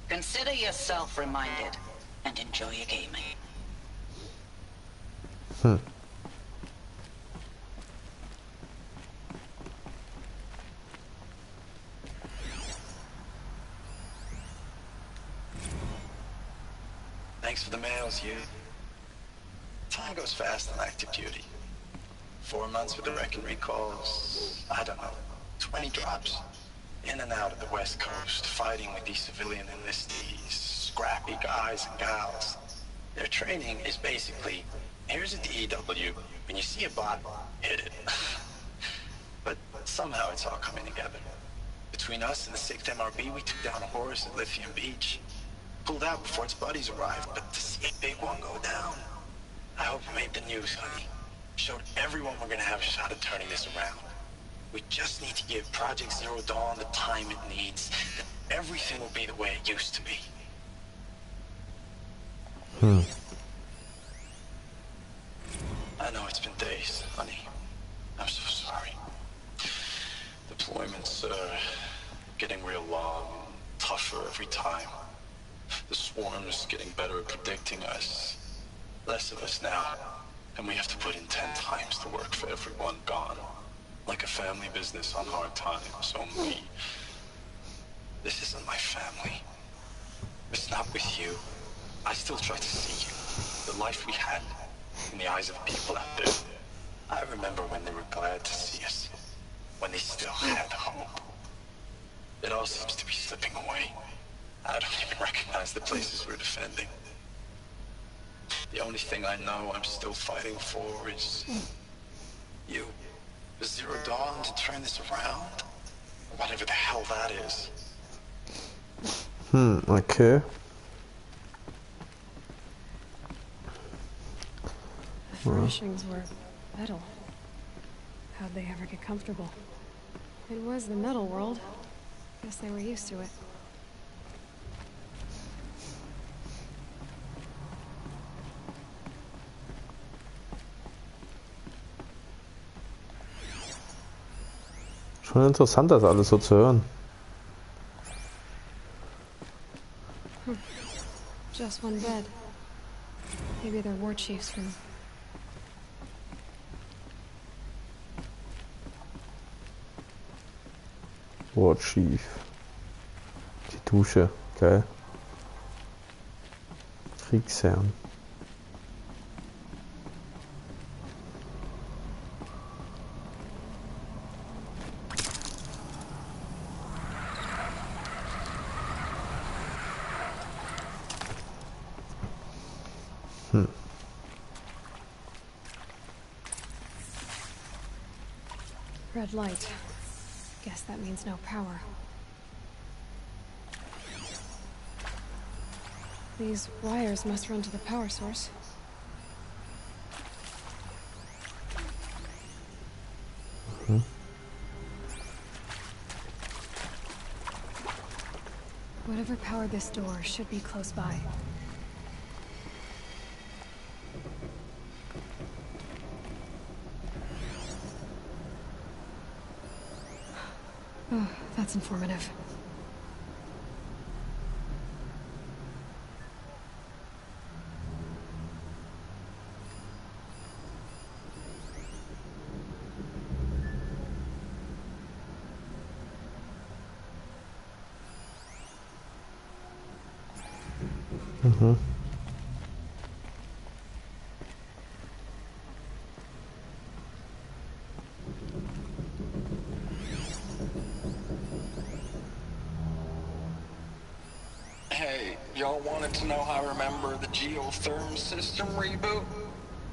R: Consider yourself reminded and enjoy your gaming.
T: Thanks for the mails, you. Time goes fast on active duty. 4 months with the wrecking recalls, I don't know, 20 drops. In and out of the West Coast, fighting with these civilian enlistees, scrappy guys and gals. Their training is basically, here's a DEW, when you see a bot, hit it. But somehow it's all coming together. Between us and the 6th MRB, we took down a horse at Lithium Beach. Pulled out before its buddies arrived, but to see a big one go down, I hope it made the news, honey. Showed everyone we're gonna have a shot at turning this around. We just need to give Project Zero Dawn the time it needs. Then everything will be the way it used to be. I know it's been days, honey. I'm so sorry. Deployments are getting real long, tougher every time. The swarm's getting better at predicting us. Less of us now, and we have to put in 10 times the work for everyone gone. Like a family business on hard times, only this isn't my family. It's not with you. I still try to see you, the life we had, in the eyes of people out there. I remember when they were glad to see us, when they still had hope. It all seems to be slipping away. I don't even recognize the places we're defending. The only thing I know I'm still fighting for is you. The Zero Dawn to turn this around? Whatever the hell that is.
A: Okay.
B: The furnishings were metal. How'd they ever get comfortable? It was the metal world. Guess they were used to it.
A: Schon interessant, das alles so zu hören.
B: Just one bed. Maybe they're war chief's room.
A: War Chief. Die Dusche, geil. Kriegsherrn.
B: Red light. Guess that means no power. These wires must run to the power source. Whatever powered this door should be close by. Oh, that's informative.
T: Hey, y'all wanted to know how I remember the geotherm system reboot?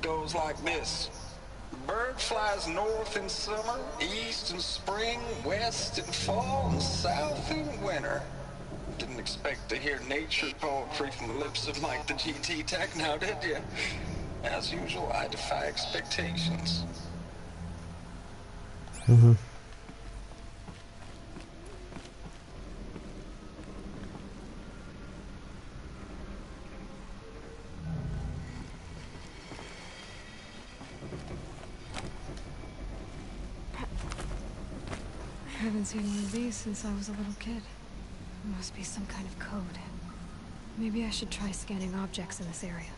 T: Goes like this. Bird flies north in summer, east in spring, west in fall, and south in winter. Didn't expect to hear nature poetry from the lips of Mike the GT Tech now, did you? As usual, I defy expectations.
B: I haven't seen one of these since I was a little kid. Must be some kind of code. Maybe I should try scanning objects in this area.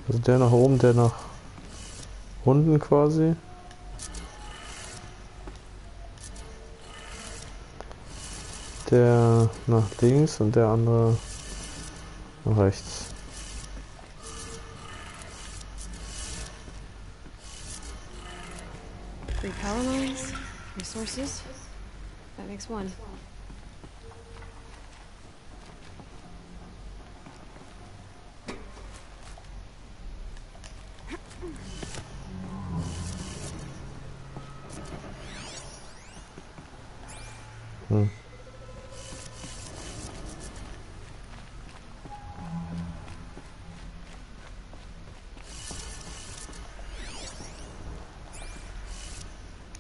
A: Also der nach oben, der nach unten quasi. der nach links und der andere nach rechts.
B: Three power lines, resources. That makes one.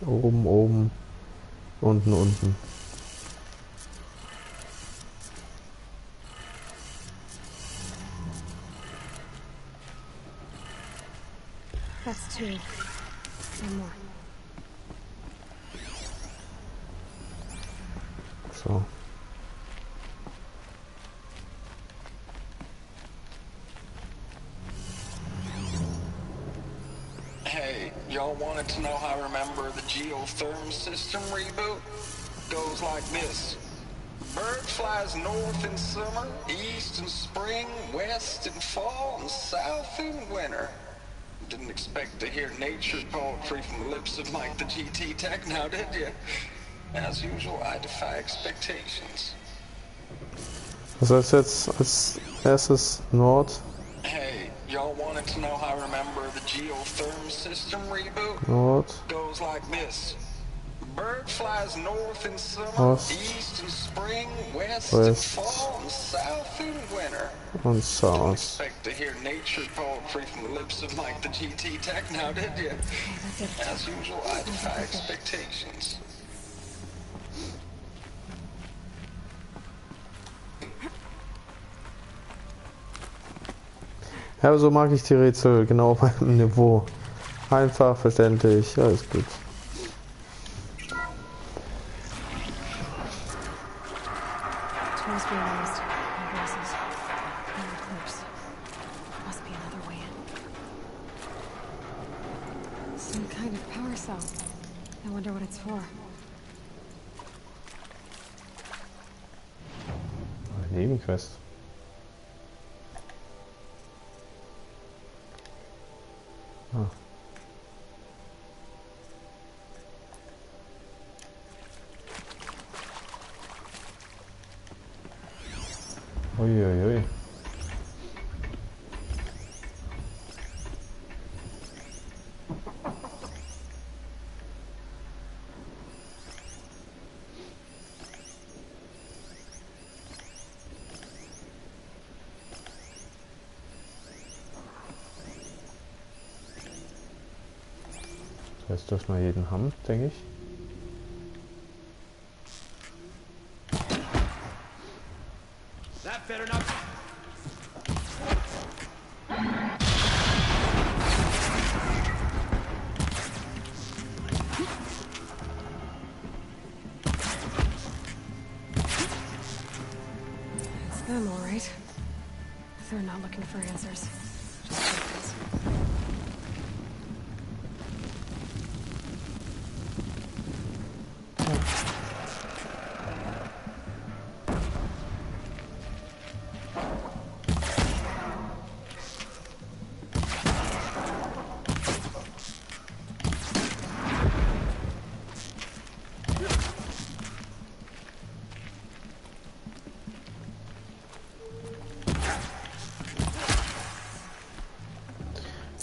A: Oben, oben, unten, unten.
B: That's two. One more.
A: So.
T: Hey, y'all wanted to know how I remember the geotherm system reboot? Goes like this. Bird flies north in summer, east in spring, west in fall, and south in winter. Didn't expect to hear nature poetry from the lips of Mike the GT Tech now, did you? As usual, I defy expectations.
A: Was heißt jetzt als erstes Nord?
T: Hey, y'all wanted to know how I remember the geotherm system reboot?
A: Nord.
T: Goes like this. Bird flies north in summer,
A: Ost.
T: east in spring, west in
A: West.
T: fall, and south in winter.
A: Und
T: Didn't
A: South.
T: expect to hear nature poetry from the lips of Mike the GT Tech now, did you? As usual, I defy expectations.
A: Ja, so mag ich die Rätsel, genau auf meinem Niveau. Einfach, verständlich, ja, ist gut.
B: Tools being used. Addresses. And clips. Must be another way in. Some kind of power cell. I wonder what it's for.
A: Nebenquest. Ah. Uiuiui. Das dürfen wir jeden haben, denke ich.
Q: That better not.
B: It's them, all right. They're not looking for answers. Just weapons.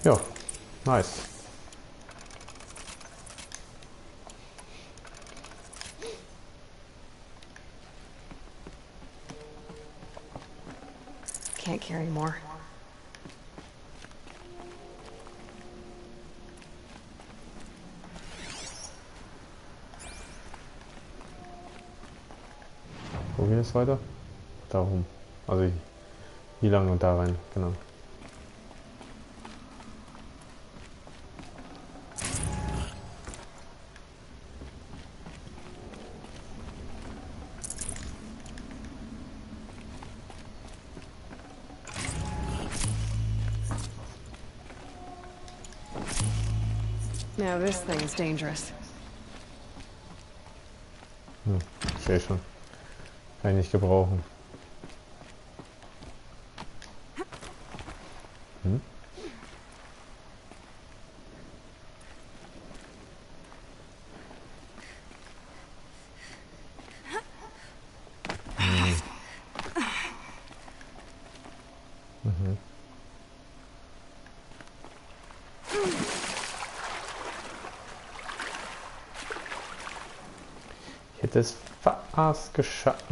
A: Ja, nice.
B: Can't carry more.
A: Wo geht es weiter? Da rum. Also hier lang und da rein, genau.
B: Now this thing's dangerous.
A: Ich sehe schon. Kann ich nicht gebrauchen. Hm? Mhm. Ich hätte es fast geschafft.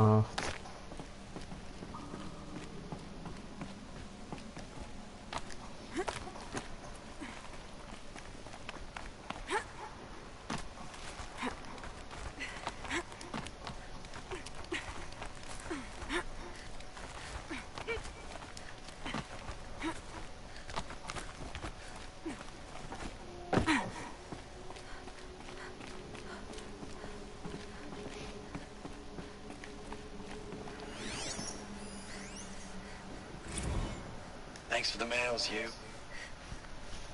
T: Thanks for the mails, you.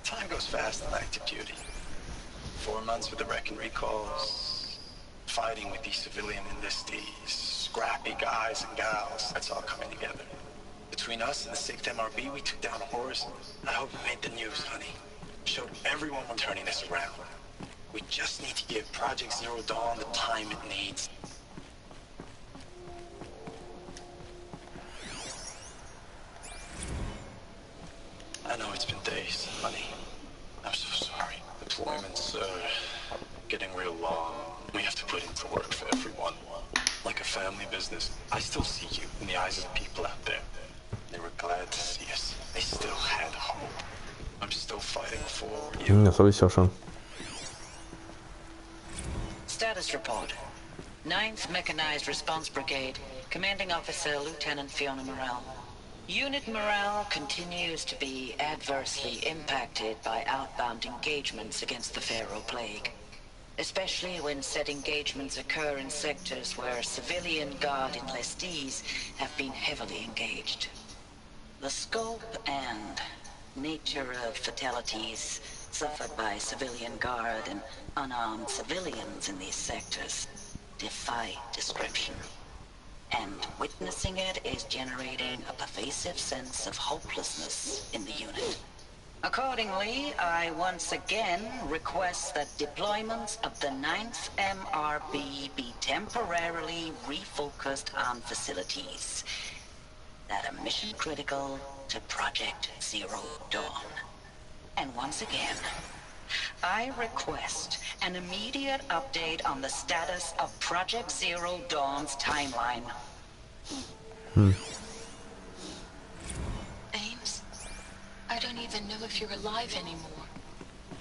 T: Time goes fast on active duty. 4 months with the wreck and recalls. Fighting with these civilian enlistees. Scrappy guys and gals. That's all coming together. Between us and the 6th MRB, we took down Horus. I hope we made the news, honey. Showed everyone we're turning this around. We just need to give Project Zero Dawn the time it needs. I know it's been days, honey. I'm so sorry. Deployments are getting real long. We have to put into work for everyone. Like a family business. I still see you in the eyes of the people out there. They were glad to see us. They still had hope. I'm still fighting forward.
A: Das habe ich ja schon.
R: Status report. 9th Mechanized Response Brigade. Commanding Officer Lieutenant Fiona Morrell. Unit morale continues to be adversely impacted by outbound engagements against the Pharaoh Plague, especially when said engagements occur in sectors where civilian guard enlistees have been heavily engaged. The scope and nature of fatalities suffered by civilian guard and unarmed civilians in these sectors defy description. And witnessing it is generating a pervasive sense of hopelessness in the unit. Accordingly, I once again request that deployments of the 9th MRB be temporarily refocused on facilities that are mission critical to Project Zero Dawn. And once again, I request an immediate update on the status of Project Zero Dawn's timeline.
U: Ames, I don't even know if you're alive anymore.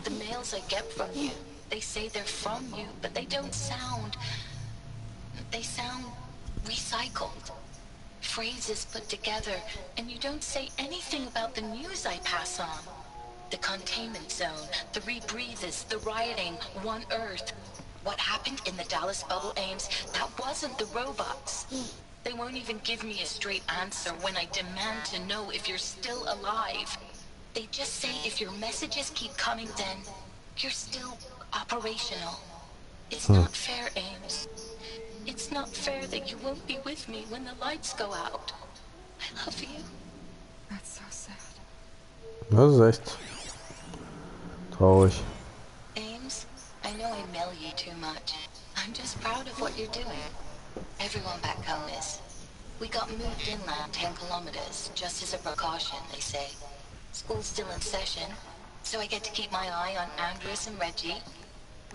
U: The mails I get from you, they say they're from you, but they don't sound... They sound recycled. Phrases put together, and you don't say anything about the news I pass on. The containment zone, the rebreathers, the rioting, One Earth. What happened in the Dallas bubble, Ames, that wasn't the robots. They won't even give me a straight answer when I demand to know if you're still alive. They just say if your messages keep coming, then you're still operational. It's not fair, Ames. It's not fair that you won't be with me when the lights go out. I love you.
N: That's so sad.
A: Das ist echt traurig.
U: Ames, I know I mail you too much. I'm just proud of what you're doing. Everyone back home is. We got moved inland 10 kilometers, just as a precaution, they say. School's still in session, so I get to keep my eye on Andres and Reggie.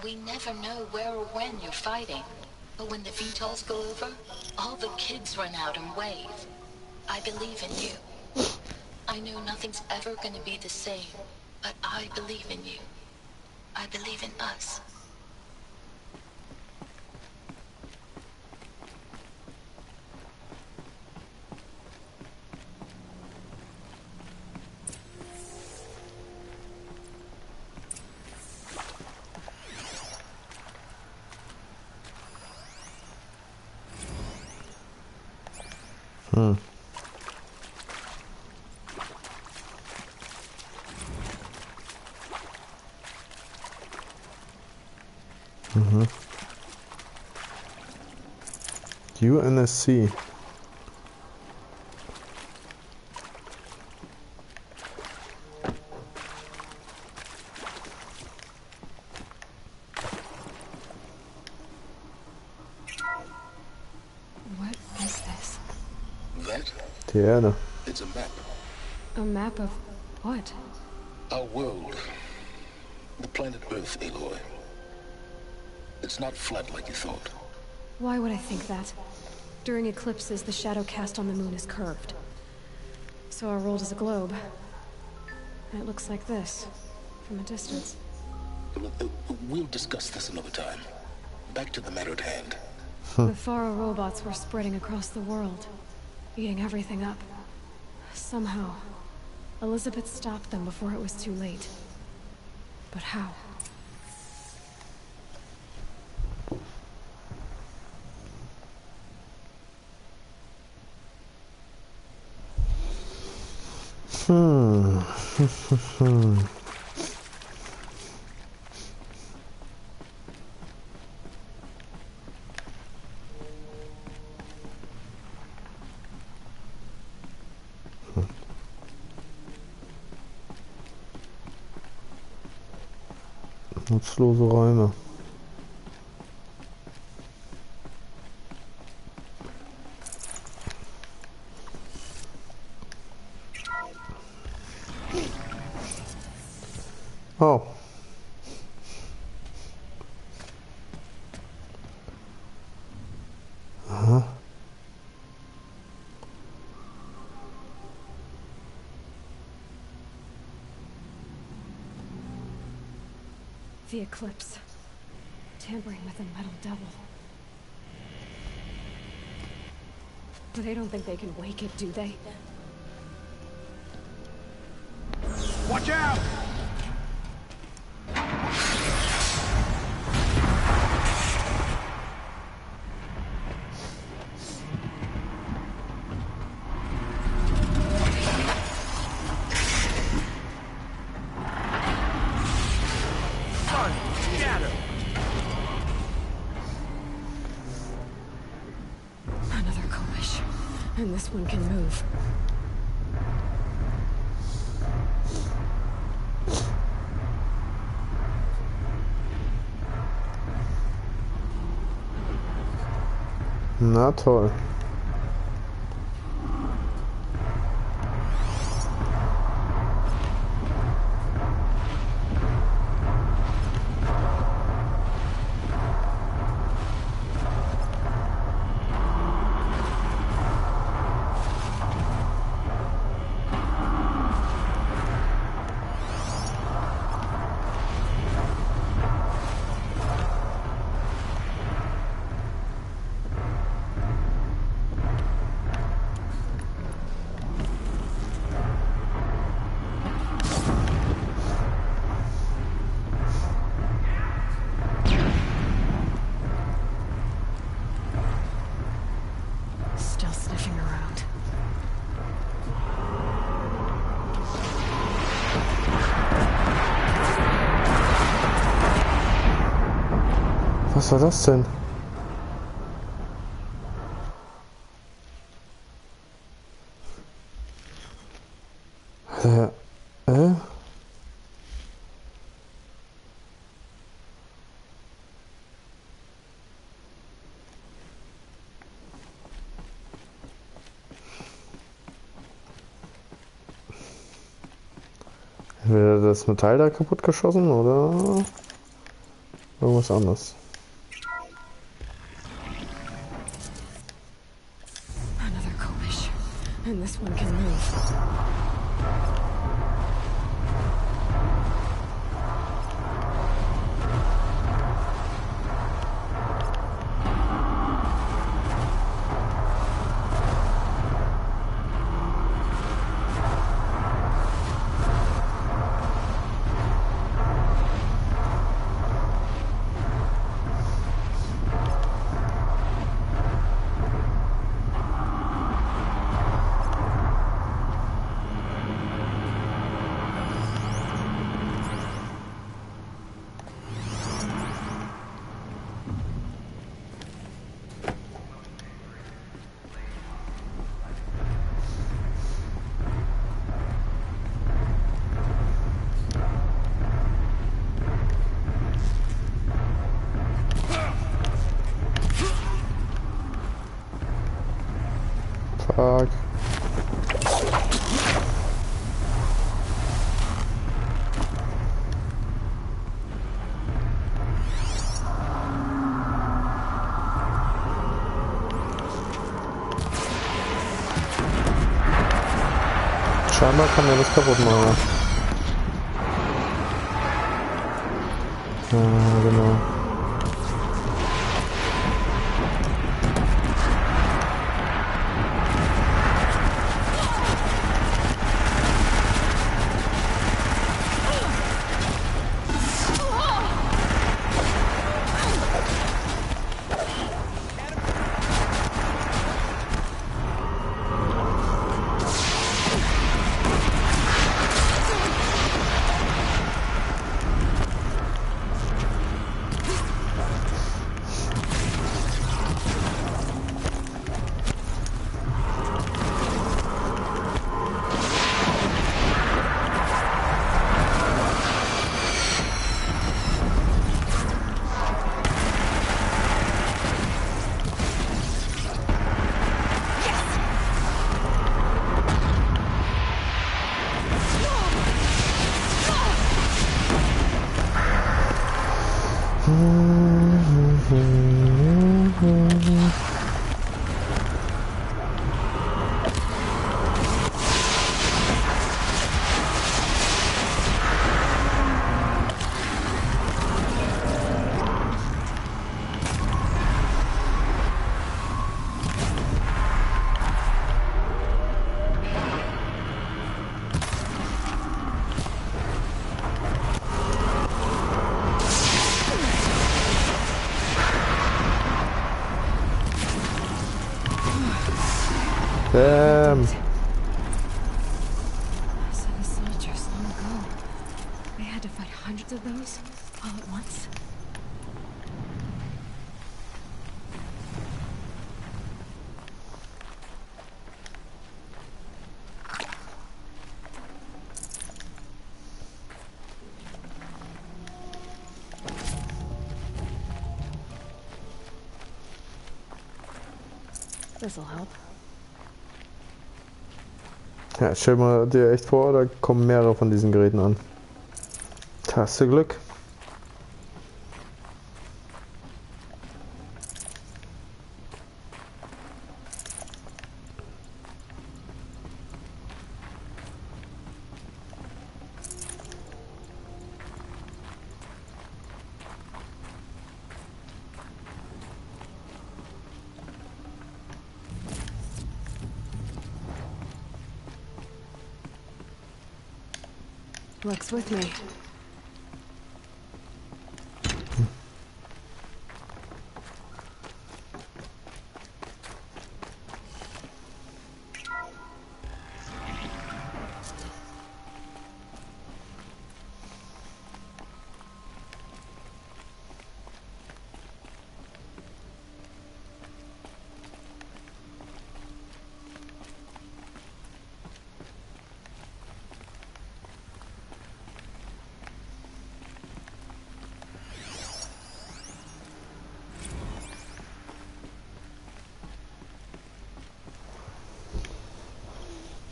U: We never know where or when you're fighting, but when the VTOLs go over, all the kids run out and wave. I believe in you. I know nothing's ever gonna be the same, but I believe in you. I believe in us.
A: UNSC.
B: What is this?
S: That?
A: Die Erde.
S: It's a map.
B: A map of what?
S: Our world. The planet Earth, Aloy. It's not flat like you thought.
B: Why would I think that? During eclipses, the shadow cast on the moon is curved. So our world is a globe. And it looks like this, from a distance.
S: We'll discuss this another time. Back to the matter at hand.
B: The Faro robots were spreading across the world, eating everything up. Somehow, Elizabeth stopped them before it was too late. But how?
A: Nutzlose Räume. Oh. Aha.
B: The eclipse. Tampering with the metal devil. But they don't think they can wake it, do they?
Q: Watch out!
B: Another Koish. And this one can move.
A: Na toll.
B: Still sniffing around.
A: Was war das denn? Entweder das Metall da kaputt geschossen oder irgendwas anderes.
B: Another Koish. And this one can move.
A: fuck? Scheinbar kann er das kaputt machen. Ja, genau. Damn.
B: So the soldiers long ago, they had to fight hundreds of those all at once. This'll help.
A: Ja, stell mal dir echt vor, da kommen mehrere von diesen Geräten an. Da hast du Glück.
B: Luck's with me.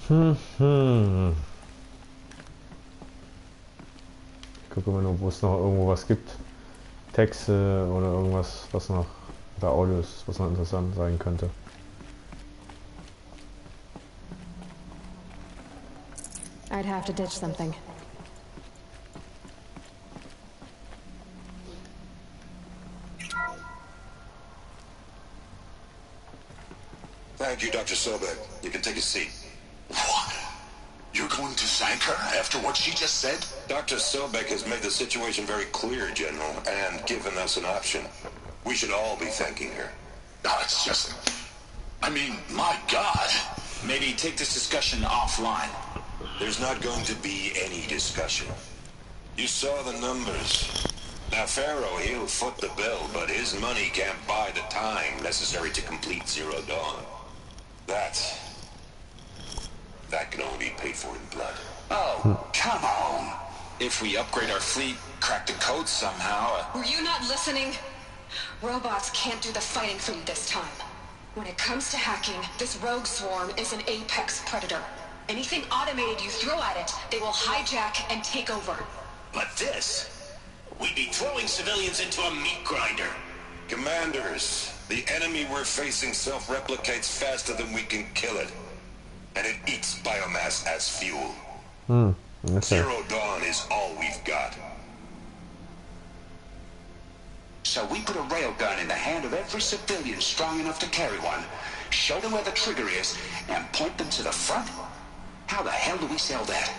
A: Ich gucke immer nur, wo es noch irgendwo was gibt. Texte oder irgendwas, was noch bei Audio ist, was noch interessant sein könnte.
B: I'd have to ditch something.
S: Thank you, Dr. Sobek. You can take a seat. What? You're going to thank her after what she just said? Dr. Sobek has made the situation very clear, General, and given us an option. We should all be thanking her. No, it's just... I mean, my God. Maybe take this discussion offline. There's not going to be any discussion. You saw the numbers. Now, Pharaoh, he'll foot the bill, but his money can't buy the time necessary to complete Zero Dawn. That can only be paid for in blood. Oh, come on! If we upgrade our fleet, crack the code somehow...
R: Were you not listening? Robots can't do the fighting for you this time.
B: When it comes to hacking, this rogue swarm is an apex predator. Anything automated you throw at it, they will hijack and take over.
S: But this, we'd be throwing civilians into a meat grinder. Commanders, the enemy we're facing self-replicates faster than we can kill it. And it eats biomass as fuel.
A: Okay.
S: Zero Dawn is all we've got. So we put a railgun in the hand of every civilian strong enough to carry one, show them where the trigger is, and point them to the front? How the hell do we sell that?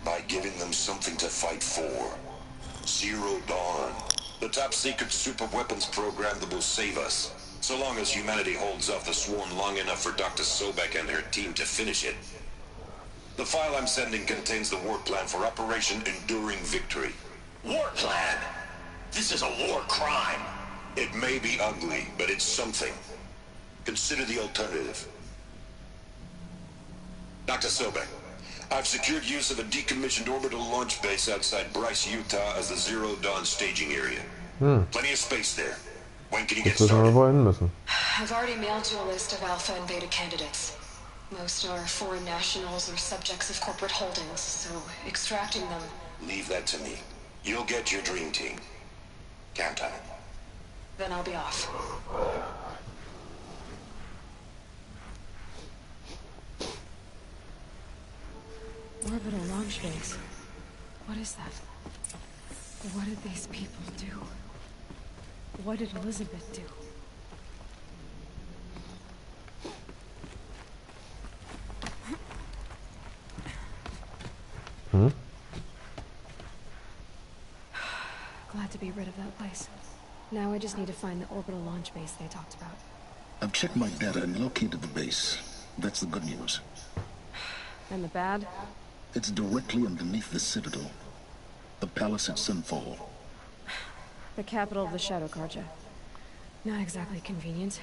S: By giving them something to fight for. Zero Dawn. The top-secret super-weapons program that will save us. So long as humanity holds off the swarm long enough for Dr. Sobek and her team to finish it. The file I'm sending contains the war plan for Operation Enduring Victory. War plan? This is a war crime. It may be ugly, but it's something. Consider the alternative. Dr. Sobek, I've secured use of a decommissioned orbital launch base outside Bryce, Utah as the Zero Dawn staging area. Plenty of space there. When can you get started?
B: I've already mailed you a list of Alpha and Beta candidates. Most are foreign nationals or subjects of corporate holdings, so extracting them...
S: Leave that to me. You'll get your dream team. Count on it.
B: Then I'll be off. Orbital launch base. What is that? What did these people do? What did Elizabeth do? Glad to be rid of that place. Now I just need to find the orbital launch base they talked about.
F: I've checked my data and located the base. That's the good news.
B: And the bad?
F: It's directly underneath the Citadel. The palace at Sunfall.
B: The capital of the Shadow Carja. Not exactly convenient.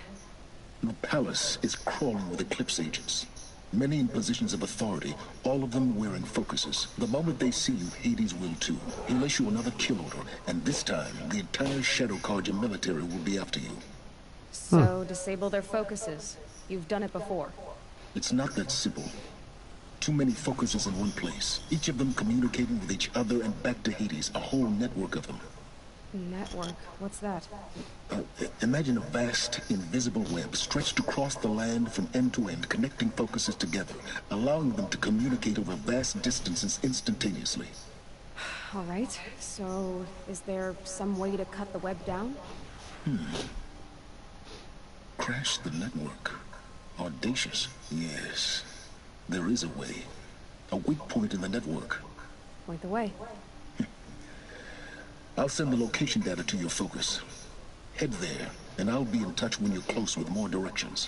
F: The palace is crawling with Eclipse agents. Many in positions of authority, all of them wearing focuses. The moment they see you, Hades will too. He'll issue another kill order, and this time, the entire Shadow Carja military will be after you.
B: So, disable their focuses. You've done it before.
F: It's not that simple. Too many focuses in one place, each of them communicating with each other and back to Hades, a whole network of them.
B: Network? What's that?
F: Imagine a vast, invisible web stretched across the land from end to end, connecting focuses together, allowing them to communicate over vast distances instantaneously.
B: All right, so is there some way to cut the web down?
F: Crash the network. Audacious, yes. There is a way. A weak point in the network.
B: Point the way.
F: I'll send the location data to your focus. Head there, and I'll be in touch when you're close with more directions.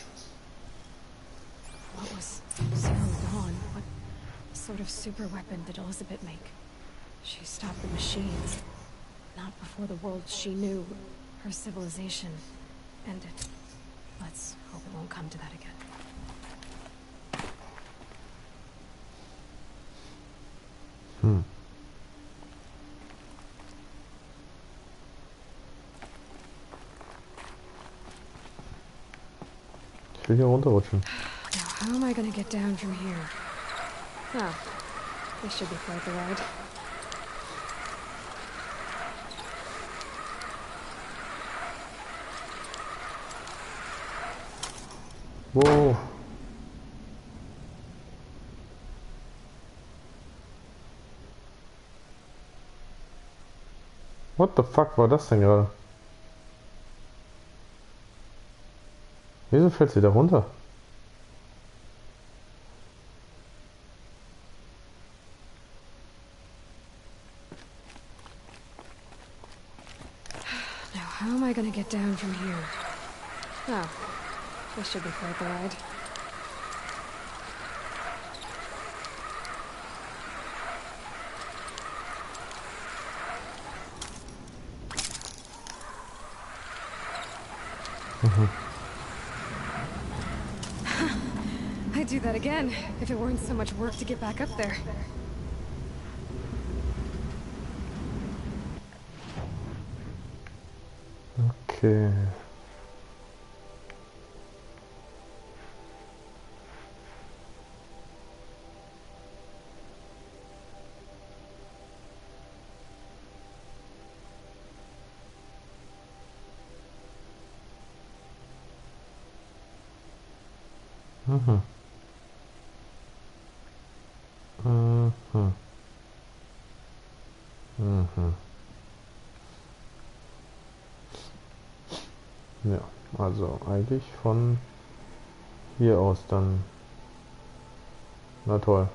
B: What was Zero Dawn? What sort of super weapon did Elizabeth make? She stopped the machines. Not before the world she knew, her civilization, ended. Let's hope it won't come to that again.
A: Ich will hier runterrutschen.
B: Now, how am I gonna get down from here? Oh, this should be quite the ride.
A: Wow. What the fuck war das denn gerade? Wieso fällt sie da runter?
B: Now, how am I gonna get down from here? Oh, this should be quite the ride. I'd do that again, if it weren't so much work to get back up there.
A: Okay. Mhm. Mhm. Mhm. Ja, also eigentlich von hier aus dann. Na toll.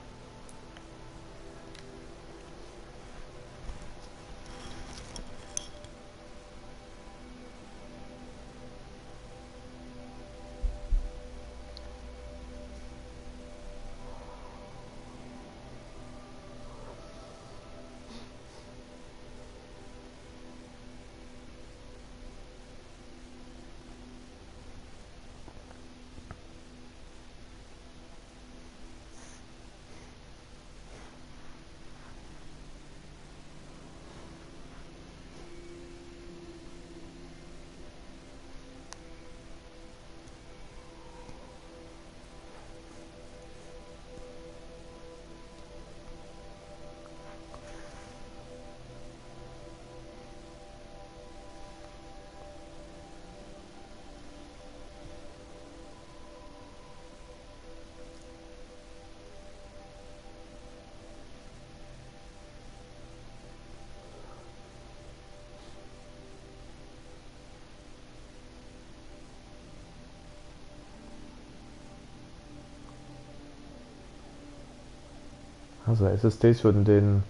A: Also SSDs würden den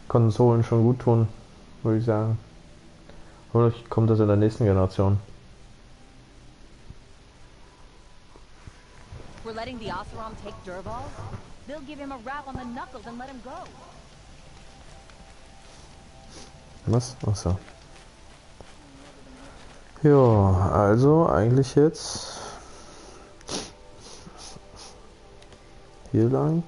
A: Konsolen schon gut tun, würde ich sagen. Oder kommt das in der nächsten Generation?
D: We're letting the Oseram take Durval? They'll give him a rap on the knuckles and let him go.
A: Was? Achso. Ja, also eigentlich jetzt hier lang.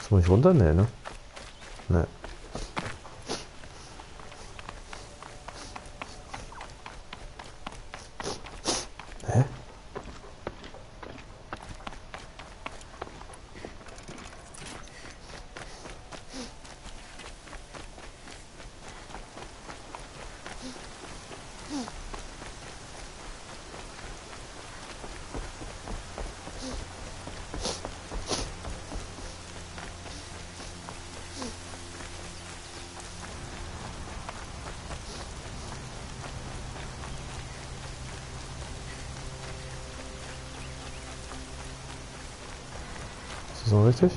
A: Muss ich runter? Nee, ne? Ne. Hä? Ist das so richtig?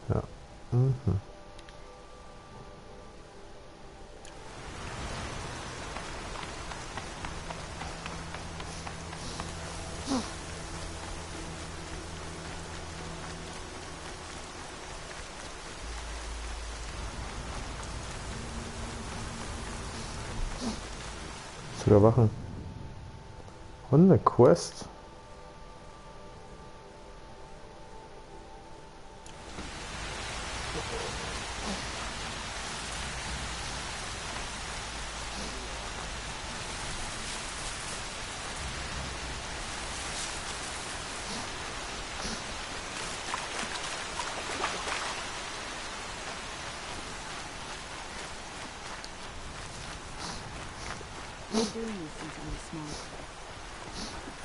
A: Ja. Mhm. Zu überwachen. Und eine Quest.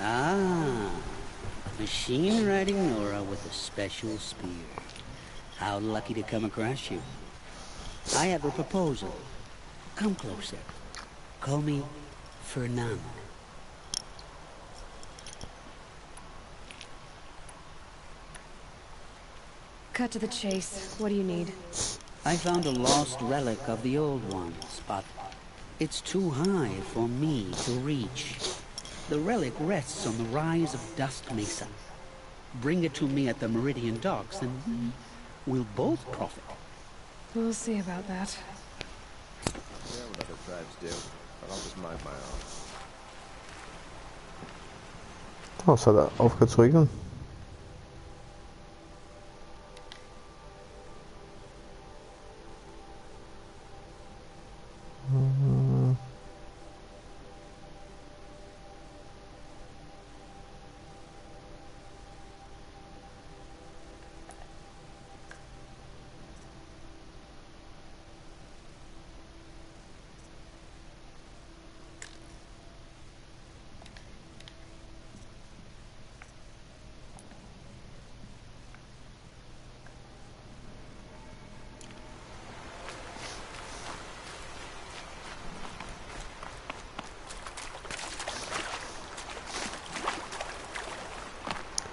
H: Ah, machine riding Nora with a special spear. How lucky to come across you. I have a proposal. Come closer. Call me Fernand.
B: Cut to the chase. What do you need?
H: I found a lost relic of the old ones, but it's too high for me to reach. The relic rests on the rise of Dusk Mesa. Bring it to me at the Meridian Docks, and we'll both profit.
B: We'll see about that.
J: Yeah, what other tribes do. But I'll just mind my own.
A: Oh, es hat aufgehört zu regnen.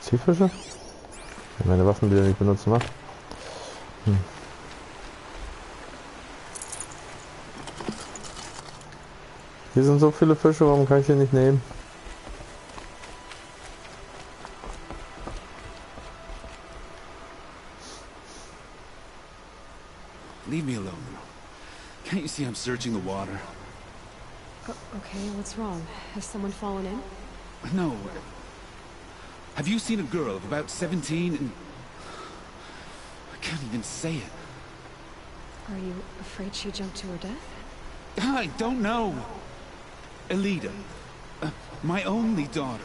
A: Zielfische? Meine Waffen wieder nicht benutzen, was? Hier sind so viele Fische, warum kann ich hier nicht nehmen?
E: Leave me alone. Can't you see I'm searching the water?
B: Okay, what's wrong? Has someone fallen in?
E: No. Have you seen a girl of about 17 and... I can't even say it.
B: Are you afraid she jumped to her death?
E: I don't know. Elida. My only daughter.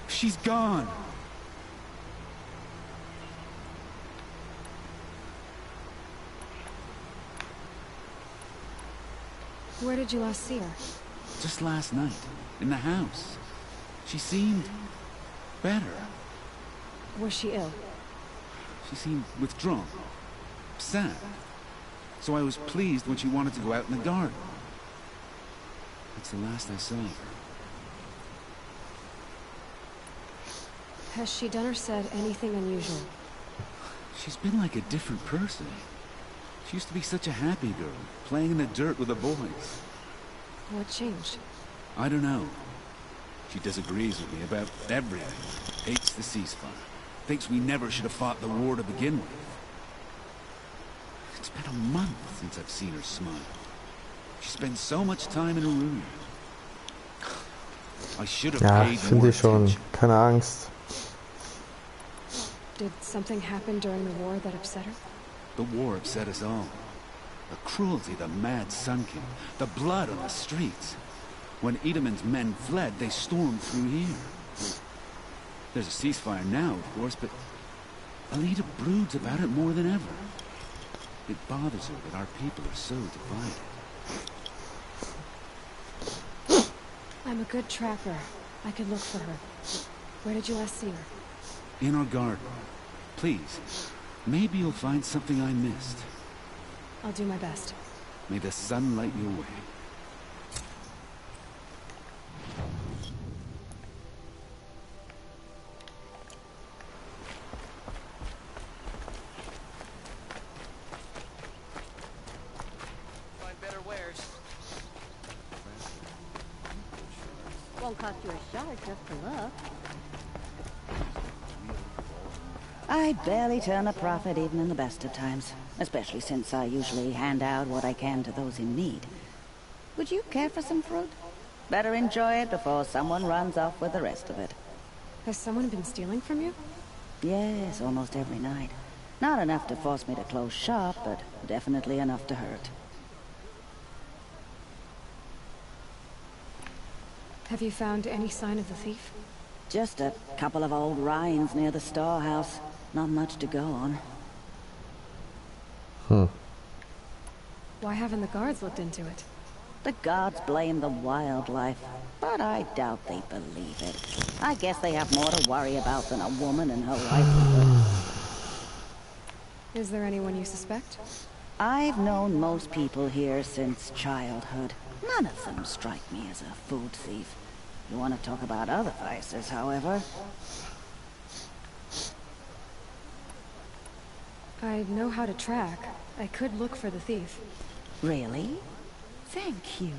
E: She's gone.
B: Where did you last see her?
E: Just last night, in the house. She seemed... better.
B: Was she ill?
E: She seemed withdrawn. Sad. So I was pleased when she wanted to go out in the garden. That's the last I saw of her.
B: Has she done or said anything unusual?
E: She's been like a different person. She used to be such a happy girl, playing in the dirt with the boys.
B: What changed?
E: I don't know. She disagrees with me about everything. Hates the ceasefire. Thinks we never should have fought the war to begin with. It's been a month since I've seen her smile. She spends so much time in her room. I should have
A: Ja,
E: paid
A: finde
E: more
A: ich schon.
E: attention.
A: Keine Angst.
B: Did something happen during the war that upset her?
E: The war upset us all. The cruelty the mad Sun King, the blood on the streets. When Edaman's men fled, they stormed through here. There's a ceasefire now, of course, but Elida broods about it more than ever. It bothers her that our people are so divided.
B: I'm a good tracker. I could look for her. Where did you last see her?
E: In our garden. Please, maybe you'll find something I missed.
B: I'll do my best.
E: May the sun light your way.
D: Find better wares. Won't cost you a shot just to look.
V: I barely turn a profit even in the best of times, especially since I usually hand out what I can to those in need. Would you care for some fruit? Better enjoy it before someone runs off with the rest of it.
B: Has someone been stealing from you?
V: Yes, almost every night. Not enough to force me to close shop, but definitely enough to hurt.
B: Have you found any sign of the thief?
V: Just a couple of old rinds near the storehouse. Not much to go on.
B: Why haven't the guards looked into it?
V: The gods blame the wildlife, but I doubt they believe it. I guess they have more to worry about than a woman and her livelihood.
B: Is there anyone you suspect?
V: I've known most people here since childhood. None of them strike me as a food thief. You want to talk about other vices, however?
B: I know how to track. I could look for the thief.
V: Really? Thank you.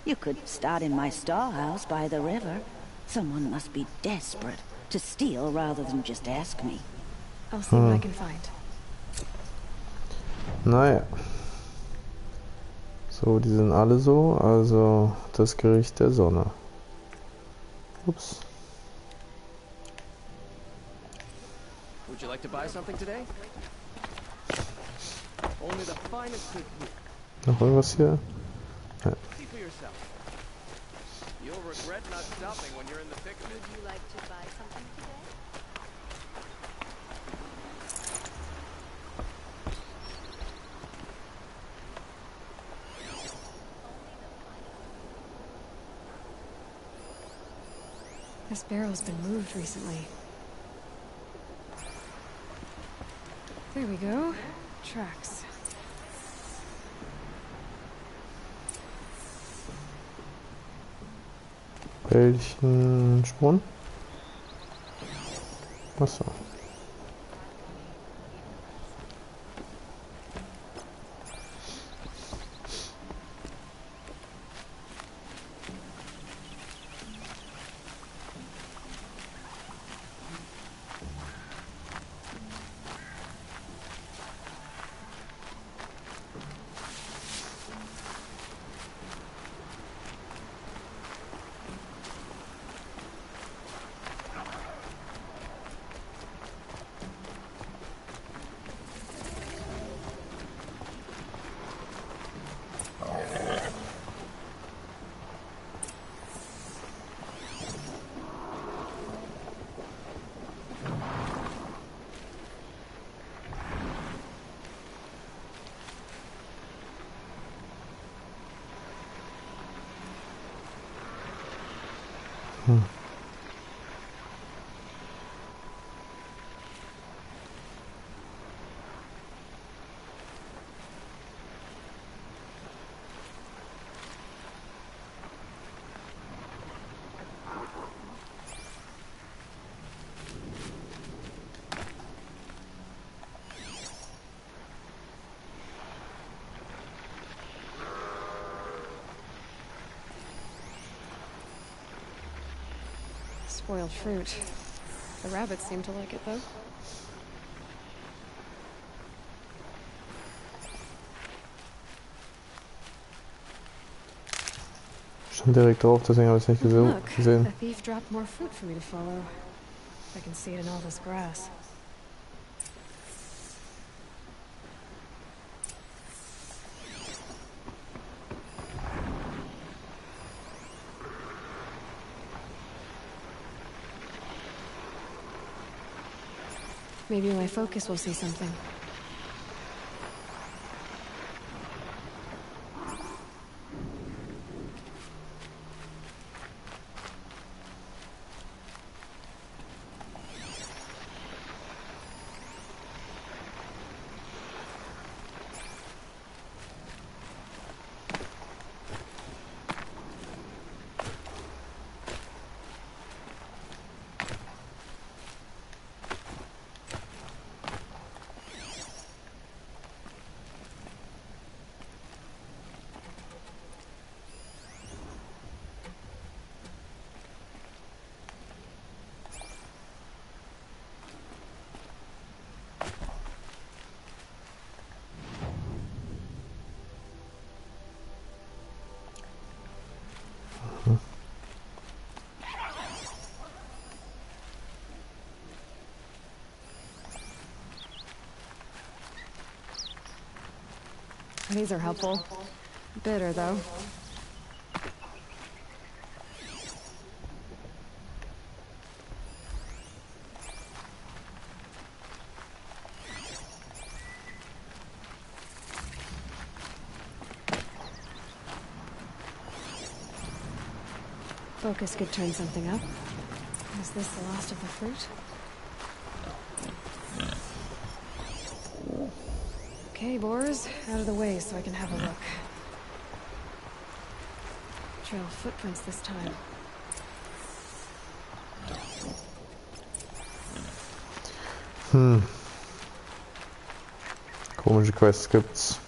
V: You could start in my storehouse by the river. Someone must be desperate to steal rather than just ask me.
B: I'll see what I can find.
A: Naja. So, die sind alle so, also das Gericht der Sonne. Ups.
O: Would you like to buy something today? Only the finest food here.
A: Noch irgendwas hier? Ja.
O: See for yourself. You'll regret not stopping when you're in the thick of it.
D: Would you like to buy something today?
B: This barrel's been moved recently. There we go. Tracks.
A: Welchen Spuren? Achso.
B: Spoiled fruit. The rabbits seem to like it, though.
A: Schon direkt drauf, deswegen habe ich es nicht
B: Look,
A: gesehen.
B: the thief dropped more fruit for me to follow. I can see it in all this grass. Maybe my focus will see something. These are helpful. Bitter, though. Focus could turn something up. Is this the last of the fruit? Okay, boars, out of the way so I can have a look. Trail footprints this time.
A: Komische Quests gibt's.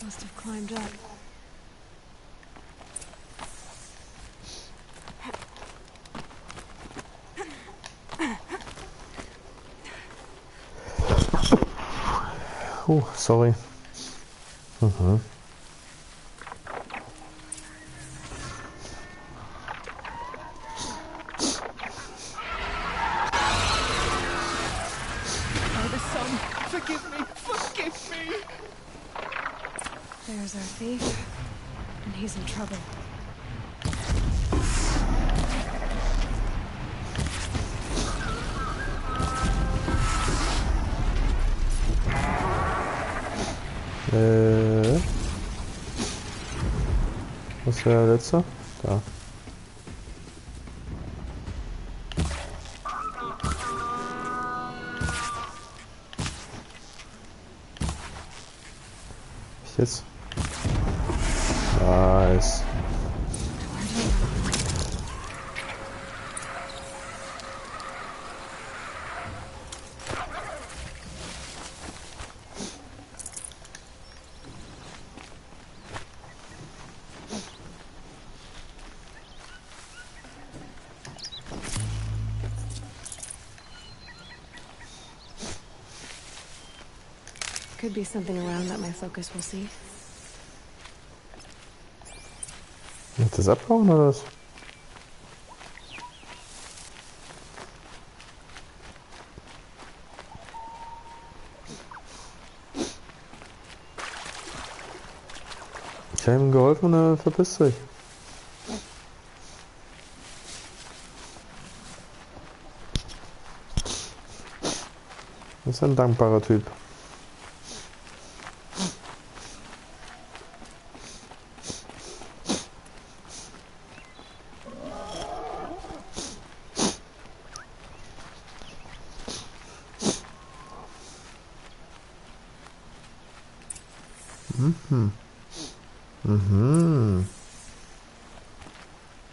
B: Must have climbed up.
A: Oh, sorry.
B: There's our thief, and he's in trouble.
A: Was ist der letzte? Da. Ich jetzt? Nice.
B: Could be something around that my focus will see.
A: Wird das abhauen oder was? Ich habe ihm geholfen und er verpisst sich. Das ist ein dankbarer Typ. Mhm. Mhm.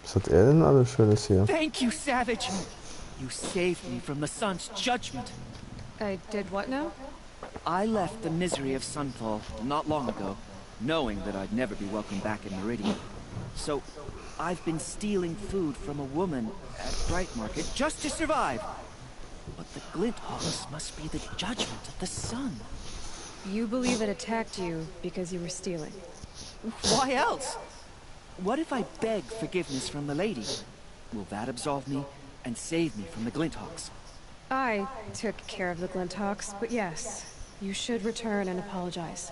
A: Was hat er denn alles Schönes hier?
G: Thank you, Savage! You saved me from the sun's judgment.
B: I did what now?
G: I left the misery of Sunfall not long ago, knowing that I'd never be welcome back in Meridian. So, I've been stealing food from a woman at Bright Market just to survive. But the Glinthawks must be the judgment of the sun.
B: You believe it attacked you because you were stealing.
G: Why else? What if I beg forgiveness from the lady? Will that absolve me and save me from the Glinthawks?
B: I took care of the Glinthawks, but yes, you should return and apologize.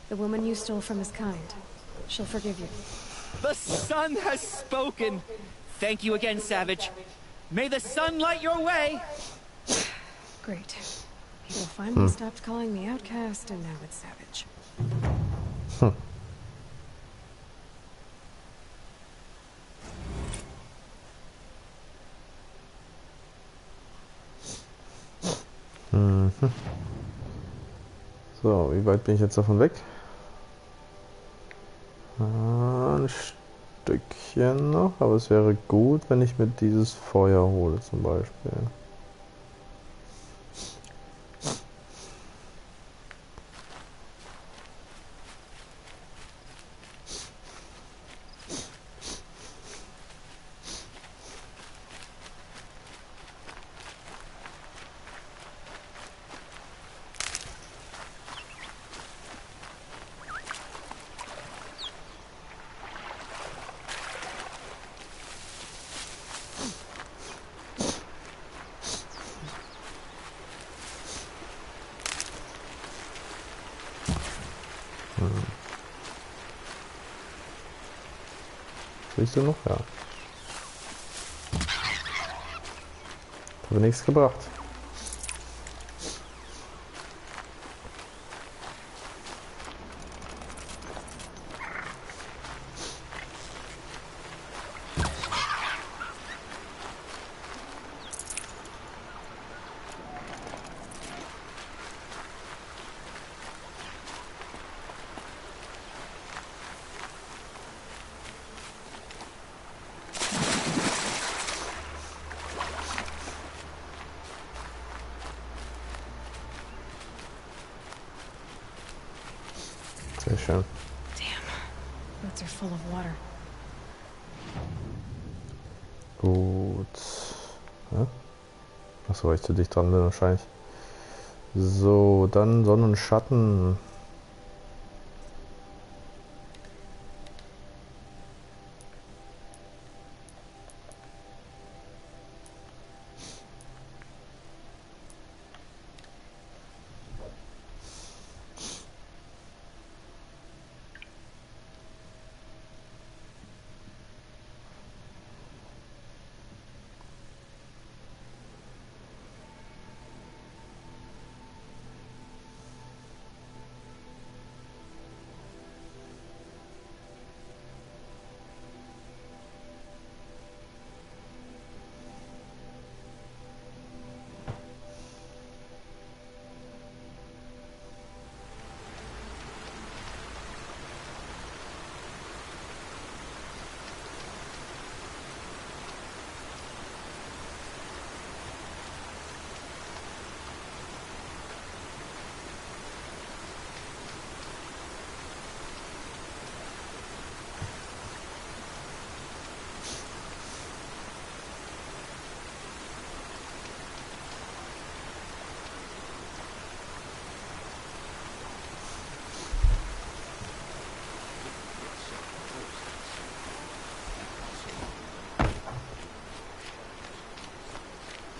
B: The woman you stole from is kind. She'll forgive you.
G: The sun has spoken! Thank you again, Savage. May the sun light your way!
B: Great. People finally stopped calling me outcast, and now it's Savage.
A: Mhm. So, wie weit bin ich jetzt davon weg? Ein Stückchen noch, aber es wäre gut, wenn ich mir dieses Feuer hole zum Beispiel. Siehst du noch? Ja. Habe nichts gebracht. Sehr schön.
B: Boots are full of water.
A: Gut. Ja? Achso, weil ich zu dicht dran bin wahrscheinlich. So, dann Sonnenschatten.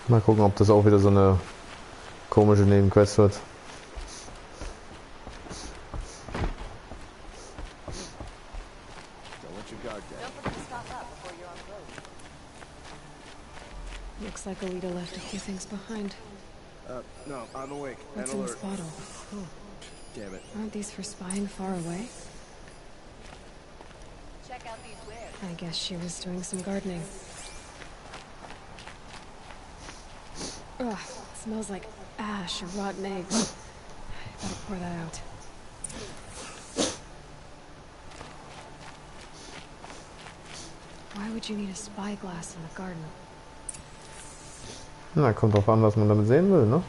A: Mal gucken, ob das auch wieder so eine komische Nebenquest wird.
B: Looks like Alita left a few things behind.
Q: No, I'm awake.
B: What's in this bottle? Oh.
Q: Damn it.
B: Aren't these for spying far away?
D: Check out these wares.
B: I guess she was doing some gardening. Ugh, smells like ash or rotten eggs. I better pour that out. Why would you need a spyglass in the garden?
A: Na, kommt drauf an, was man damit sehen will, ne?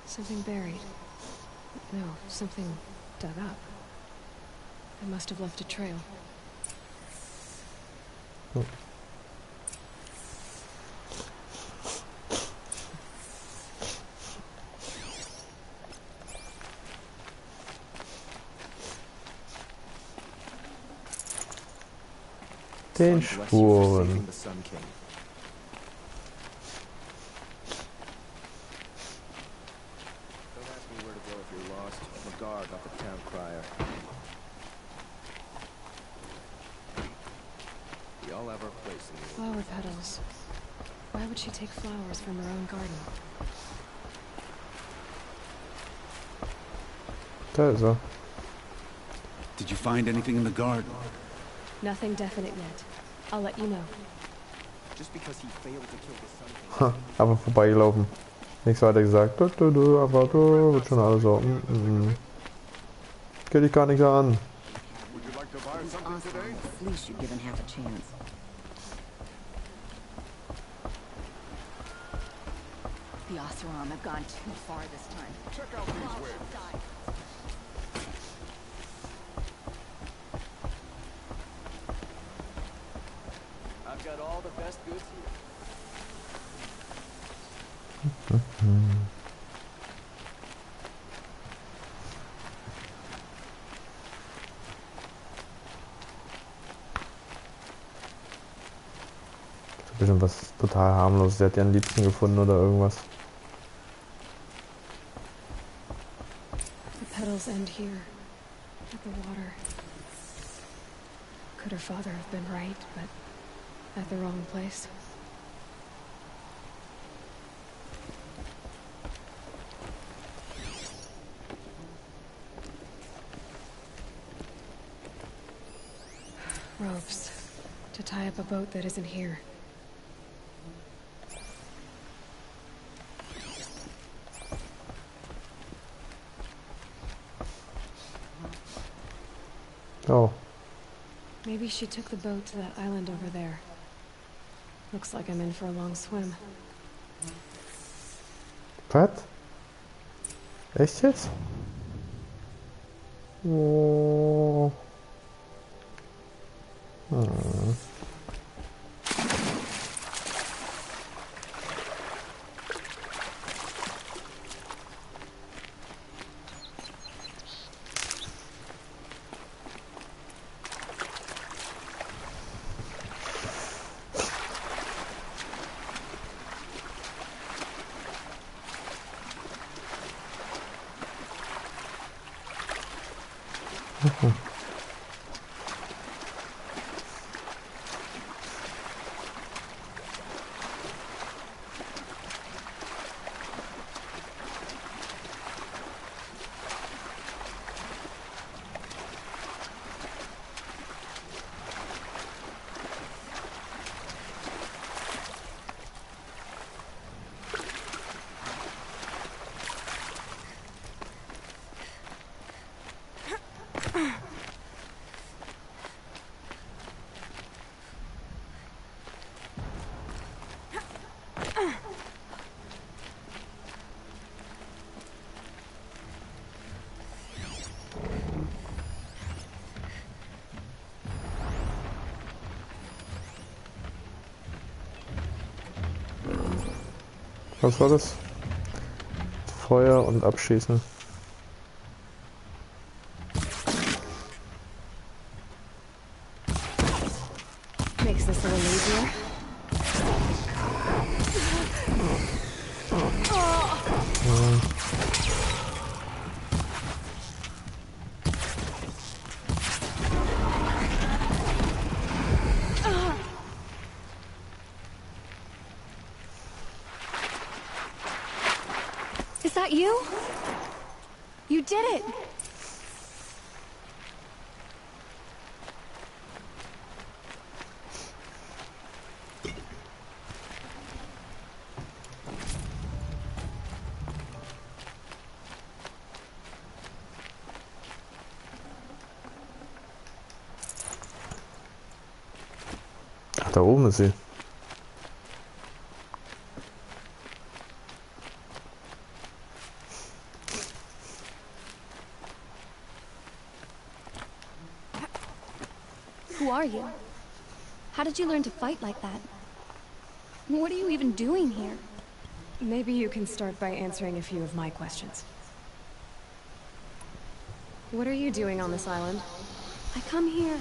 B: Something buried. No, something dug up. It must have left a trail.
A: Oh. Den Spuren.
B: Flower petals. Why would she take flowers from her own garden?
A: Da ist er.
E: Did you find anything in the garden?
B: Nothing definite yet. I'll let you know.
Q: Just because he failed to kill the sun.
A: Ha, einfach vorbeigelaufen. Nichts weiter gesagt. Einfach wird schon alles so. Geht dich gar nicht an.
N: Would you like to buy something today? At least you're given half a chance.
D: The Oseram have gone too far this time.
Q: Check out these wares.
O: I've got all the best goods here.
A: Bestimmt was total harmlos. Sie hat ihren Liebsten gefunden oder irgendwas.
B: The petals end here, at the water. Could her father have been right, but at the wrong place? Ropes to tie up a boat that isn't here.
A: Oh.
B: Maybe she took the boat to that island over there. Looks like I'm in for a long swim.
A: Was? Echt jetzt? Oh. Hm. Was war das? Feuer und abschießen.
B: this a little easier? Is that you? You did it!
A: Ach, da oben ist sie.
B: Who are you? How did you learn to fight like that? What are you even doing here?
K: Maybe you can start by answering a few of my questions. What are you doing on this island?
B: I come here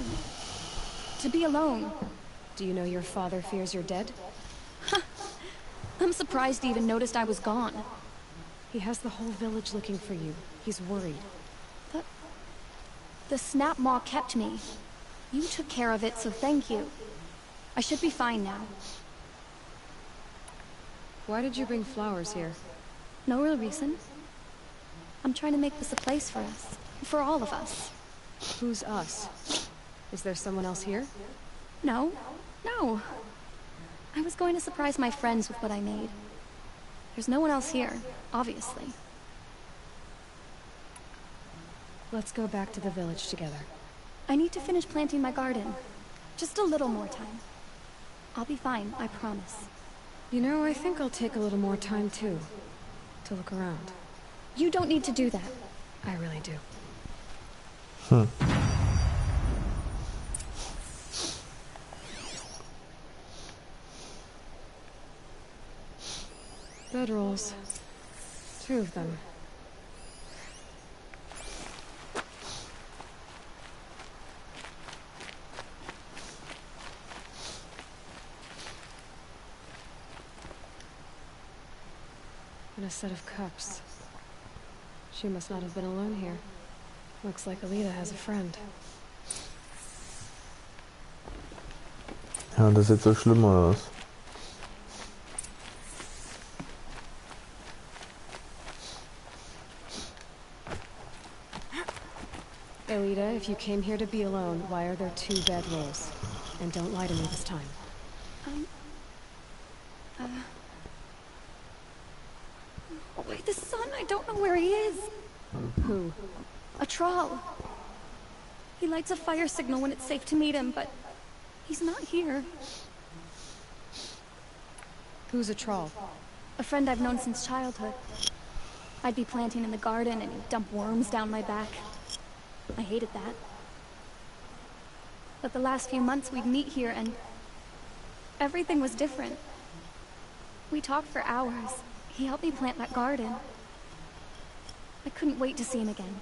B: to be alone.
K: Do you know your father fears you're dead?
B: I'm surprised he even noticed I was gone.
K: He has the whole village looking for you. He's worried.
B: The snap maw kept me. You took care of it, so thank you. I should be fine now.
K: Why did you bring flowers here?
B: No real reason. I'm trying to make this a place for us. For all of us.
K: Who's us? Is there someone else here?
B: No. No. I was going to surprise my friends with what I made. There's no one else here, obviously.
K: Let's go back to the village together.
B: I need to finish planting my garden. Just a little more time. I'll be fine, I promise.
K: You know, I think I'll take a little more time too. To look around.
B: You don't need to do that.
K: I really do. Bedrolls. 2 of them. And a set of cups. She must not have been alone here. Looks like Alita has a friend.
A: Ja, das ist jetzt so schlimm oder was?
K: Alita, if you came here to be alone, why are there 2 bedrolls? And don't lie to me this time.
B: Wait, the son, I don't know where he is.
K: Who?
B: A troll. He lights a fire signal when it's safe to meet him, but he's not here.
K: Who's a troll?
B: A friend I've known since childhood. I'd be planting in the garden and he'd dump worms down my back. I hated that. But the last few months we'd meet here and everything was different. We talked for hours. He helped me plant that garden. I couldn't wait to see him again.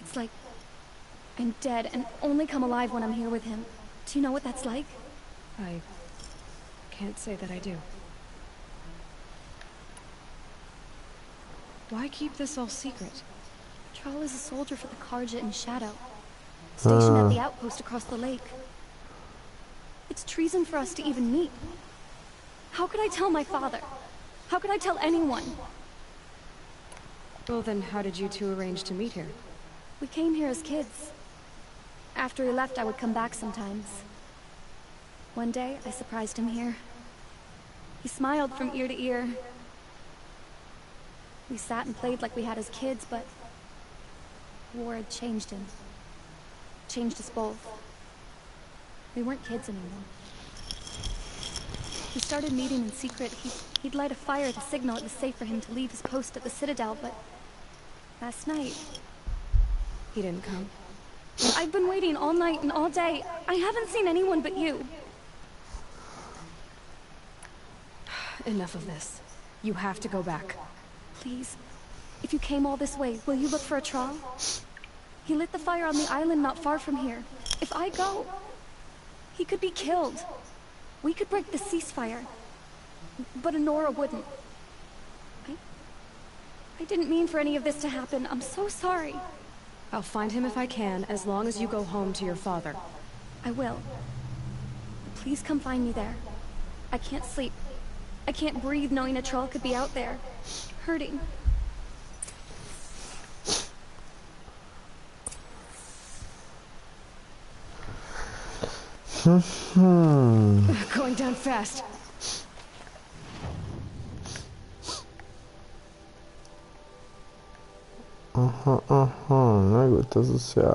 B: It's like I'm dead and only come alive when I'm here with him. Do you know what that's like?
K: I can't say that I do. Why keep this all secret?
B: Troll is a soldier for the Karja in Shadow. Stationed at the outpost across the lake. It's treason for us to even meet. How could I tell my father? How could I tell anyone?
K: Well then, how did you 2 arrange to meet here?
B: We came here as kids. After he left, I would come back sometimes. One day, I surprised him here. He smiled from ear to ear. We sat and played like we had as kids, but war had changed him. Changed us both. We weren't kids anymore. We started meeting in secret. He'd light a fire to signal it was safe for him to leave his post at the Citadel, but last night...
K: He didn't come?
B: I've been waiting all night and all day. I haven't seen anyone but you.
K: Enough of this. You have to go back.
B: Please. If you came all this way, will you look for a troll? He lit the fire on the island not far from here. If I go,
I: He could be killed. We could break the ceasefire. But Honora wouldn't. I didn't mean for any of this to happen. I'm so sorry.
B: I'll find him if I can, as long as you go home to your father.
I: I will. Please come find me there. I can't sleep. I can't breathe knowing a troll could be out there, hurting.
B: Going down fast.
A: Aha, aha, na gut, das ist ja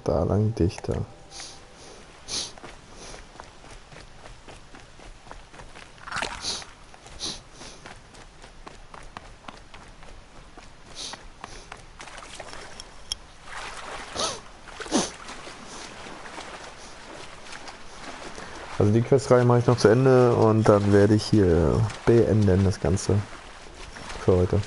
A: da lang dichter. Also die Questreihe mache ich noch zu Ende und dann werde ich hier beenden das Ganze für heute.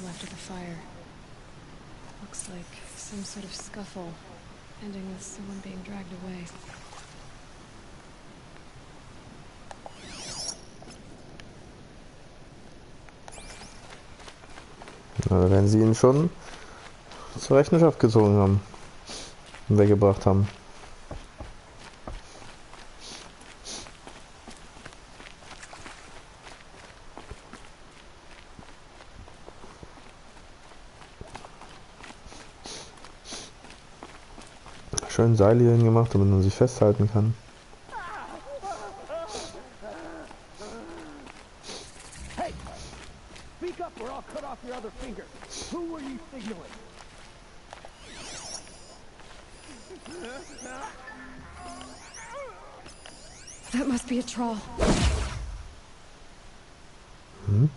B: Left of the fire. Looks like some sort of scuffle, ending with someone being dragged away.
A: Na, wenn sie ihn schon zur Rechenschaft gezogen haben und weggebracht haben. Schön Seile hier gemacht, damit man sich festhalten kann.
Q: Hey! Speak up or I'll cut off your other finger. Who were you signaling?
B: That must be a troll.
A: Hm?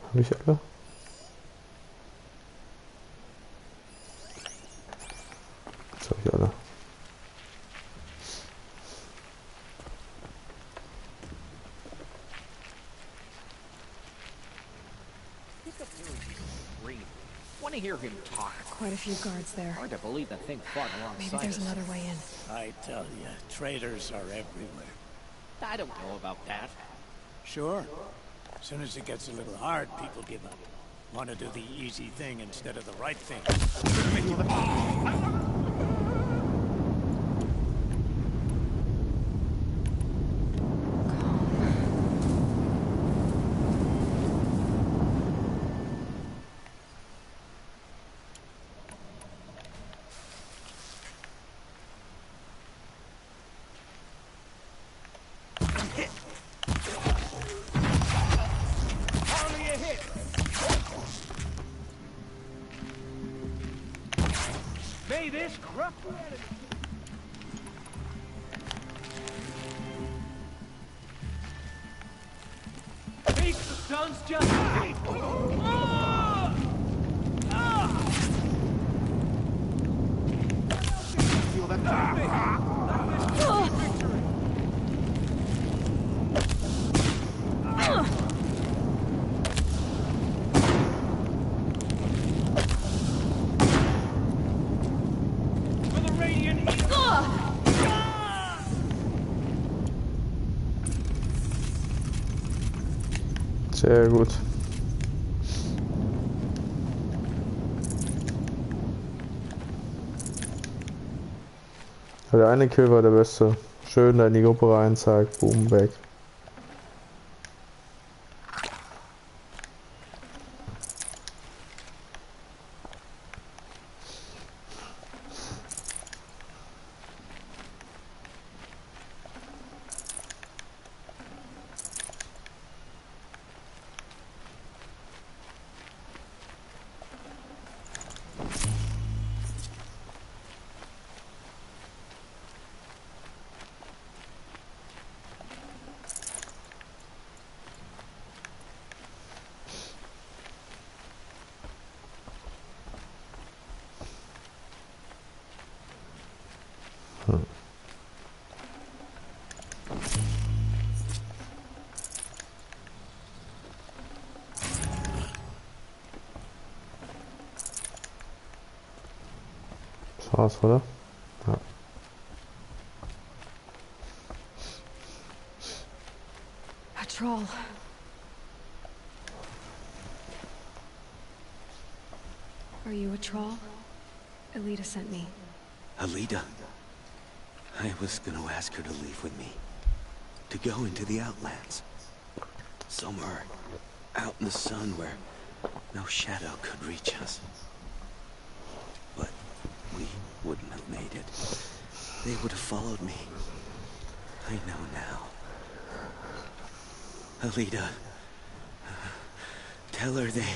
A: Habe ich alle? Jetzt habe ich alle.
C: Want to hear him talk?
B: Quite a few guards there.
C: Hard to believe the thing fought alongside
B: Maybe there's
C: us.
B: another way in.
P: I tell you, traitors are everywhere.
C: I don't know about that.
P: Sure. As soon as it gets a little hard, people give up. Want to do the easy thing instead of the right thing.
Q: May this corrupt enemy. Face the sun's just feel that
A: Sehr gut. Der eine Kill war der beste. Schön da in die Gruppe rein, zack, boom, weg. Das war's, oder? Ja.
B: A troll. Are you a troll? Alita sent me.
L: Alita? I was gonna ask her to leave with me. To go into the Outlands. Somewhere out in the sun where no shadow could reach us. But we wouldn't have made it. They would have followed me. I know now. Alita, tell her they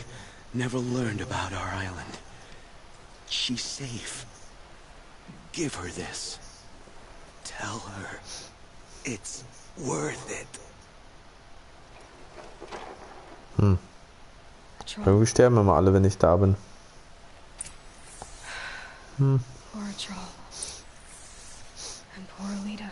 L: never learned about our island. She's safe. Give her this. Tell her it's worth it.
A: Irgendwie sterben immer alle, wenn ich da bin.
B: Poor troll. And poor Alita.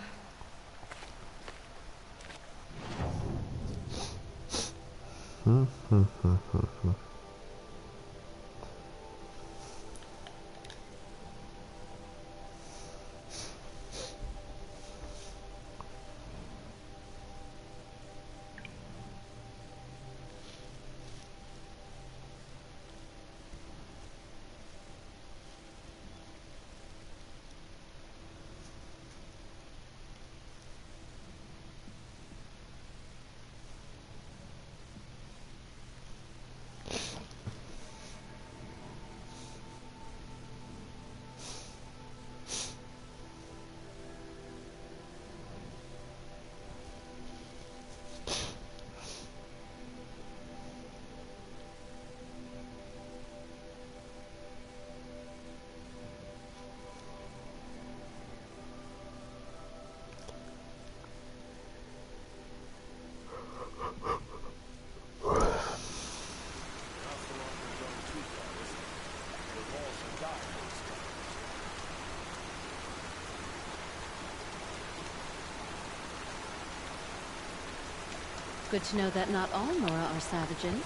M: Good to know that not all Nora are savages.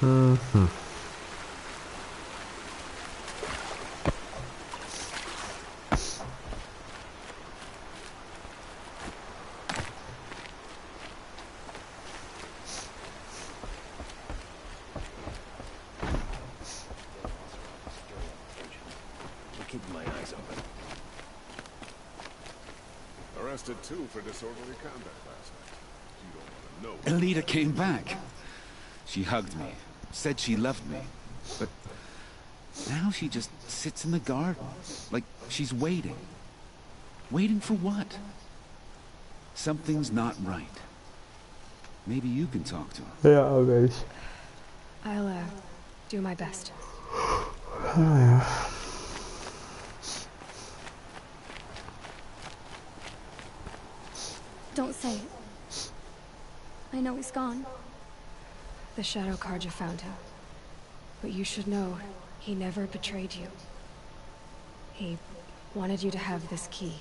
J: I'm keeping my eyes open. Arrested too for disorderly conduct last night. You don't want to know.
E: Alita came back. She hugged me, said she loved me, but now she just sits in the garden, like she's waiting. Waiting for what? Something's not right. Maybe you can talk to her.
A: Ja, aber ich.
B: I'll, do my best.
A: Ja.
I: Don't say it. I know he's gone.
B: The Shadow Carja found him. But you should know, he never betrayed you. He wanted you to have this key.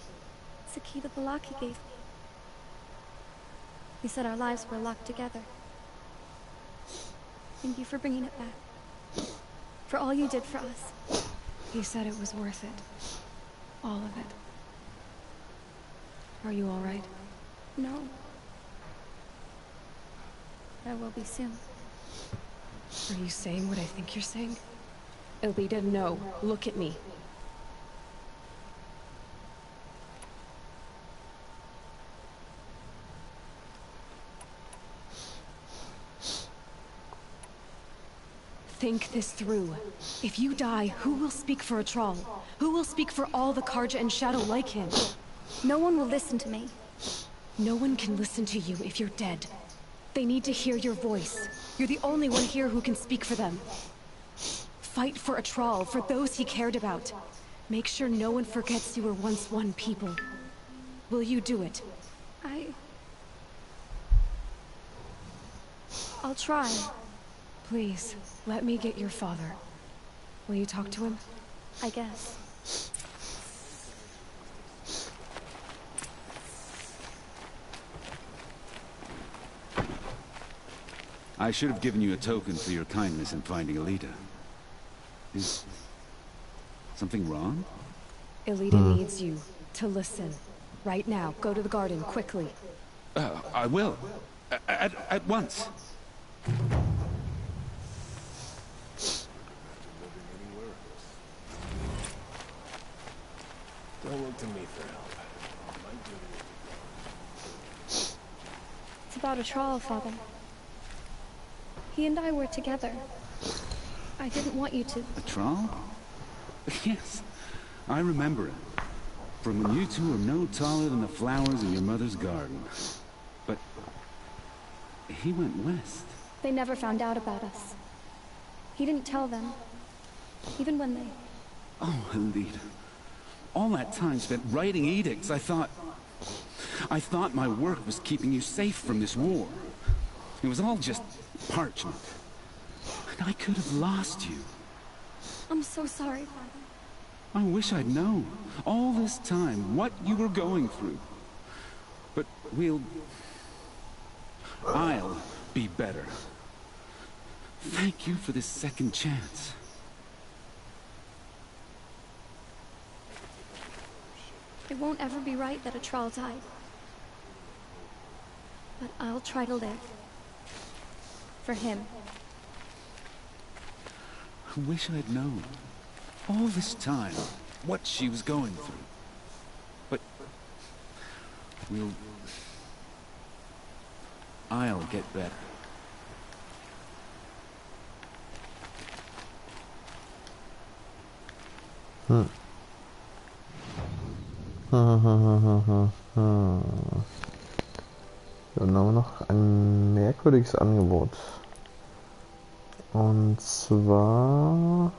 I: It's the key to the lock he gave me. He said our lives were locked together. Thank you for bringing it back. For all you did for us.
B: He said it was worth it. All of it. Are you all right?
I: No. I will be soon.
B: Are you saying what I think you're saying? Alita, no. Look at me. Think this through. If you die, who will speak for a troll? Who will speak for all the Carja and Shadow like him?
I: No one will listen to me.
B: No one can listen to you if you're dead. They need to hear your voice. You're the only one here who can speak for them. Fight for a troll, for those he cared about. Make sure no one forgets you were once one people. Will you do it?
I: I'll try.
B: Please, let me get your father. Will you talk to him?
I: I guess.
E: I should have given you a token for your kindness in finding Alita. Is something wrong?
B: Alita needs you to listen. Right now, go to the garden, quickly.
E: I will. At once.
Q: Don't look to me for help.
I: It's about a trawl, Father. He and I were together. I didn't want you to...
E: A trawl? Yes, I remember it. From when you two were no taller than the flowers in your mother's garden. But he went west.
I: They never found out about us. He didn't tell them. Even when they...
E: Oh, Alita. All that time spent writing edicts, I thought my work was keeping you safe from this war. It was all just parchment. And I could have lost you.
I: I'm so sorry, Father.
E: I wish I'd known, all this time, what you were going through. But I'll be better. Thank you for this second chance.
I: It won't ever be right that a trawl died. But I'll try to live. For him.
E: I wish I'd known, all this time, what she was going through. But I'll get better.
A: Dann haben wir noch ein merkwürdiges Angebot. Und zwar...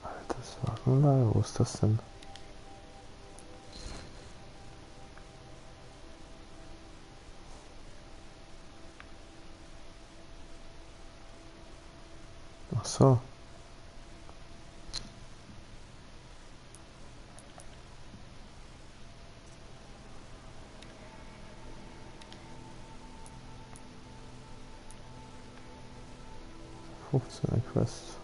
A: Altes Warenlager, wo ist das denn? Ach so. Quest.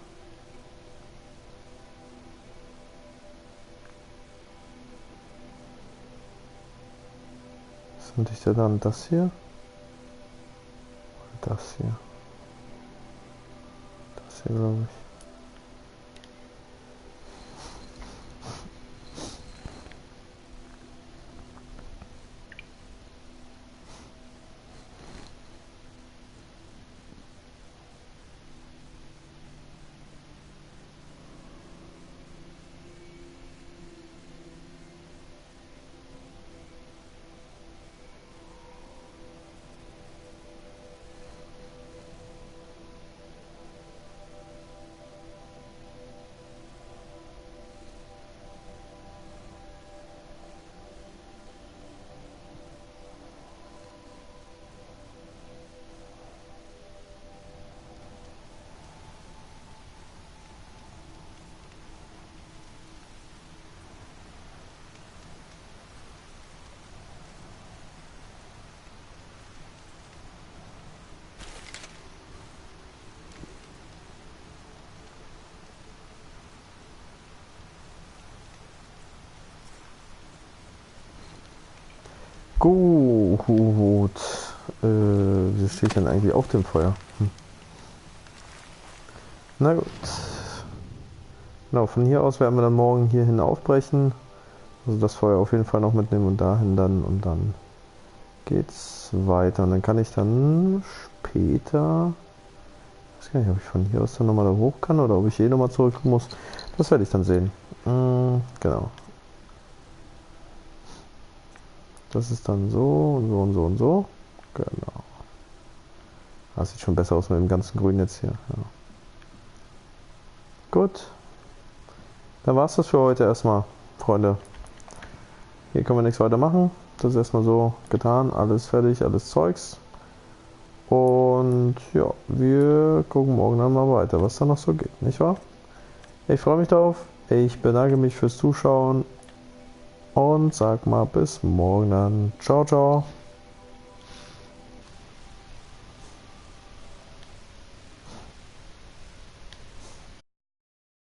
A: Was sind dich dann das hier? Oder das hier? Das hier, glaube ich. Gut. Wie stehe ich denn eigentlich auf dem Feuer? Na gut. Genau, von hier aus werden wir dann morgen hierhin aufbrechen. Also das Feuer auf jeden Fall noch mitnehmen und dahin dann. Und dann geht's weiter. Und dann kann ich dann später... Ich weiß gar nicht, ob ich von hier aus dann nochmal da hoch kann oder ob ich nochmal zurück muss. Das werde ich dann sehen. Genau. Das ist dann so und so und so und so. Genau. Das sieht schon besser aus mit dem ganzen Grün jetzt hier. Ja. Gut. Dann war es das für heute erstmal, Freunde. Hier können wir nichts weiter machen. Das ist erstmal so getan. Alles fertig, alles Zeugs. Und ja, wir gucken morgen dann mal weiter, was da noch so geht, nicht wahr? Ich freue mich darauf. Ich bedanke mich fürs Zuschauen. Und sag mal bis morgen dann. Ciao, ciao.